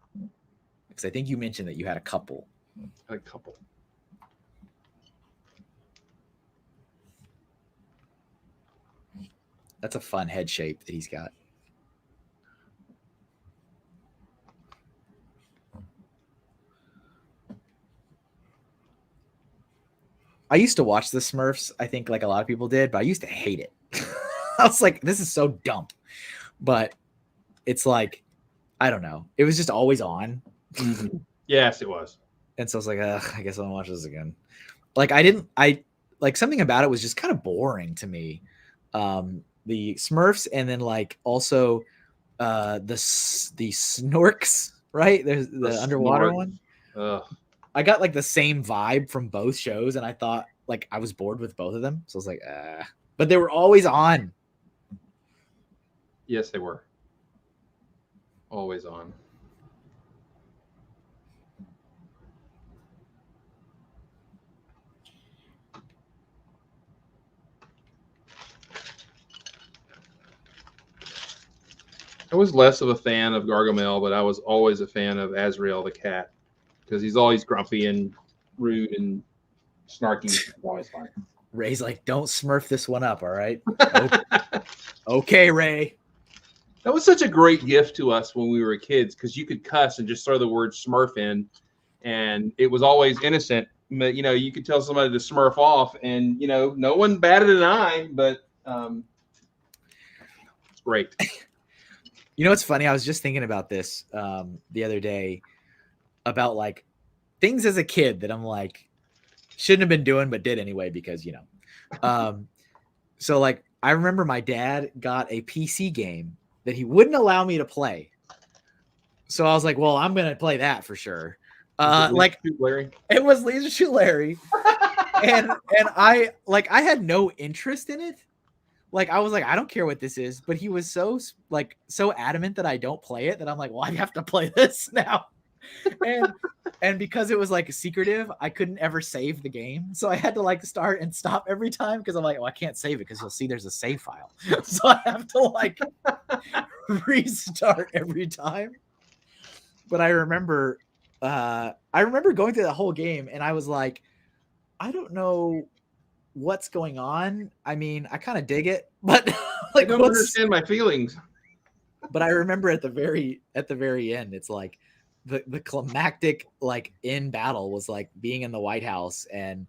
Because I think you mentioned that you had a couple. A couple. That's a fun head shape that he's got. I used to watch the Smurfs, I think like a lot of people did, but I used to hate it. I was like, this is so dumb. But it's like, I don't know. It was just always on. Mm-hmm. Yes, it was. And so I was like, I guess I'll watch this again. Like I like something about it was just kind of boring to me. The Smurfs and then like also the Snorks, right? There's the underwater one. Ugh. I got like the same vibe from both shows, and I thought like I was bored with both of them. So I was like, but they were always on. Yes, they were. Always on. I was less of a fan of Gargamel, but I was always a fan of Azrael the cat because he's always grumpy and rude and snarky. Always fine. Ray's like, don't Smurf this one up, all right? Okay, Ray. That was such a great gift to us when we were kids because you could cuss and just throw the word Smurf in, and it was always innocent. But, you know, you could tell somebody to Smurf off, and, you know, no one batted an eye, but it's great. You know what's funny? I was just thinking about this the other day about like things as a kid that I'm like shouldn't have been doing but did anyway because, you know. So like I remember my dad got a PC game that he wouldn't allow me to play. So I was like, well, I'm going to play that for sure. Like Larry? It was Laser Shoot Larry. and I had no interest in it. Like I was like, I don't care what this is, but he was so adamant that I don't play it that I'm like, well, I have to play this now. And because it was like secretive, I couldn't ever save the game. So I had to like start and stop every time because I'm like, well, I can't save it because you'll see there's a save file. So I have to like restart every time. But I remember going through the whole game and I was like, I don't know what's going on. I mean, I kind of dig it, but like, I don't understand my feelings. But I remember at the very end, it's like the climactic like in battle was like being in the White House and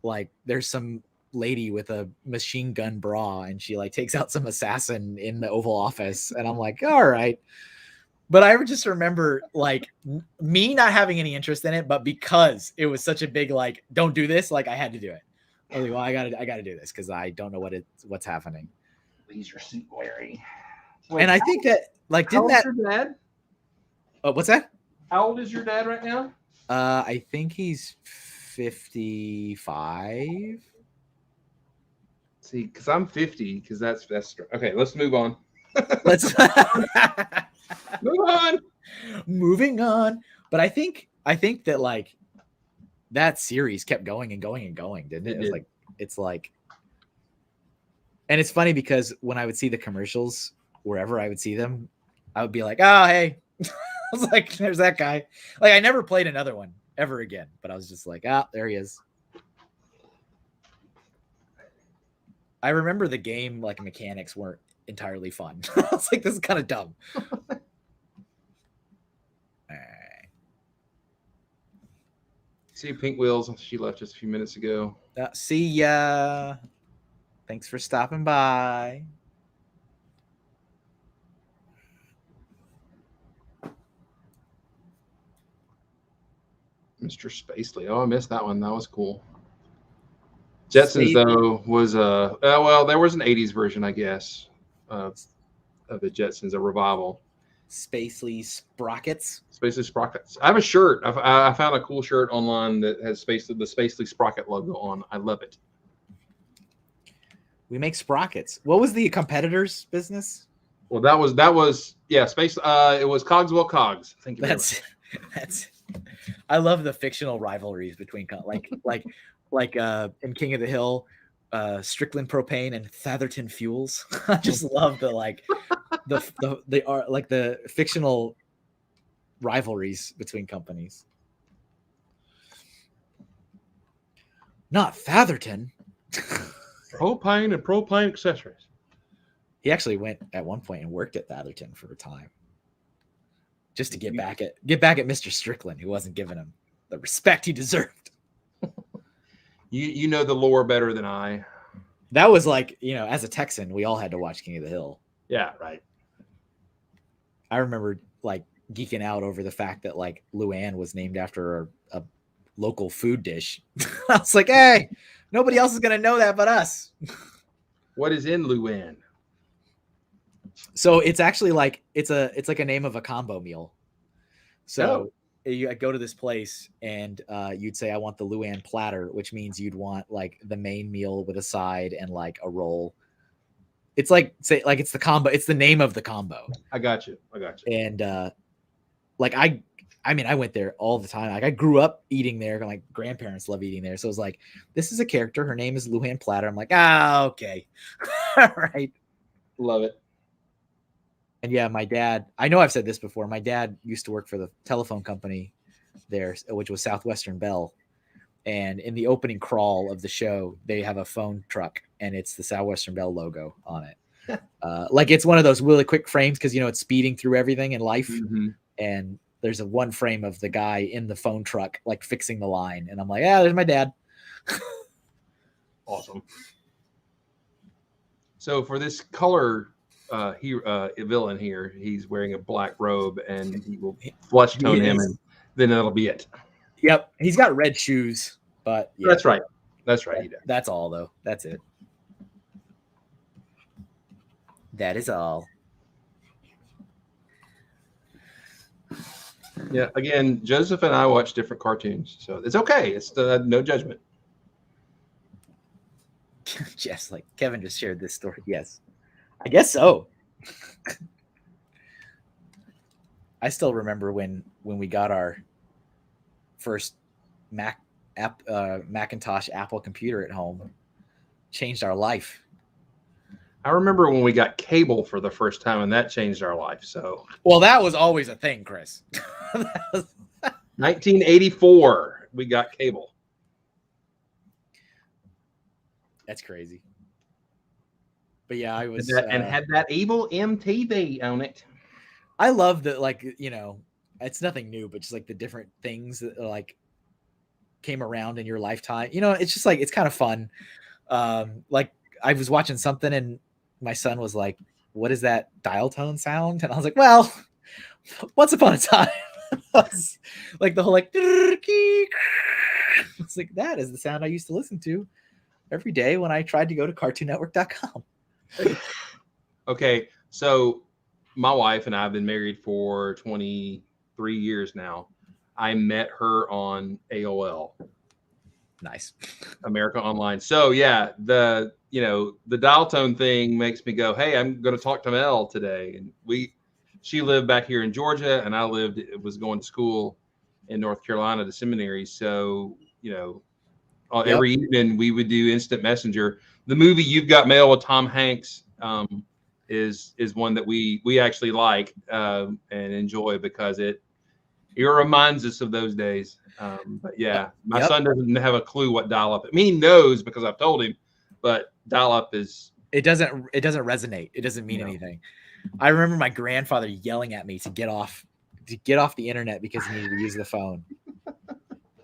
like there's some lady with a machine gun bra and she like takes out some assassin in the Oval Office and I'm like, all right. But I just remember like me not having any interest in it, but because it was such a big like, don't do this, like I had to do it. I was like, well, I gotta do this because I don't know what's happening. Leisure Suit Larry. And I think that like didn't that your dad? What's that? How old is your dad right now? I think he's 55. See, because I'm 50, because that's okay. Let's move on. Let's Move on. moving on. But I think that like that series kept going and going and going, didn't it? It's like, and it's funny because when I would see the commercials, wherever I would see them, I would be like, oh, hey. I was like, there's that guy. Like, I never played another one ever again, but I was just like, ah, there he is. I remember the game, like, mechanics weren't entirely fun. I was like, this is kind of dumb. All right. See Pink Wheels. She left just a few minutes ago. See ya. Thanks for stopping by. Mr. Spacely. Oh, I missed that one. That was cool. Jetsons, though, was well, there was an 80s version, I guess, of the Jetsons, a revival. Spacely Sprockets. Spacely Sprockets. I have a shirt. I found a cool shirt online that has the Spacely Sprocket logo on. I love it. We make sprockets. What was the competitor's business? Well, that was yeah, Space. It was Cogswell Cogs. Thank you. That's. I love the fictional rivalries between like in King of the Hill, Strickland Propane and Thatherton Fuels. I just love the the fictional rivalries between companies. Not Thatherton. Propane and propane accessories. He actually went at one point and worked at Thatherton for a time, just to get back at Mr. Strickland, who wasn't giving him the respect he deserved. You know the lore better than I. That was like, as a Texan, we all had to watch King of the Hill. Yeah, right. I remember like geeking out over the fact that like Luann was named after a local food dish. I was like, hey, nobody else is gonna know that but us. What is in Luann? So it's actually like it's like a name of a combo meal. So you go to this place and you'd say, I want the Luann platter, which means you'd want like the main meal with a side and like a roll. It's like it's the combo. It's the name of the combo. I got you. And like I went there all the time. Like I grew up eating there. My grandparents love eating there. So it was like, this is a character. Her name is Luann Platter. I'm like, okay. All right. Love it. And yeah, my dad, I know I've said this before. My dad used to work for the telephone company there, which was Southwestern Bell. And in the opening crawl of the show, they have a phone truck and it's the Southwestern Bell logo on it. Like it's one of those really quick frames because, it's speeding through everything in life. Mm-hmm. And there's a one frame of the guy in the phone truck, like fixing the line. And I'm like, there's my dad. Awesome. So for this color villain here, he's wearing a black robe and he will flesh tone him and then that'll be it. Yep. He's got red shoes, but yeah. That's right. That's all though. That's it. That is all. Yeah. Again, Joseph and I watch different cartoons, so it's okay. It's no judgment. Just like Kevin just shared this story. Yes, I guess so. I still remember when we got our first Macintosh Apple computer at home. Changed our life. I remember when we got cable for the first time, and that changed our life. So, well, that was always a thing, Chris. 1984, we got cable. That's crazy. But yeah, I was and had that evil MTV on it. I love that, like, it's nothing new, but just like the different things that like came around in your lifetime. It's just like it's kind of fun. Like I was watching something and my son was like, "What is that dial tone sound?" And I was like, "Well, once upon a time." Like the whole like it's like that is the sound I used to listen to every day when I tried to go to cartoonnetwork.com. Okay, so my wife and I have been married for 23 years now. I met her on AOL. Nice. America Online. So yeah, you know, the dial tone thing makes me go, hey, I'm going to talk to Mel today. And she lived back here in Georgia, and I was going to school in North Carolina, the seminary. So, you know, every evening we would do instant messenger. The movie You've Got Mail with Tom Hanks is one that we actually like and enjoy because it reminds us of those days. But yeah, my son doesn't have a clue what dial-up. I mean, he knows because I've told him, but dial-up is it doesn't resonate. It doesn't mean anything. I remember my grandfather yelling at me to get off the internet because he needed to use the phone.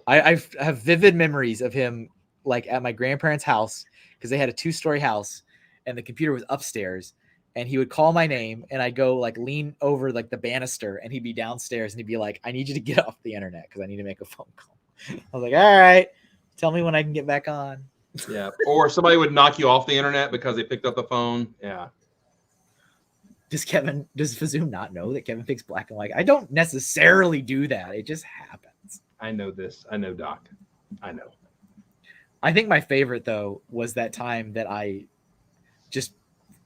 I have vivid memories of him like at my grandparents' house because they had a 2-story house and the computer was upstairs, and he would call my name and I'd go like lean over like the banister and he'd be downstairs and he'd be like, I need you to get off the internet because I need to make a phone call. I was like, all right, tell me when I can get back on. Yeah. Or somebody would knock you off the internet because they picked up the phone. Yeah. Does Fazoom not know that Kevin picks black and white? I don't necessarily do that. It just happens. I know this. I know, Doc. I know. I think my favorite though was that time that I just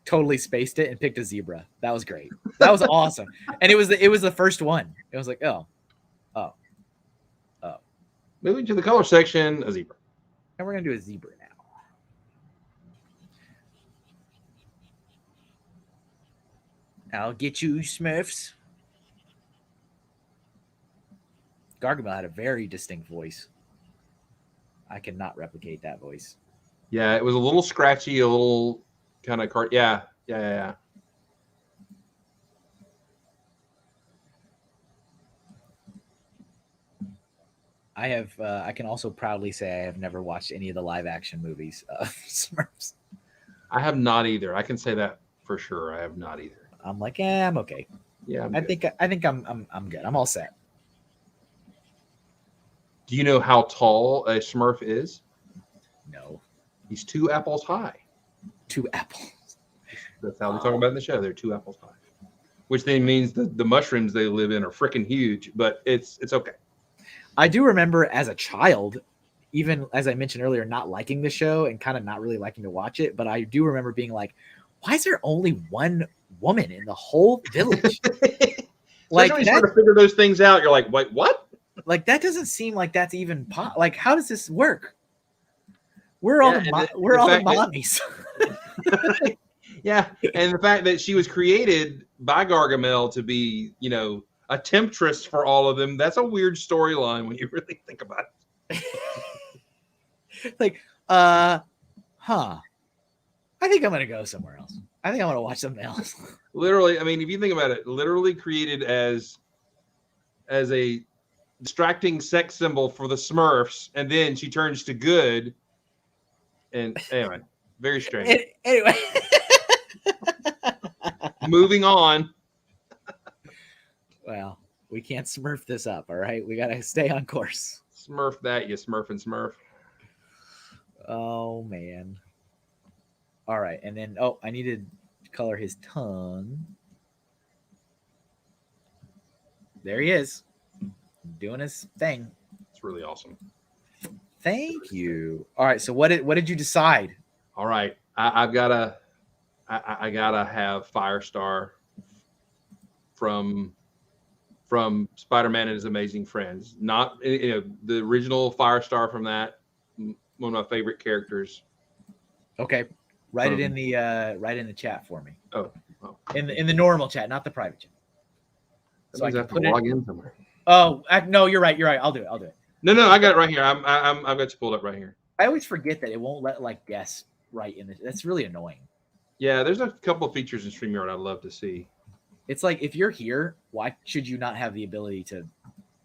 totally spaced it and picked a zebra. That was great. That was awesome. And it was the first one. It was like, oh. Moving to the color section, a zebra. And we're gonna do a zebra now. I'll get you, Smurfs. Gargamel had a very distinct voice. I cannot replicate that voice. Yeah, it was a little scratchy, a little kind of cart. Yeah. I can also proudly say I have never watched any of the live action movies of Smurfs. I have not either. I can say that for sure. I have not either. I'm like, I'm okay. Yeah, I think I'm good. I'm all set. Do you know how tall a Smurf is? No. He's 2 apples high. 2 apples. That's how they talk about it in the show. They're 2 apples high, which then means the mushrooms they live in are freaking huge. But it's okay. I do remember as a child, even as I mentioned earlier, not liking the show and kind of not really liking to watch it. But I do remember being like, why is there only one woman in the whole village? Like, when you start to figure those things out, you're like, wait, what? Like, that doesn't seem like that's even like, how does this work? We're all the mommies. Yeah, and the fact that she was created by Gargamel to be, you know, a temptress for all of them, that's a weird storyline when you really think about it. Like, I think I'm gonna go somewhere else. I think I want to watch something else. Literally, I mean, if you think about it, literally created as a distracting sex symbol for the Smurfs, and then she turns to good. And anyway, very strange. Anyway, moving on. Well, we can't Smurf this up, all right? We gotta stay on course. Smurf that, you Smurf and Smurf. Oh man. All right, and then I need to color his tongue. There he is, doing his thing. It's really awesome. Thank you. All right, so what did you decide? All right, I gotta have Firestar from Spider-Man and His Amazing Friends. Not, you know, the original Firestar from that. One of my favorite characters. Okay, write it in the chat for me. Oh. In the normal chat, not the private chat. So I can put log in somewhere. Oh, no, you're right. I'll do it. No, I got it right here. I've got you pulled up right here. I always forget that it won't let like guests write in. That's really annoying. Yeah, there's a couple of features in StreamYard I'd love to see. It's like, if you're here, why should you not have the ability to,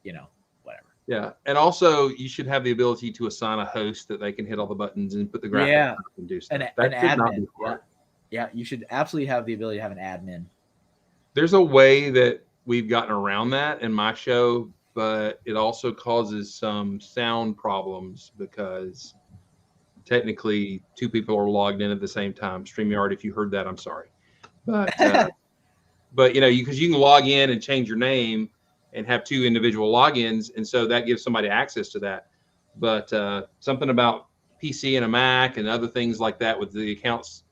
you know, whatever? Yeah, and also you should have the ability to assign a host that they can hit all the buttons and put the graphics up and do stuff. An admin. Yeah, you should absolutely have the ability to have an admin. There's a way that we've gotten around that in my show, but it also causes some sound problems because technically 2 people are logged in at the same time. StreamYard, if you heard that, I'm sorry. But you know, because you can log in and change your name and have 2 individual logins, and so that gives somebody access to that. But something about PC and a Mac and other things like that with the accounts.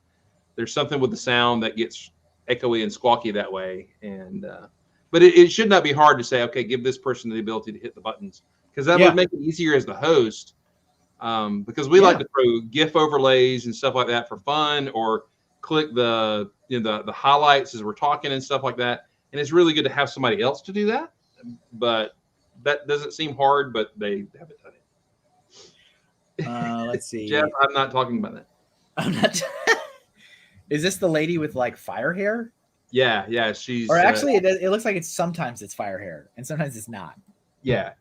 There's something with the sound that gets echoey and squawky that way. And but it should not be hard to say, okay, give this person the ability to hit the buttons, because that would make it easier as the host. Because we like to throw GIF overlays and stuff like that for fun, or click the the highlights as we're talking and stuff like that. And it's really good to have somebody else to do that. But that doesn't seem hard, but they haven't done it. Let's see. Jeff, I'm not talking about that. I'm not. Is this the lady with like fire hair? Yeah, she's. Or actually, it looks like sometimes it's fire hair and sometimes it's not. Yeah.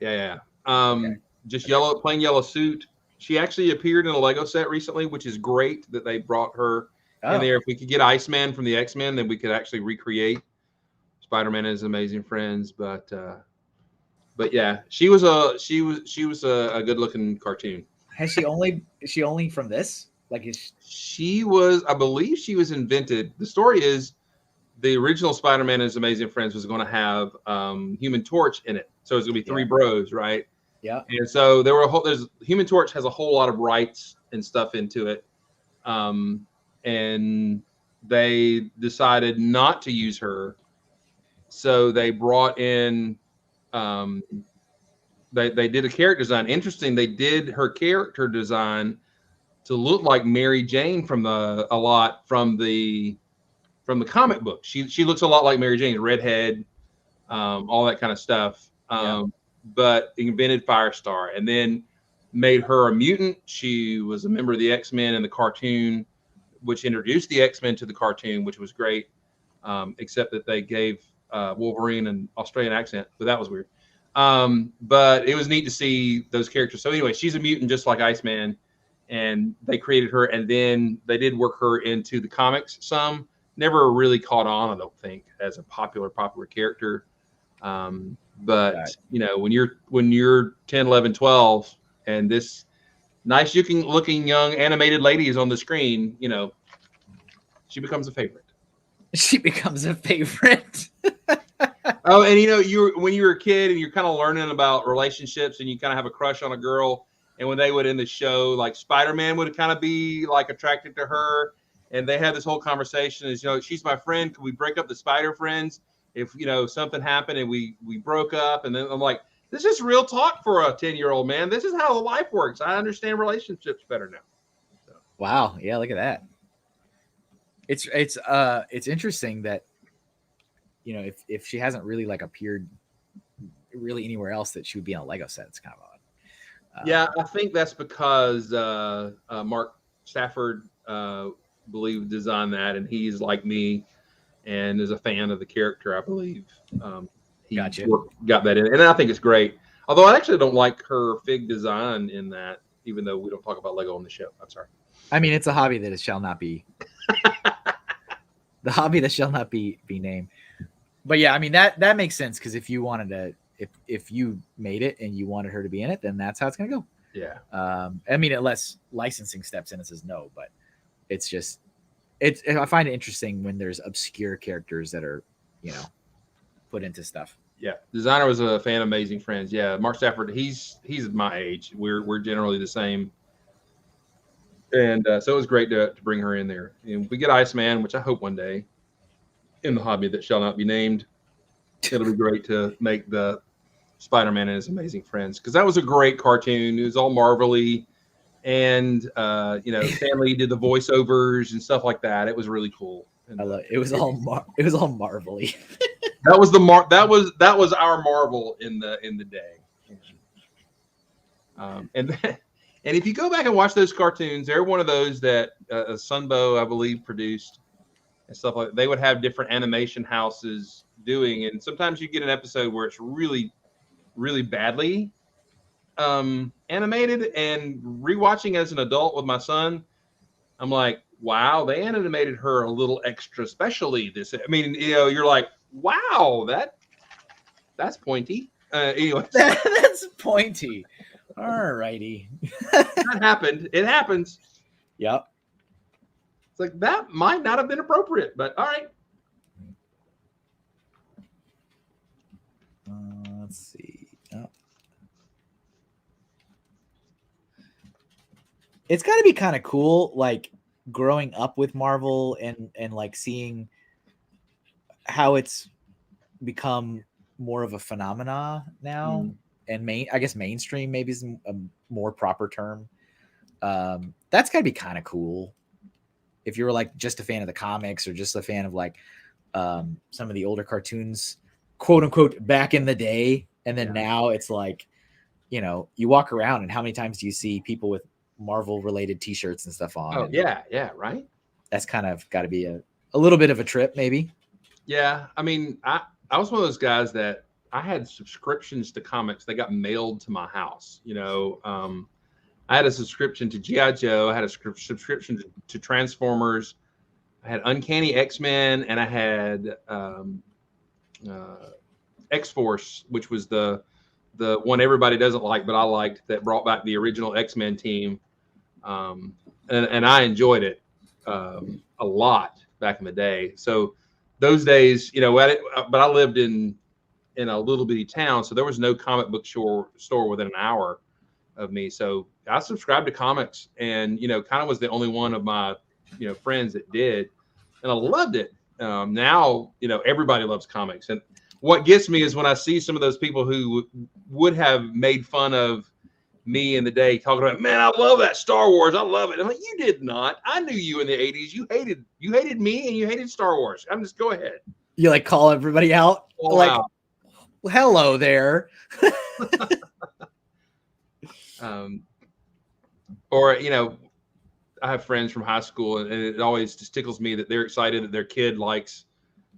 Just plain yellow suit. She actually appeared in a Lego set recently, which is great that they brought her in there. If we could get Iceman from the X-Men, then we could actually recreate Spider-Man and His Amazing Friends. But yeah, she was a good looking cartoon. Is she only from this? Like she was, I believe she was invented. The story is the original Spider-Man and His Amazing Friends was going to have Human Torch in it. So it's going to be three bros, right? Yeah. And so there's Human Torch has a whole lot of rights and stuff into it. And they decided not to use her. So they brought in, they did a character design. Interesting. They did her character design to look like Mary Jane from the comic book. She looks a lot like Mary Jane, redhead, all that kind of stuff. But invented Firestar and then made her a mutant. She was a member of the X-Men in the cartoon, which introduced the X-Men to the cartoon, which was great. Except that they gave Wolverine an Australian accent, but that was weird. But it was neat to see those characters. So anyway, she's a mutant just like Iceman, and they created her, and then they did work her into the comics some. Never really caught on, I don't think, as a popular character. But when you're 10, 11, 12, and this nice looking young animated lady is on the screen, she becomes a favorite. She becomes a favorite. Oh, and when you were a kid and you're kind of learning about relationships and you kind of have a crush on a girl, and when they would end the show, like Spider-Man would kind of be like attracted to her, and they had this whole conversation is, she's my friend. Could we break up the Spider Friends if something happened and we broke up? And then I'm like, this is real talk for a 10-year-old man. This is how life works. I understand relationships better now. So. Wow. Yeah. Look at that. It's interesting that, if she hasn't really like appeared really anywhere else, that she would be on a Lego set. It's kind of odd. Yeah. I think that's because Mark Stafford, believe designed that, and he's like me and is a fan of the character. I believe he got that in, and I think it's great. Although I actually don't like her fig design in that, even though we don't talk about Lego on the show. I'm sorry. I mean, it's a hobby that it shall not be. The hobby that shall not be named. But yeah, I mean that makes sense, because if you wanted to, if you made it and you wanted her to be in it, then that's how it's gonna go. Yeah. I mean, unless licensing steps in and says no, but it's just I find it interesting when there's obscure characters that are put into stuff. Yeah, designer was a fan of Amazing Friends. Yeah, Mark Stafford, he's my age. We're generally the same, and so it was great to bring her in there. And we get Iceman, which I hope one day in the hobby that shall not be named, it'll be great to make the Spider-Man and His Amazing Friends, because that was a great cartoon. It was all Marvel-y. And Stan Lee did the voiceovers and stuff like that. It was really cool. And, I love it. It was all Marvel-y. That was our Marvel in the day. And if you go back and watch those cartoons, they're one of those that Sunbow, I believe, produced and stuff like that. They would have different animation houses doing, and sometimes you get an episode where it's really, really badly animated, and rewatching as an adult with my son, I'm like, wow, they animated her a little extra specially. You're like, wow, that's pointy. Anyway, that's pointy. All righty. That happened. It happens. Yep. It's like, that might not have been appropriate, but all right. Let's see. Oh. it's got to be kind of cool, like growing up with Marvel and like seeing how it's become more of a phenomena now, and I guess mainstream maybe is a more proper term. That's got to be kind of cool. If you were like just a fan of the comics or just a fan of like some of the older cartoons, quote unquote, back in the day, and then now it's like, you know, you walk around and how many times do you see people with Marvel related T-shirts and stuff on? Oh, and yeah, right. That's kind of got to be a little bit of a trip, maybe. Yeah, I mean, I was one of those guys that I had subscriptions to comics. They got mailed to my house. You know, I had a subscription to G.I. Joe. I had a subscription to Transformers. I had Uncanny X-Men, and I had X-Force, which was the one everybody doesn't like, but I liked, that brought back the original X-Men team. And I enjoyed it a lot back in the day. So those days, you know, but I lived in a little bitty town, so there was no comic book store within an hour of me. So I subscribed to comics, and you know, kind of was the only one of my friends that did, and I loved it. Now, you know, everybody loves comics, and what gets me is when I see some of those people who would have made fun of me in the day talking about, man, I love that Star Wars. I love it. I'm like, you did not. I knew you in the 80s. You hated me and you hated Star Wars. I'm just, go ahead. You like call everybody out? Like, out. Hello there. Or, you know, I have friends from high school, and it always just tickles me that they're excited that their kid likes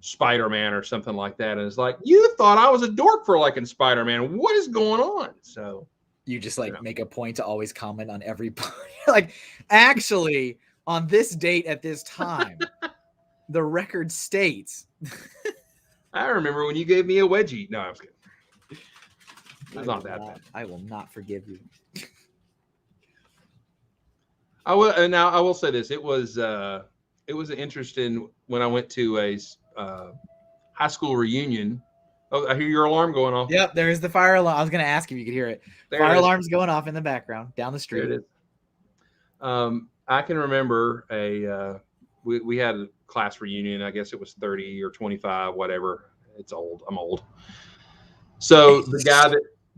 Spider-Man or something like that. And it's like, you thought I was a dork for liking Spider-Man. What is going on? So you just like make a point to always comment on every like, actually, on this date at this time, the record states. I remember when you gave me a wedgie. No, I'm kidding. It's not that bad. I will not forgive you. I will. And now I will say this: it was interesting when I went to a high school reunion. Oh, I hear your alarm going off. Yep, there's the fire alarm. I was going to ask if you could hear it. Fire alarm's going off in the background down the street. There it is. I can remember we had a class reunion. I guess it was 30 or 25, whatever. It's old. I'm old. So the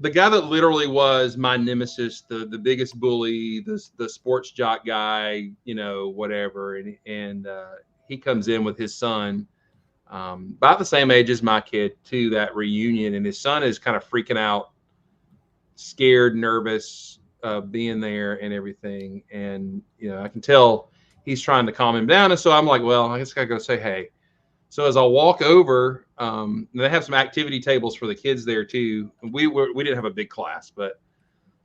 guy that literally was my nemesis, the biggest bully, the sports jock guy, you know, whatever, and he comes in with his son, about the same age as my kid, to that reunion, and his son is kind of freaking out, scared, nervous, being there and everything, and you know, I can tell he's trying to calm him down, and so I'm like, well, I guess I gotta go say hey. So as I walk over, they have some activity tables for the kids there too. We didn't have a big class, but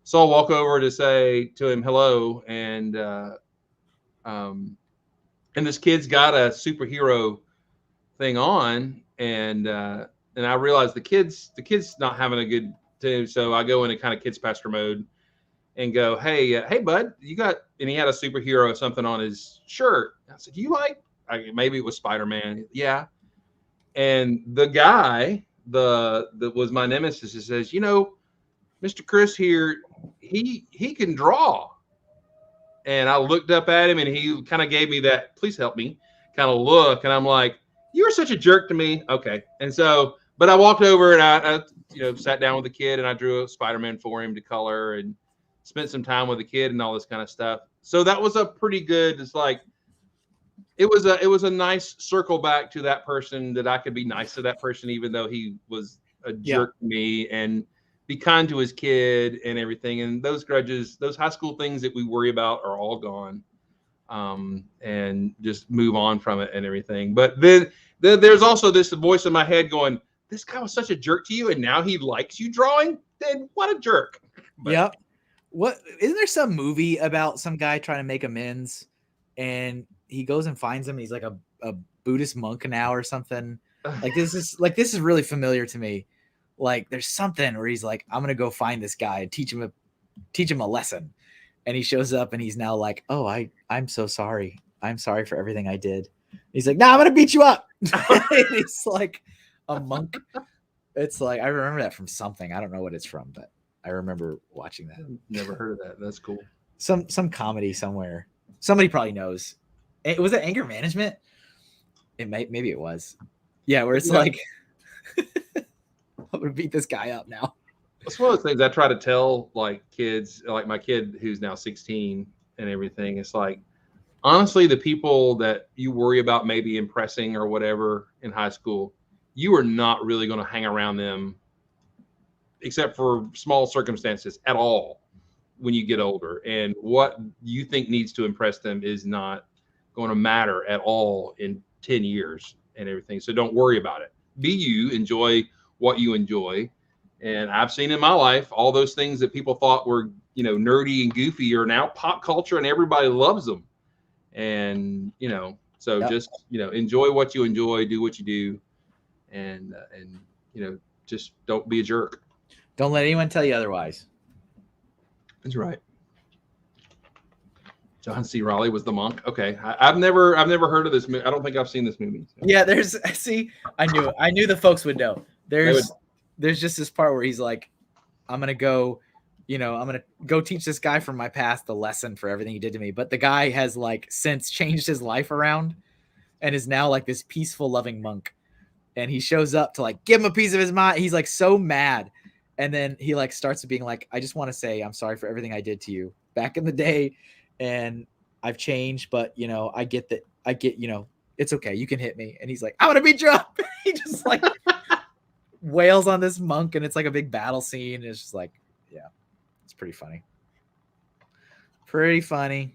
so I'll walk over to say to him hello, and this kid's got a superhero thing on, and I realize the kid's not having a good day, so I go into kind of kids pastor mode and go, hey bud, you got, and he had a superhero or something on his shirt. I said, you like, maybe it was Spider-Man. Yeah. And the guy, that was my nemesis, he says, you know, Mr. Chris here, he can draw. And I looked up at him, and he kind of gave me that, please help me kind of look. And I'm like, you were such a jerk to me. Okay. And so, but I walked over and I sat down with the kid, and I drew a Spider-Man for him to color and spent some time with the kid and all this kind of stuff. So that was a pretty good, it's like, it was a nice circle back to that person, that I could be nice to that person, even though he was a jerk to me, and be kind to his kid and everything. And those grudges, those high school things that we worry about, are all gone, and just move on from it and everything. But then there's also this voice in my head going, this guy was such a jerk to you, and now he likes you drawing? Then what a jerk. But, yep. What, isn't there some movie about some guy trying to make amends, and he goes and finds him, and he's like a Buddhist monk now or something? Like this is really familiar to me. Like there's something where he's like, I'm gonna go find this guy and teach him a lesson, and he shows up, and he's now like, oh, I'm so sorry. I'm sorry for everything I did. He's like, nah, I'm gonna beat you up. He's like a monk. It's like, I remember that from something. I don't know what it's from, but I remember watching that. Never heard of that. That's cool. some comedy somewhere. Somebody probably knows. Was it Anger Management? Maybe it was. Yeah, where it's like, I'm gonna beat this guy up now. It's one of those things I try to tell like kids, like my kid who's now 16 and everything. It's like, honestly, the people that you worry about maybe impressing or whatever in high school, you are not really going to hang around them, except for small circumstances at all when you get older. And what you think needs to impress them is not going to matter at all in 10 years and everything. So don't worry about it. Be you, enjoy what you enjoy. And I've seen in my life, all those things that people thought were, you know, nerdy and goofy are now pop culture and everybody loves them. And, you know, so just, you know, enjoy what you enjoy, do what you do. And, you know, just don't be a jerk. Don't let anyone tell you otherwise. That's right. John C. Reilly was the monk. Okay. I've never heard of this movie. I don't think I've seen this movie. So. Yeah, I knew the folks would know. There's just this part where he's like, I'm going to go teach this guy from my past the lesson for everything he did to me. But the guy has like since changed his life around and is now like this peaceful, loving monk. And he shows up to like give him a piece of his mind. He's like so mad. And then he like starts being like, I just want to say, I'm sorry for everything I did to you back in the day. And I've changed, but you know, I get, you know, it's okay. You can hit me. And he's like, I want to beat you up. He just like wails on this monk. And it's like a big battle scene. And it's just like, yeah, it's pretty funny. Pretty funny.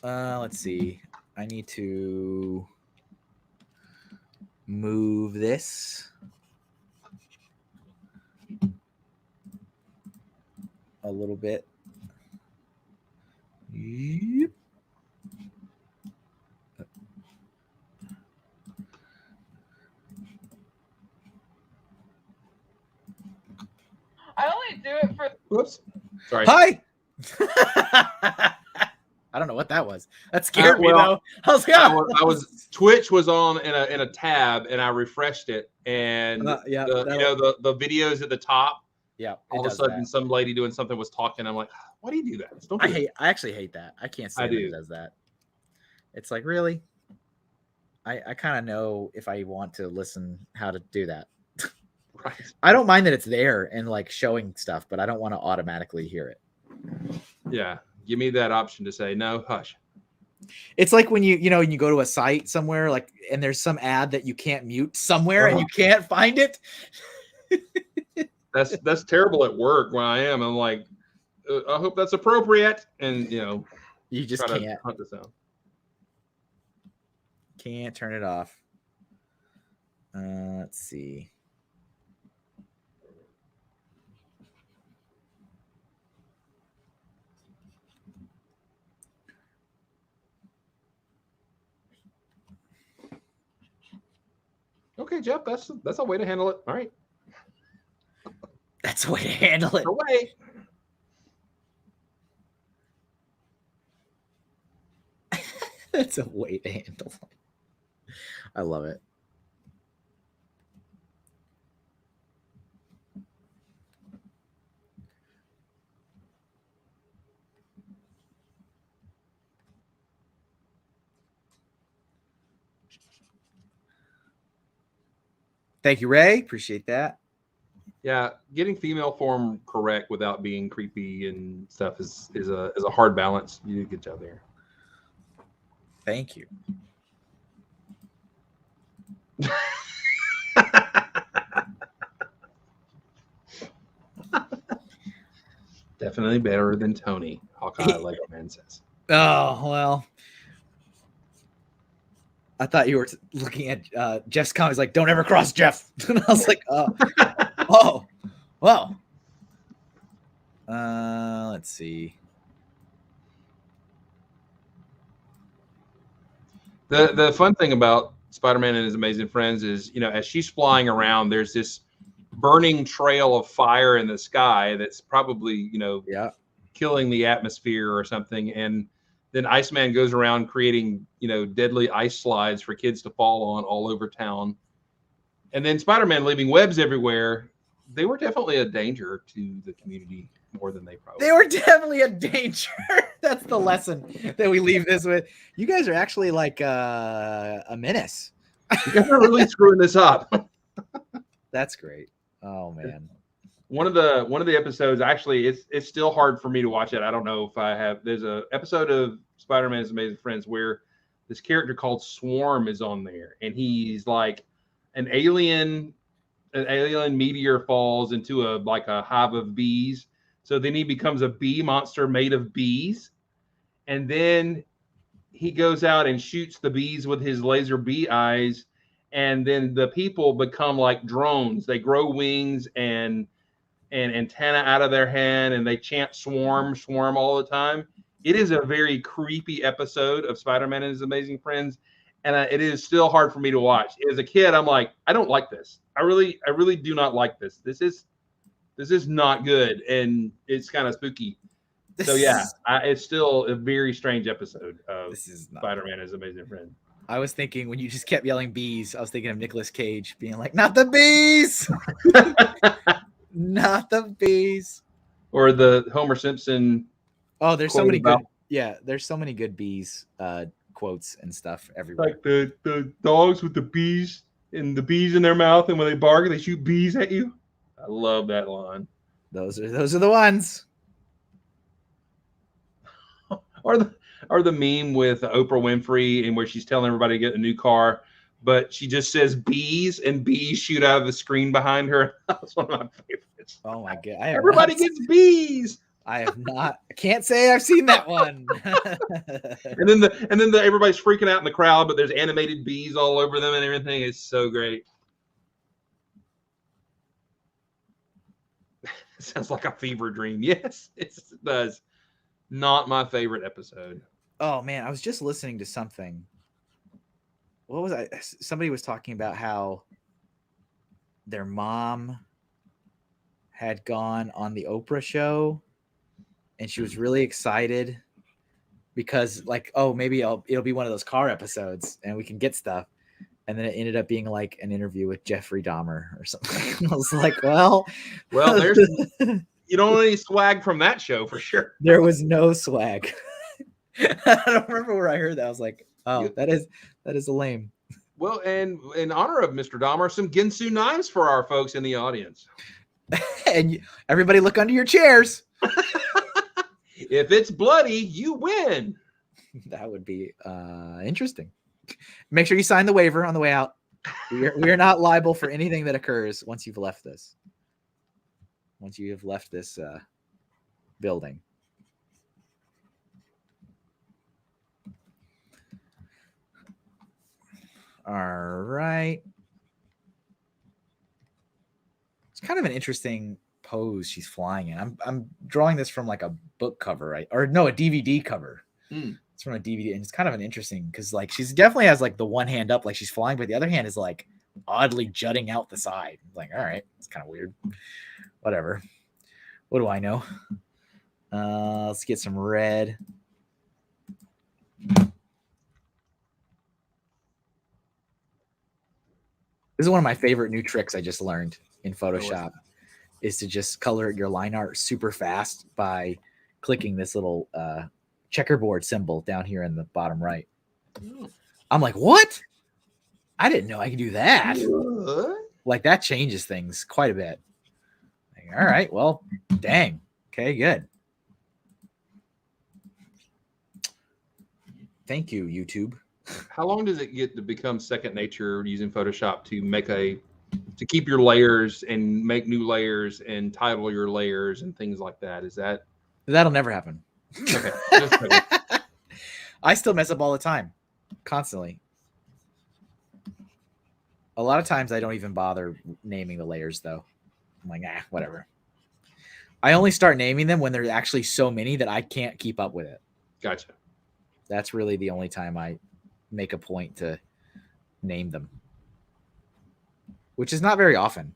Let's see. I need to move this a little bit. Yep. I only do it for. Whoops. Sorry. Hi. I don't know what that was. That scared me though. I was like, I was Twitch was on in a tab and I refreshed it and the videos at the top. Yeah. All of a sudden some lady doing something was talking. I'm like, why do you do that? Don't do I actually hate that. I can't stand it does that. It's like, really? I kind of know if I want to listen how to do that. Right. I don't mind that it's there and like showing stuff, but I don't want to automatically hear it. Yeah. Give me that option to say no, hush. It's like when you go to a site somewhere like and there's some ad that you can't mute somewhere and you can't find it. That's terrible at work where I am. I'm like, I hope that's appropriate. And you just can't hunt the sound. Can't turn it off. Let's see. Okay, Jeff, that's a way to handle it. All right. That's a way to handle it. Away. That's a way to handle it. I love it. Thank you, Ray. Appreciate that. Yeah, getting female form correct without being creepy and stuff is a hard balance. You did a good job there. Thank you. Definitely better than Tony, Hawkeye Lego Man says. Oh, well. I thought you were looking at Jeff's comments like, don't ever cross Jeff. And I was like, oh, well. Let's see. The fun thing about Spider-Man and His Amazing Friends is, as she's flying around, there's this burning trail of fire in the sky that's probably, killing the atmosphere or something. And then Iceman goes around creating, deadly ice slides for kids to fall on all over town. And then Spider-Man leaving webs everywhere. They were definitely a danger to the community more than they probably. They were definitely a danger. That's the lesson that we leave this with. You guys are actually like a menace. You guys are really screwing this up. That's great. Oh man. One of the episodes, actually, it's still hard for me to watch it. I don't know if I have. There's a episode of Spider-Man's Amazing Friends where this character called Swarm is on there, and he's like an alien meteor falls into a hive of bees. So then he becomes a bee monster made of bees, and then he goes out and shoots the bees with his laser bee eyes, and then the people become like drones. They grow wings and antenna out of their hand, and they chant swarm all the time. It is a very creepy episode of Spider-Man and His Amazing Friends, and it is still hard for me to watch. As a kid, I'm like, I don't like this. I really do not like this. This is not good, and it's kind of spooky. So yeah, it's still a very strange episode of Spider-Man and His Amazing Friends. I was thinking when you just kept yelling bees, I was thinking of Nicolas Cage being like, "Not the bees, not the bees," or the Homer Simpson. Oh, there's so many good. Yeah, there's so many good bees quotes and stuff everywhere. Like the dogs with the bees and the bees in their mouth, and when they bark, they shoot bees at you. I love that line. Those are the ones. Or the meme with Oprah Winfrey and where she's telling everybody to get a new car, but she just says bees and bees shoot out of the screen behind her. That's one of my favorites. Oh my god! Everybody gets bees. I have not. I can't say I've seen that one. and then everybody's freaking out in the crowd, but there's animated bees all over them and everything. It's so great. It sounds like a fever dream. Yes, it does. Not my favorite episode. Oh man, I was just listening to something. What was I? Somebody was talking about how their mom had gone on the Oprah show, and she was really excited because, like, oh, maybe it'll be one of those car episodes, and we can get stuff. And then it ended up being like an interview with Jeffrey Dahmer or something. I was like, well, there's you don't want any swag from that show for sure. There was no swag. I don't remember where I heard that. I was like, oh, that is a lame. Well, and in honor of Mr. Dahmer, some Ginsu knives for our folks in the audience. And everybody look under your chairs. If it's bloody, you win. That would be interesting. Make sure you sign the waiver on the way out. We are not liable for anything that occurs once you've left this. Once you have left this building. All right. It's kind of an interesting pose she's flying in. I'm drawing this from like a book cover, right? Or no, a DVD cover. It's from a DVD, and it's kind of an interesting because like she's definitely has like the one hand up like she's flying, but the other hand is like oddly jutting out the side. Like, all right, it's kind of weird. Whatever. What do I know? Let's get some red. This is one of my favorite new tricks I just learned in Photoshop is to just color your line art super fast by clicking this little checkerboard symbol down here in the bottom right. I'm like, what? I didn't know I could do that. Like that changes things quite a bit. Like, all right, well, dang. Okay, good. Thank you, YouTube. How long does it get to become second nature using Photoshop to keep your layers and make new layers and title your layers and things like that? That'll never happen. Okay. I still mess up all the time, constantly. A lot of times I don't even bother naming the layers though. I'm like, whatever. I only start naming them when there's actually so many that I can't keep up with it. Gotcha. That's really the only time I make a point to name them, which is not very often.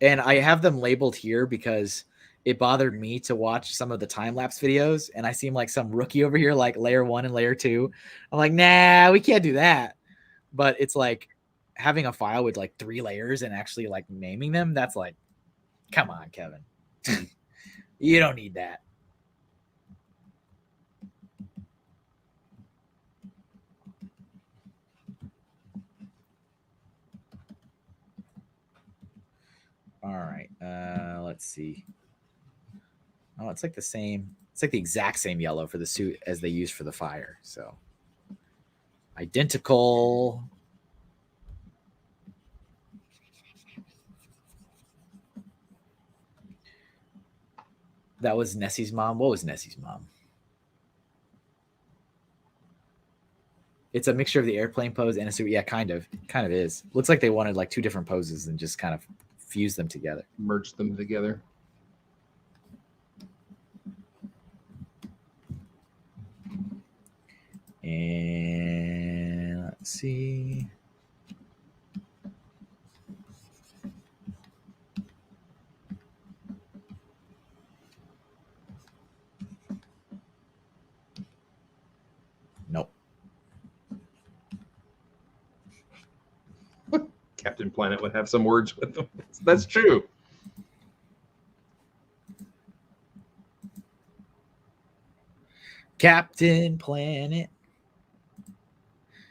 And I have them labeled here because it bothered me to watch some of the time-lapse videos, and I seem like some rookie over here, like layer 1 and layer 2. I'm like, nah, we can't do that. but it's like having a file with like 3 layers and actually like naming them. That's like, come on, Kevin. You don't need that. All right. Let's see. Oh, it's like the same. It's like the exact same yellow for the suit as they used for the fire. So identical. That was Nessie's mom. What was Nessie's mom? It's a mixture of the airplane pose and a suit. Yeah, kind of is. Looks like they wanted like 2 different poses and just kind of fused them together. Merged them together. And let's see. Nope. Captain Planet would have some words with them. That's true. Captain Planet.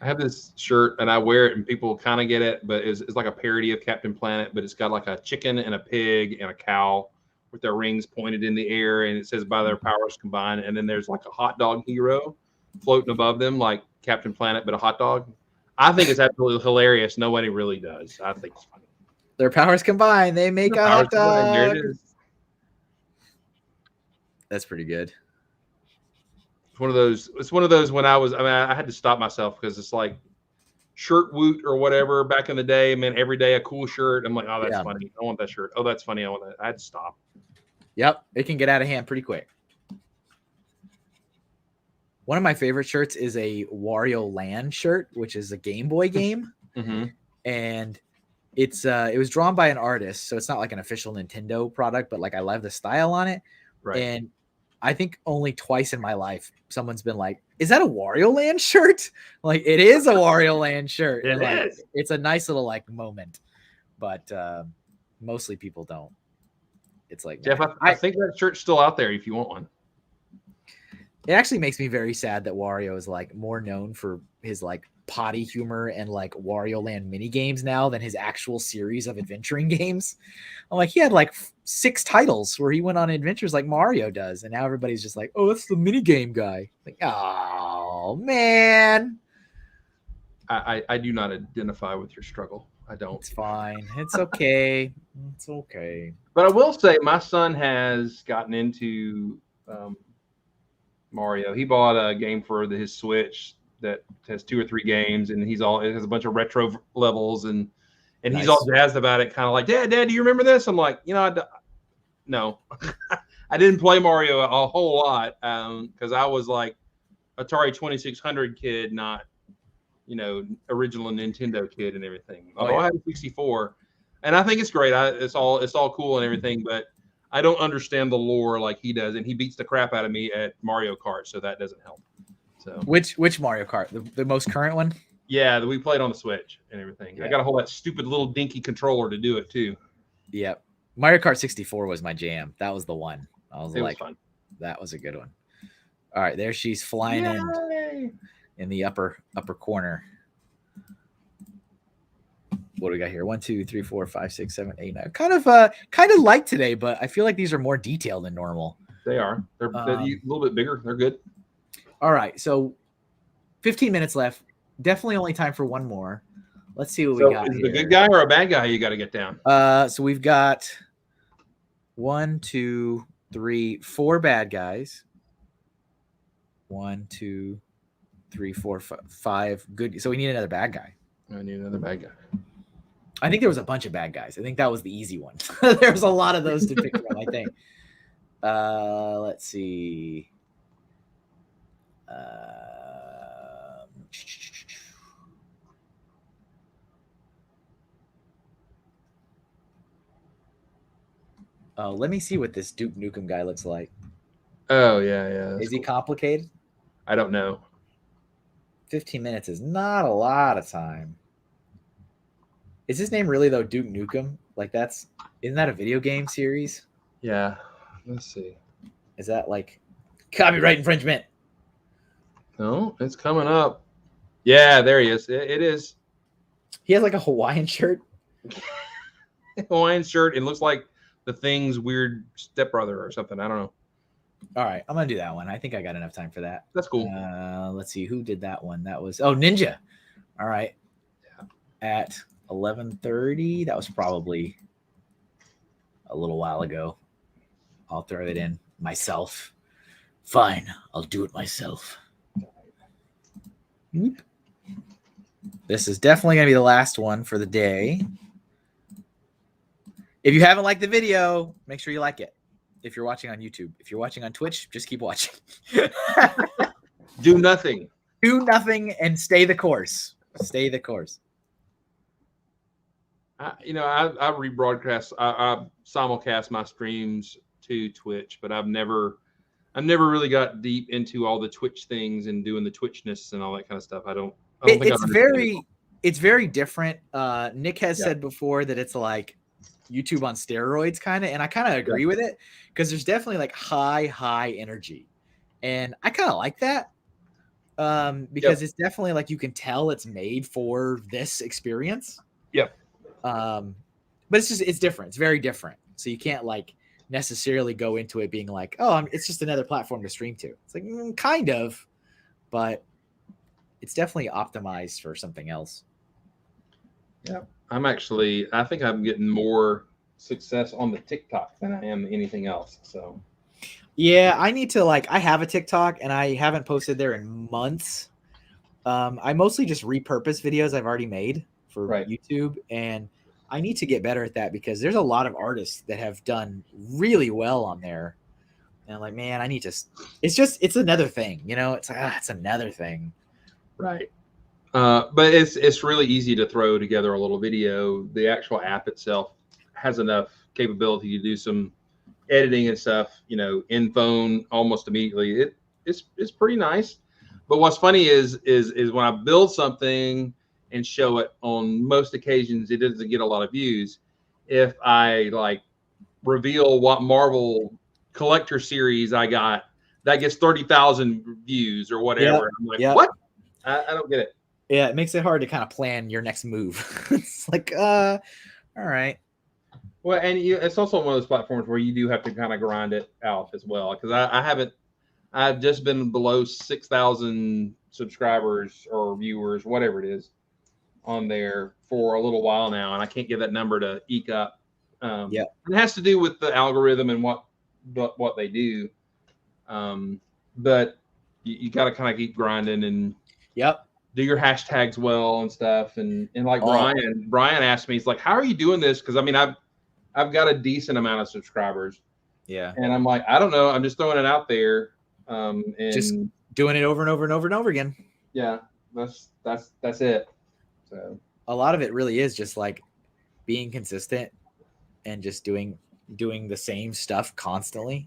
I have this shirt and I wear it and people kind of get it, but it's like a parody of Captain Planet, but it's got like a chicken and a pig and a cow with their rings pointed in the air, and it says by their powers combined. And then there's like a hot dog hero floating above them like Captain Planet, but a hot dog. I think it's absolutely hilarious. Nobody really does. I think it's funny. Their powers combined, they make a hot dog. There it is. That's pretty good. It's one of those. It's one of those when I was. I mean, I had to stop myself because it's like shirt woot or whatever back in the day. Man, every day a cool shirt. I'm like, oh, that's funny. I want that shirt. Oh, that's funny. I want that. I had to stop. Yep, it can get out of hand pretty quick. One of my favorite shirts is a Wario Land shirt, which is a Game Boy game, and it was drawn by an artist, so it's not like an official Nintendo product, but like I love the style on it. Right. And I think only twice in my life someone's been like, "Is that a Wario Land shirt?" Like, it is a Wario Land shirt. It like, is. It's a nice little like moment, but mostly people don't. It's like, Jeff, I think that shirt's still out there if you want one. It actually makes me very sad that Wario is like more known for his like potty humor and like Wario Land mini games now than his actual series of adventuring games. I'm like, he had like 6 titles where he went on adventures like Mario does, and now everybody's just like, oh, that's the mini game guy. Like, oh man, I do not identify with your struggle. I don't. it's fine. It's okay. It's okay. But I will say, my son has gotten into Mario. He bought a game for his Switch that has 2 or 3 games, and it has a bunch of retro levels, and he's all jazzed about it, kind of like, Dad, do you remember this? I'm like, no, I didn't play Mario a whole lot because I was like Atari 2600 kid, not original Nintendo kid and everything. Although I had a 64, and I think it's great. It's all cool and everything, but I don't understand the lore like he does, and he beats the crap out of me at Mario Kart, so that doesn't help. So which Mario Kart? The most current one? Yeah, we played on the Switch and everything. Yeah. I got to hold that stupid little dinky controller to do it too. Yep. Mario Kart 64 was my jam. That was the one. It was fun. That was a good one. All right, there she's flying in the upper corner. What do we got here? 1, 2, 3, 4, 5, 6, 7, 8, 9. Kind of light today, but I feel like these are more detailed than normal. They are. They're a little bit bigger. They're good. All right, so 15 minutes left. Definitely only time for one more. Let's see what we got. Is it a good guy or a bad guy you got to get down? So we've got 1, 2, 3, 4 bad guys. 1, 2, 3, 4, 5 good. So we need another bad guy. I need another bad guy. I think there was a bunch of bad guys. I think that was the easy one. There's a lot of those to pick from, I think. Let's see. Let me see what this Duke Nukem guy looks like. Oh, yeah. Is he complicated? I don't know. 15 minutes is not a lot of time. Is his name really though Duke Nukem? Like isn't that a video game series? Yeah. Let's see. Is that like copyright infringement? No, it's coming up. Yeah, there he is. It is. He has like a Hawaiian shirt. Hawaiian shirt. It looks like the Thing's weird stepbrother or something. I don't know. All right, I'm gonna do that one. I think I got enough time for that. That's cool. Let's see who did that one. That was Ninja. All right. Yeah. At 11:30. That was probably a little while ago. I'll throw it in myself. Fine, I'll do it myself. This is definitely gonna be the last one for the day. If you haven't liked the video, make sure you like it. If you're watching on YouTube, if you're watching on Twitch, just keep watching. Do nothing. Do nothing and stay the course. Stay the course. I rebroadcast. I simulcast my streams to Twitch, but I've never really got deep into all the Twitch things and doing the Twitchness and all that kind of stuff. It's very different. Nick has said before that it's like YouTube on steroids kind of, and I kind of agree with it because there's definitely like high energy, and I kind of like that because it's definitely like you can tell it's made for this experience. But it's different. It's very different. So you can't like necessarily go into it being like, oh, it's just another platform to stream to. It's like kind of, but it's definitely optimized for something else. Yeah. I think I'm getting more success on the TikTok than I am anything else. So yeah, I need to I have a TikTok and I haven't posted there in months. I mostly just repurpose videos I've already made for YouTube, and I need to get better at that because there's a lot of artists that have done really well on there. And I'm like, man, I need to, it's another thing, it's like, it's another thing. Right. But it's really easy to throw together a little video. The actual app itself has enough capability to do some editing and stuff, in phone almost immediately. It's pretty nice. But what's funny is when I build something and show it, on most occasions it doesn't get a lot of views. If I reveal what Marvel collector series I got, that gets 30,000 views or whatever. I'm like, what? I don't get it. Yeah, it makes it hard to kind of plan your next move. It's like, all right. Well, and it's also one of those platforms where you do have to kind of grind it out as well. Because I've just been below 6,000 subscribers or viewers, whatever it is, on there for a little while now, and I can't get that number to eke up. It has to do with the algorithm and what they do. But you got to kind of keep grinding and do your hashtags well and stuff. And like Brian asked me, he's like, how are you doing this? Because I mean, I've got a decent amount of subscribers. Yeah. And I'm like, I don't know. I'm just throwing it out there. And just doing it over and over and over and over again. Yeah, that's it. So a lot of it really is just like being consistent and just doing the same stuff constantly.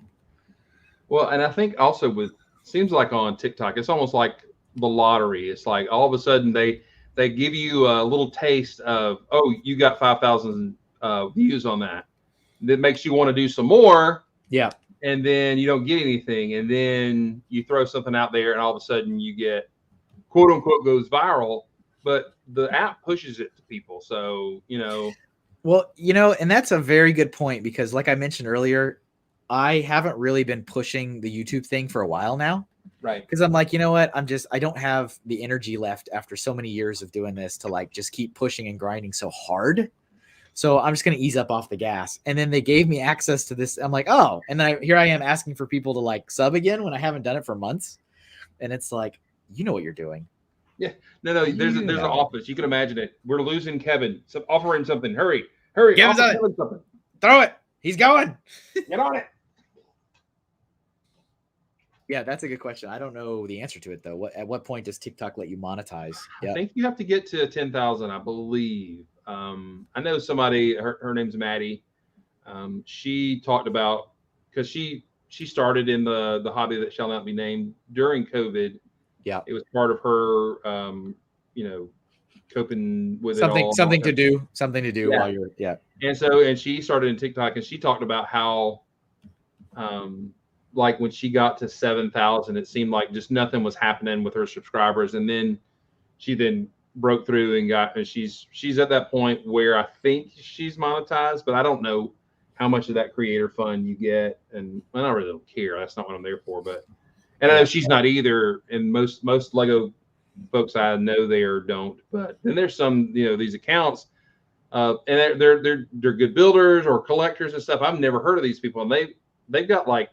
Well, and I think also seems like on TikTok, it's almost like the lottery. It's like all of a sudden they give you a little taste of, oh, you got 5,000 views on that. That makes you want to do some more. Yeah. And then you don't get anything. And then you throw something out there and all of a sudden you get, quote unquote, goes viral. But the app pushes it to people. So, Well, and that's a very good point because like I mentioned earlier, I haven't really been pushing the YouTube thing for a while now. Right. Because I'm like, you know what? I don't have the energy left after so many years of doing this to just keep pushing and grinding so hard. So I'm just going to ease up off the gas. And then they gave me access to this. I'm like, oh, and then here I am asking for people to sub again when I haven't done it for months. And it's like, you know what you're doing. Yeah. No, there's an office. You can imagine it. We're losing Kevin. So offer him something. Hurry. Give him something. Throw it. He's going. Get on it. Yeah, that's a good question. I don't know the answer to it though. At what point does TikTok let you monetize? I think you have to get to 10,000, I believe. I know somebody. Her name's Maddie. She talked about, because she started in the hobby that shall not be named during COVID. Yeah. It was part of her, coping with it all. Something to do while you're, And she started in TikTok, and she talked about how, like when she got to 7,000, it seemed like just nothing was happening with her subscribers. And then she broke through and she's at that point where I think she's monetized, but I don't know how much of that creator fund you get. And I really don't care. That's not what I'm there for. And I know she's not either. And most Lego folks I know there don't. But then there's some, these accounts, and they're good builders or collectors and stuff. I've never heard of these people, and they've got like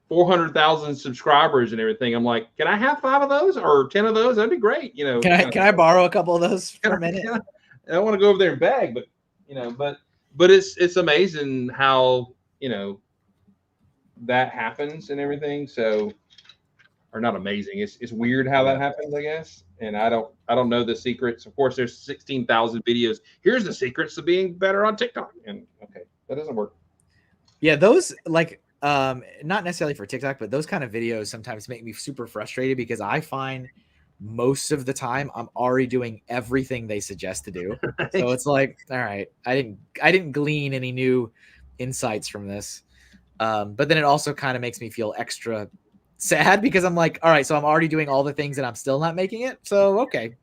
400,000 subscribers and everything. I'm like, can I have 5 of those or 10 of those? That'd be great. Can I borrow a couple of those for a minute? I don't want to go over there and beg, but it's amazing how, that happens and everything. So, or not amazing. It's weird how that happens, I guess. And I don't know the secrets. Of course, there's 16,000 videos. Here's the secrets to being better on TikTok. And okay, that doesn't work. Yeah, those not necessarily for TikTok, but those kind of videos sometimes make me super frustrated because I find most of the time I'm already doing everything they suggest to do. So it's like, all right, I didn't glean any new insights from this. But then it also kind of makes me feel extra sad because I'm like, all right, so I'm already doing all the things and I'm still not making it. So okay.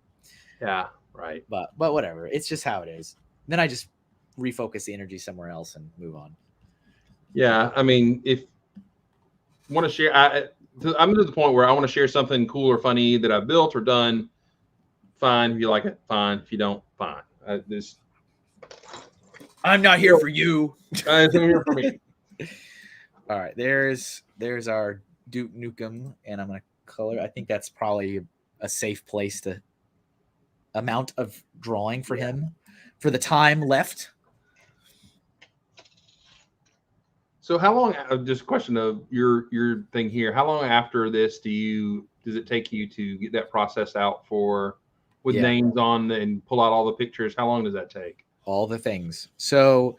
Yeah, right. But whatever. It's just how it is. Then I just refocus the energy somewhere else and move on. Yeah, I mean, if you want to share, I'm to the point where I want to share something cool or funny that I've built or done. Fine, if you like it, fine. If you don't, fine. I'm not here for you. I'm here for me. All right, there's our Duke Nukem, and I'm gonna color. I think that's probably a safe place to amount of drawing for him for the time left. So how long, just a question of your thing here, how long after this does it take you to get that process out with names on and pull out all the pictures? How long does that take? All the things. So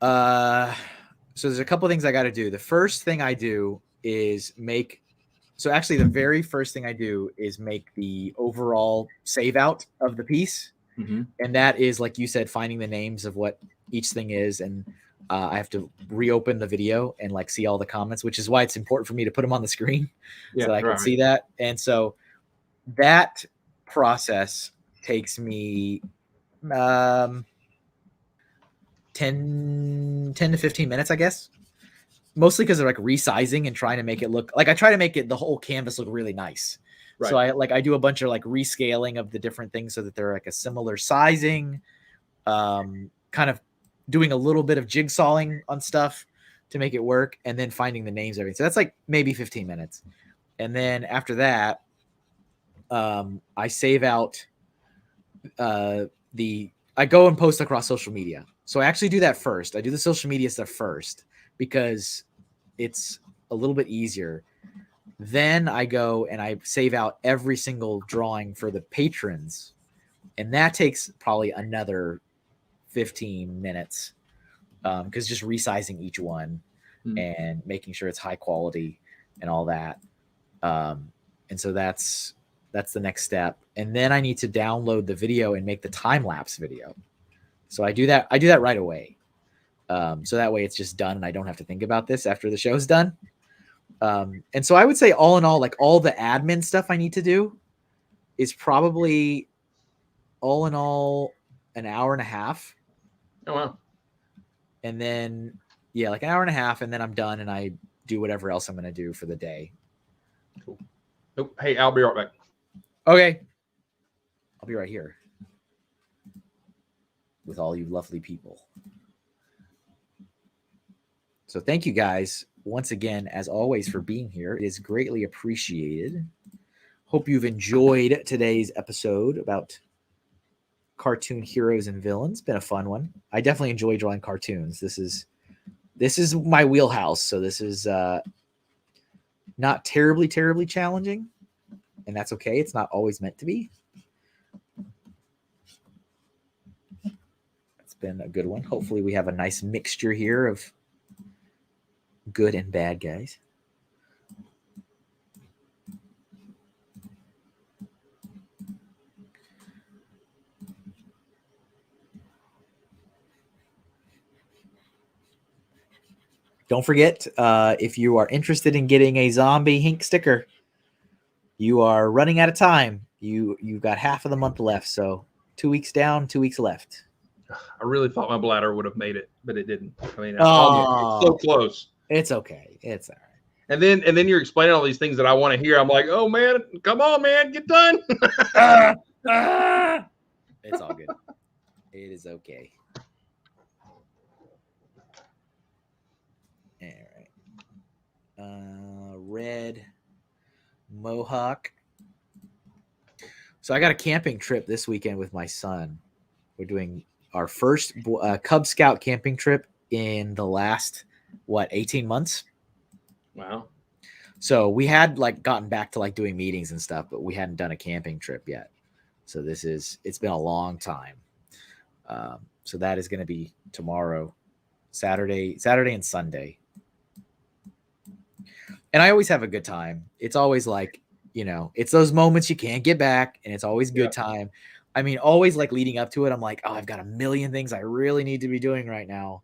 there's a couple things I got to do. The first thing I do is the very first thing I do is make the overall save out of the piece. Mm-hmm. And that is, like you said, finding the names of what each thing is. And I have to reopen the video and see all the comments, which is why it's important for me to put them on the screen so that I can see that. And so that process takes me 10 to 15 minutes, I guess. Mostly because they're resizing and trying to make it look like I try to make the whole canvas look really nice. Right. So I do a bunch of rescaling of the different things so that they're a similar sizing, kind of doing a little bit of jigsawing on stuff to make it work, and then finding the names, everything. So that's maybe 15 minutes. And then after that, I save out I go and post across social media. So I actually do that first. I do the social media stuff first because it's a little bit easier. Then I go and I save out every single drawing for the patrons. And that takes probably another 15 minutes because just resizing each one and making sure it's high quality and all that. And so that's the next step. And then I need to download the video and make the time-lapse video. So I do that right away. So that way it's just done and I don't have to think about this after the show's done. And so I would say all in all, all the admin stuff I need to do is probably all in all an hour and a half. Oh, wow. And then, an hour and a half, and then I'm done and I do whatever else I'm going to do for the day. Cool. Oh, hey, I'll be right back. Okay. I'll be right here with all you lovely people. So thank you guys once again, as always, for being here. It is greatly appreciated. Hope you've enjoyed today's episode about cartoon heroes and villains. Been a fun one. I definitely enjoy drawing cartoons. This is my wheelhouse. So this is not terribly challenging, and that's okay. It's not always meant to be. It's been a good one. Hopefully we have a nice mixture here of good and bad guys. don't forget, if you are interested in getting a zombie Hink sticker, you are running out of time. You've got half of the month left, so 2 weeks down, 2 weeks left. I really thought my bladder would have made it, but it didn't. I mean, Oh, it's so close. It's okay. It's all right. And then you're explaining all these things that I want to hear. I'm like, oh man, come on, man, get done. It's all good. It is okay. All right. Red Mohawk. So I got a camping trip this weekend with my son. We're doing our first Cub Scout camping trip in the last 18 months. Wow. So we had gotten back to doing meetings and stuff, but we hadn't done a camping trip yet. So it's been a long time. So that is going to be tomorrow, Saturday and Sunday. And I always have a good time. It's always it's those moments you can't get back, and it's always good time. I mean, always leading up to it, I'm like, oh, I've got a million things I really need to be doing right now.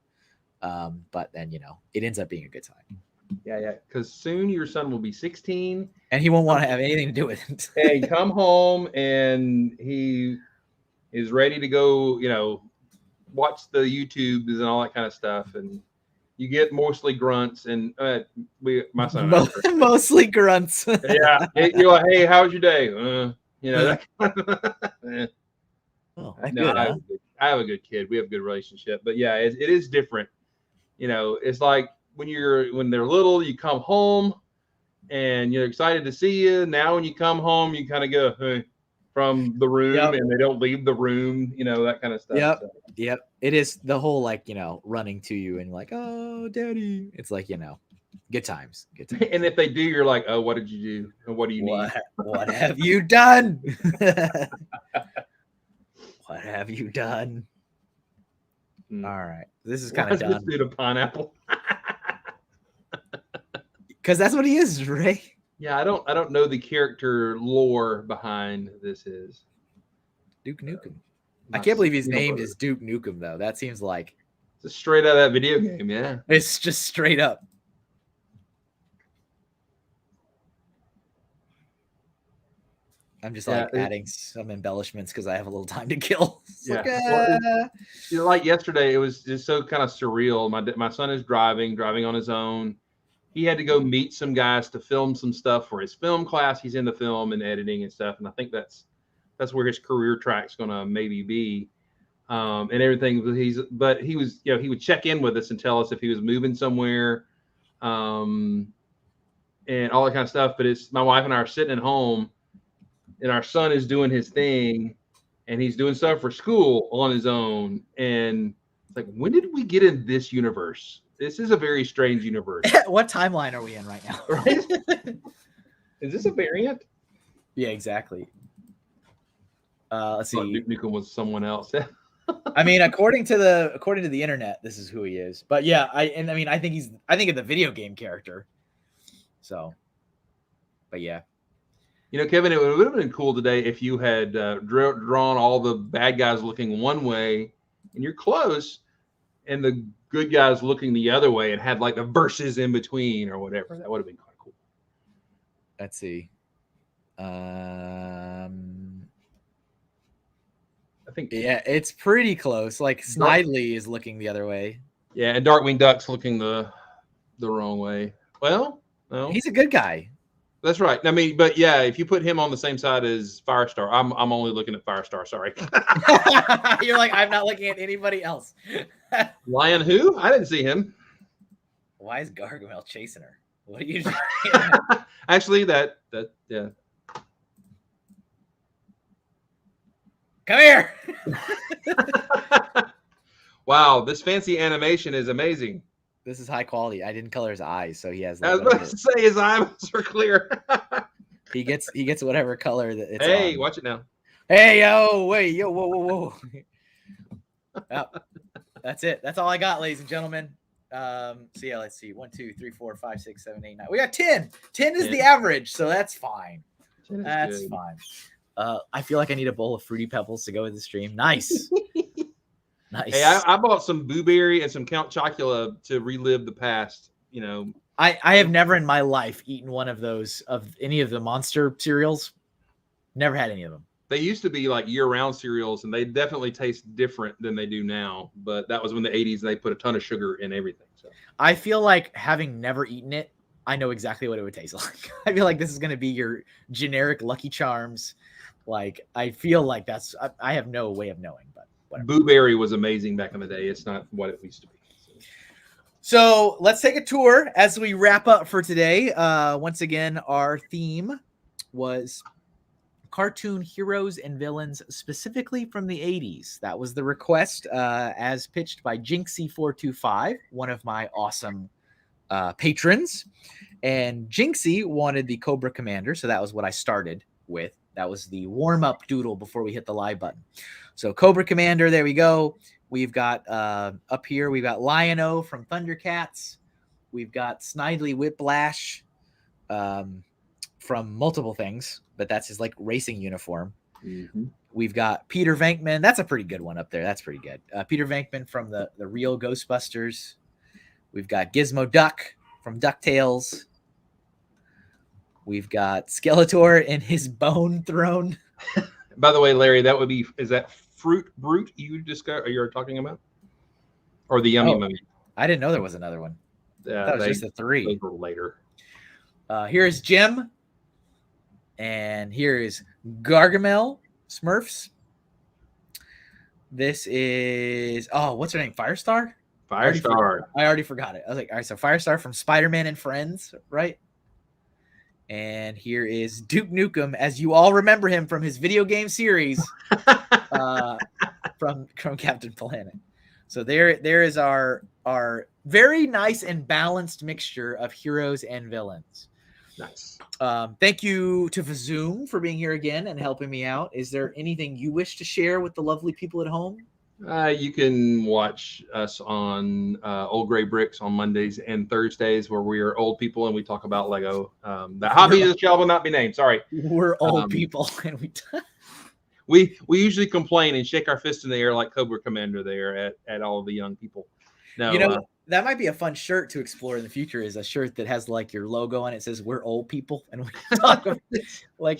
But then, it ends up being a good time. Yeah. Because soon your son will be 16. And he won't want to have anything to do with it. Hey, come home and he is ready to go, watch the YouTubes and all that kind of stuff. And you get mostly grunts and my son. Mostly grunts. Yeah. You're like, hey, how was your day? That kind of, Oh, no, I have a good kid. We have a good relationship. But yeah, it is different. It's like when they're little, you come home and you're excited to see you. Now when you come home, you kind of go from the room and they don't leave the room, that kind of stuff. Yep. So. Yep. It is the whole running to you and oh, daddy. It's good times. Good times. And if they do, you're like, oh, what did you do? And what do you need? What have you done? What have you done? All right. This is kind of done. This dude a pineapple? Because that's what he is, Ray. Yeah, I don't know the character lore behind this is. Duke Nukem. I can't believe his name is Duke Nukem, though. That seems like it's straight out of that video game, yeah. It's just straight up. I'm just adding some embellishments because I have a little time to kill. Like yesterday, it was just so kind of surreal. My son is driving on his own. He had to go meet some guys to film some stuff for his film class. He's into film and editing and stuff, and I think that's where his career track's gonna maybe be, and everything. But he was, he would check in with us and tell us if he was moving somewhere, and all that kind of stuff. But my wife and I are sitting at home, and our son is doing his thing, and he's doing stuff for school on his own. And it's like, when did we get in this universe? This is a very strange universe. What timeline are we in right now? Right? Is this a variant? Yeah, exactly. Let's see. Duke Nukem was someone else. I mean, according to the internet, this is who he is. But yeah, I think of the video game character. So, but yeah. Kevin, it would have been cool today if you had drawn all the bad guys looking one way, and you're close, and the good guys looking the other way, and had the verses in between or whatever. That would have been kind of cool. Let's see. I think it's pretty close. Snidely is looking the other way. Yeah, and Darkwing Duck's looking the wrong way. Well, no. He's a good guy. That's right. I mean, but yeah, if you put him on the same side as Firestar, I'm only looking at Firestar. Sorry. You're like, I'm not looking at anybody else. Lion who? I didn't see him. Why is Gargamel chasing her? What are you doing? Actually, that yeah. Come here. Wow, this fancy animation is amazing. This is high quality. I didn't color his eyes, so he has. I was about to say his eyes are clear. He gets whatever color that it's. Hey, on. Watch it now. Hey, yo, wait, yo, whoa. Oh, that's it. That's all I got, ladies and gentlemen. So yeah, let's see. 1, 2, 3, 4, 5, 6, 7, 8, 9. We got 10. 10 is the average, so that's fine. That's fine. I feel like I need a bowl of Fruity Pebbles to go with the stream. Nice. Nice. Hey, I bought some Boo Berry and some Count Chocula to relive the past. You know, I have never in my life eaten one of those, of any of the monster cereals. Never had any of them. they used to be like year-round cereals, and they definitely taste different than they do now. But that was when the 80s, and they put a ton of sugar in everything. So I feel like, having never eaten it, I know exactly what it would taste like. I feel like this is going to be your generic Lucky Charms. Like, I feel like I have no way of knowing, but whatever. Boo Berry was amazing back in the day. It's not what it used to be. So let's take a tour as we wrap up for today. Once again, our theme was cartoon heroes and villains, specifically from the 80s. That was the request, as pitched by Jynxy425, one of my awesome patrons. And Jynxy wanted the Cobra Commander, so that was what I started with. That was the warm-up doodle before we hit the live button. So Cobra Commander, there we go. We've got up here, we've got Lion-O from Thundercats. We've got Snidely Whiplash from multiple things, but that's his like racing uniform. Mm-hmm. We've got Peter Venkman. That's a pretty good one up there. That's pretty good. Peter Venkman from the real Ghostbusters. We've got Gizmo Duck from DuckTales. We've got Skeletor in his bone throne. By the way, Larry, that would be, is that Fruit Brute you're talking about? Or the Yummy Mummy? I didn't know there was another one. That was just the three. Those were later. Here's Jim. And here is Gargamel Smurfs. This is, what's her name? Firestar? Firestar. I already forgot it. I was like, all right, so Firestar from Spider-Man and Friends, right? And here is Duke Nukem, as you all remember him from his video game series from Captain Planet. So there is our very nice and balanced mixture of heroes and villains. Nice. Thank you to Vazoom for being here again and helping me out. Is there anything you wish to share with the lovely people at home? You can watch us on Old Gray Bricks on Mondays and Thursdays, where we are old people and we talk about Lego. The hobby of the shall not be named. Sorry, we're old people, and we usually complain and shake our fist in the air like Cobra Commander there at all of the young people. No, that might be a fun shirt to explore in the future. Is a shirt that has like your logo on it. It says "We're old people," and we talk like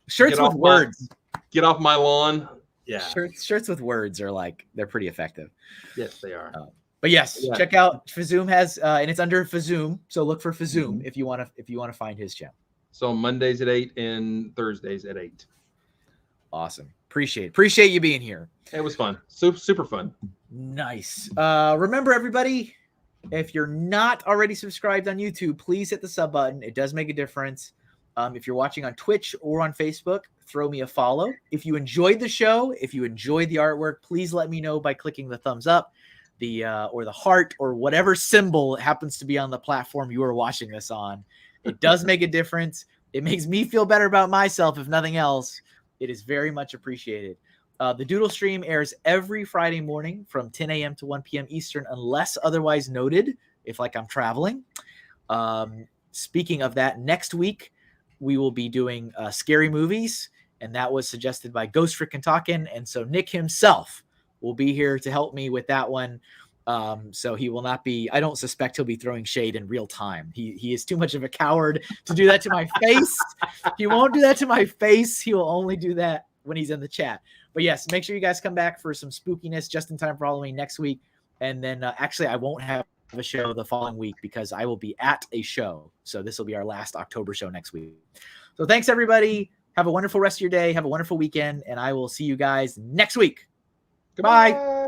shirts with words. Get off my lawn. Yeah, shirts with words are like, they're pretty effective. Yes, they are. But yes, check out Vazoom has and it's under Vazoom, so look for Vazoom if you want to find his channel. So Mondays at 8 and Thursdays at 8. Awesome. Appreciate you being here. It was fun. Super fun. Nice. Remember, everybody, if you're not already subscribed on YouTube, please hit the sub button. It does make a difference. If you're watching on Twitch or on Facebook, throw me a follow. If you enjoyed the show, if you enjoyed the artwork, please let me know by clicking the thumbs up, or the heart, or whatever symbol happens to be on the platform you are watching this on. It does make a difference. It makes me feel better about myself, if nothing else. It is very much appreciated. The Doodle stream airs every Friday morning from 10 a.m. to 1 p.m. Eastern, unless otherwise noted, if like I'm traveling. Speaking of that, next week, we will be doing scary movies, and that was suggested by Ghost Frickin' Talkin', and so Nick himself will be here to help me with that one. So he will not be, I don't suspect he'll be throwing shade in real time. He is too much of a coward to do that to my face. He won't do that to my face. He will only do that when he's in the chat. But yes, make sure you guys come back for some spookiness just in time for Halloween next week. And then actually, I won't have a show the following week because I will be at a show. So this will be our last October show next week. So thanks, everybody. Have a wonderful rest of your day. Have a wonderful weekend. And I will see you guys next week. Goodbye. Bye.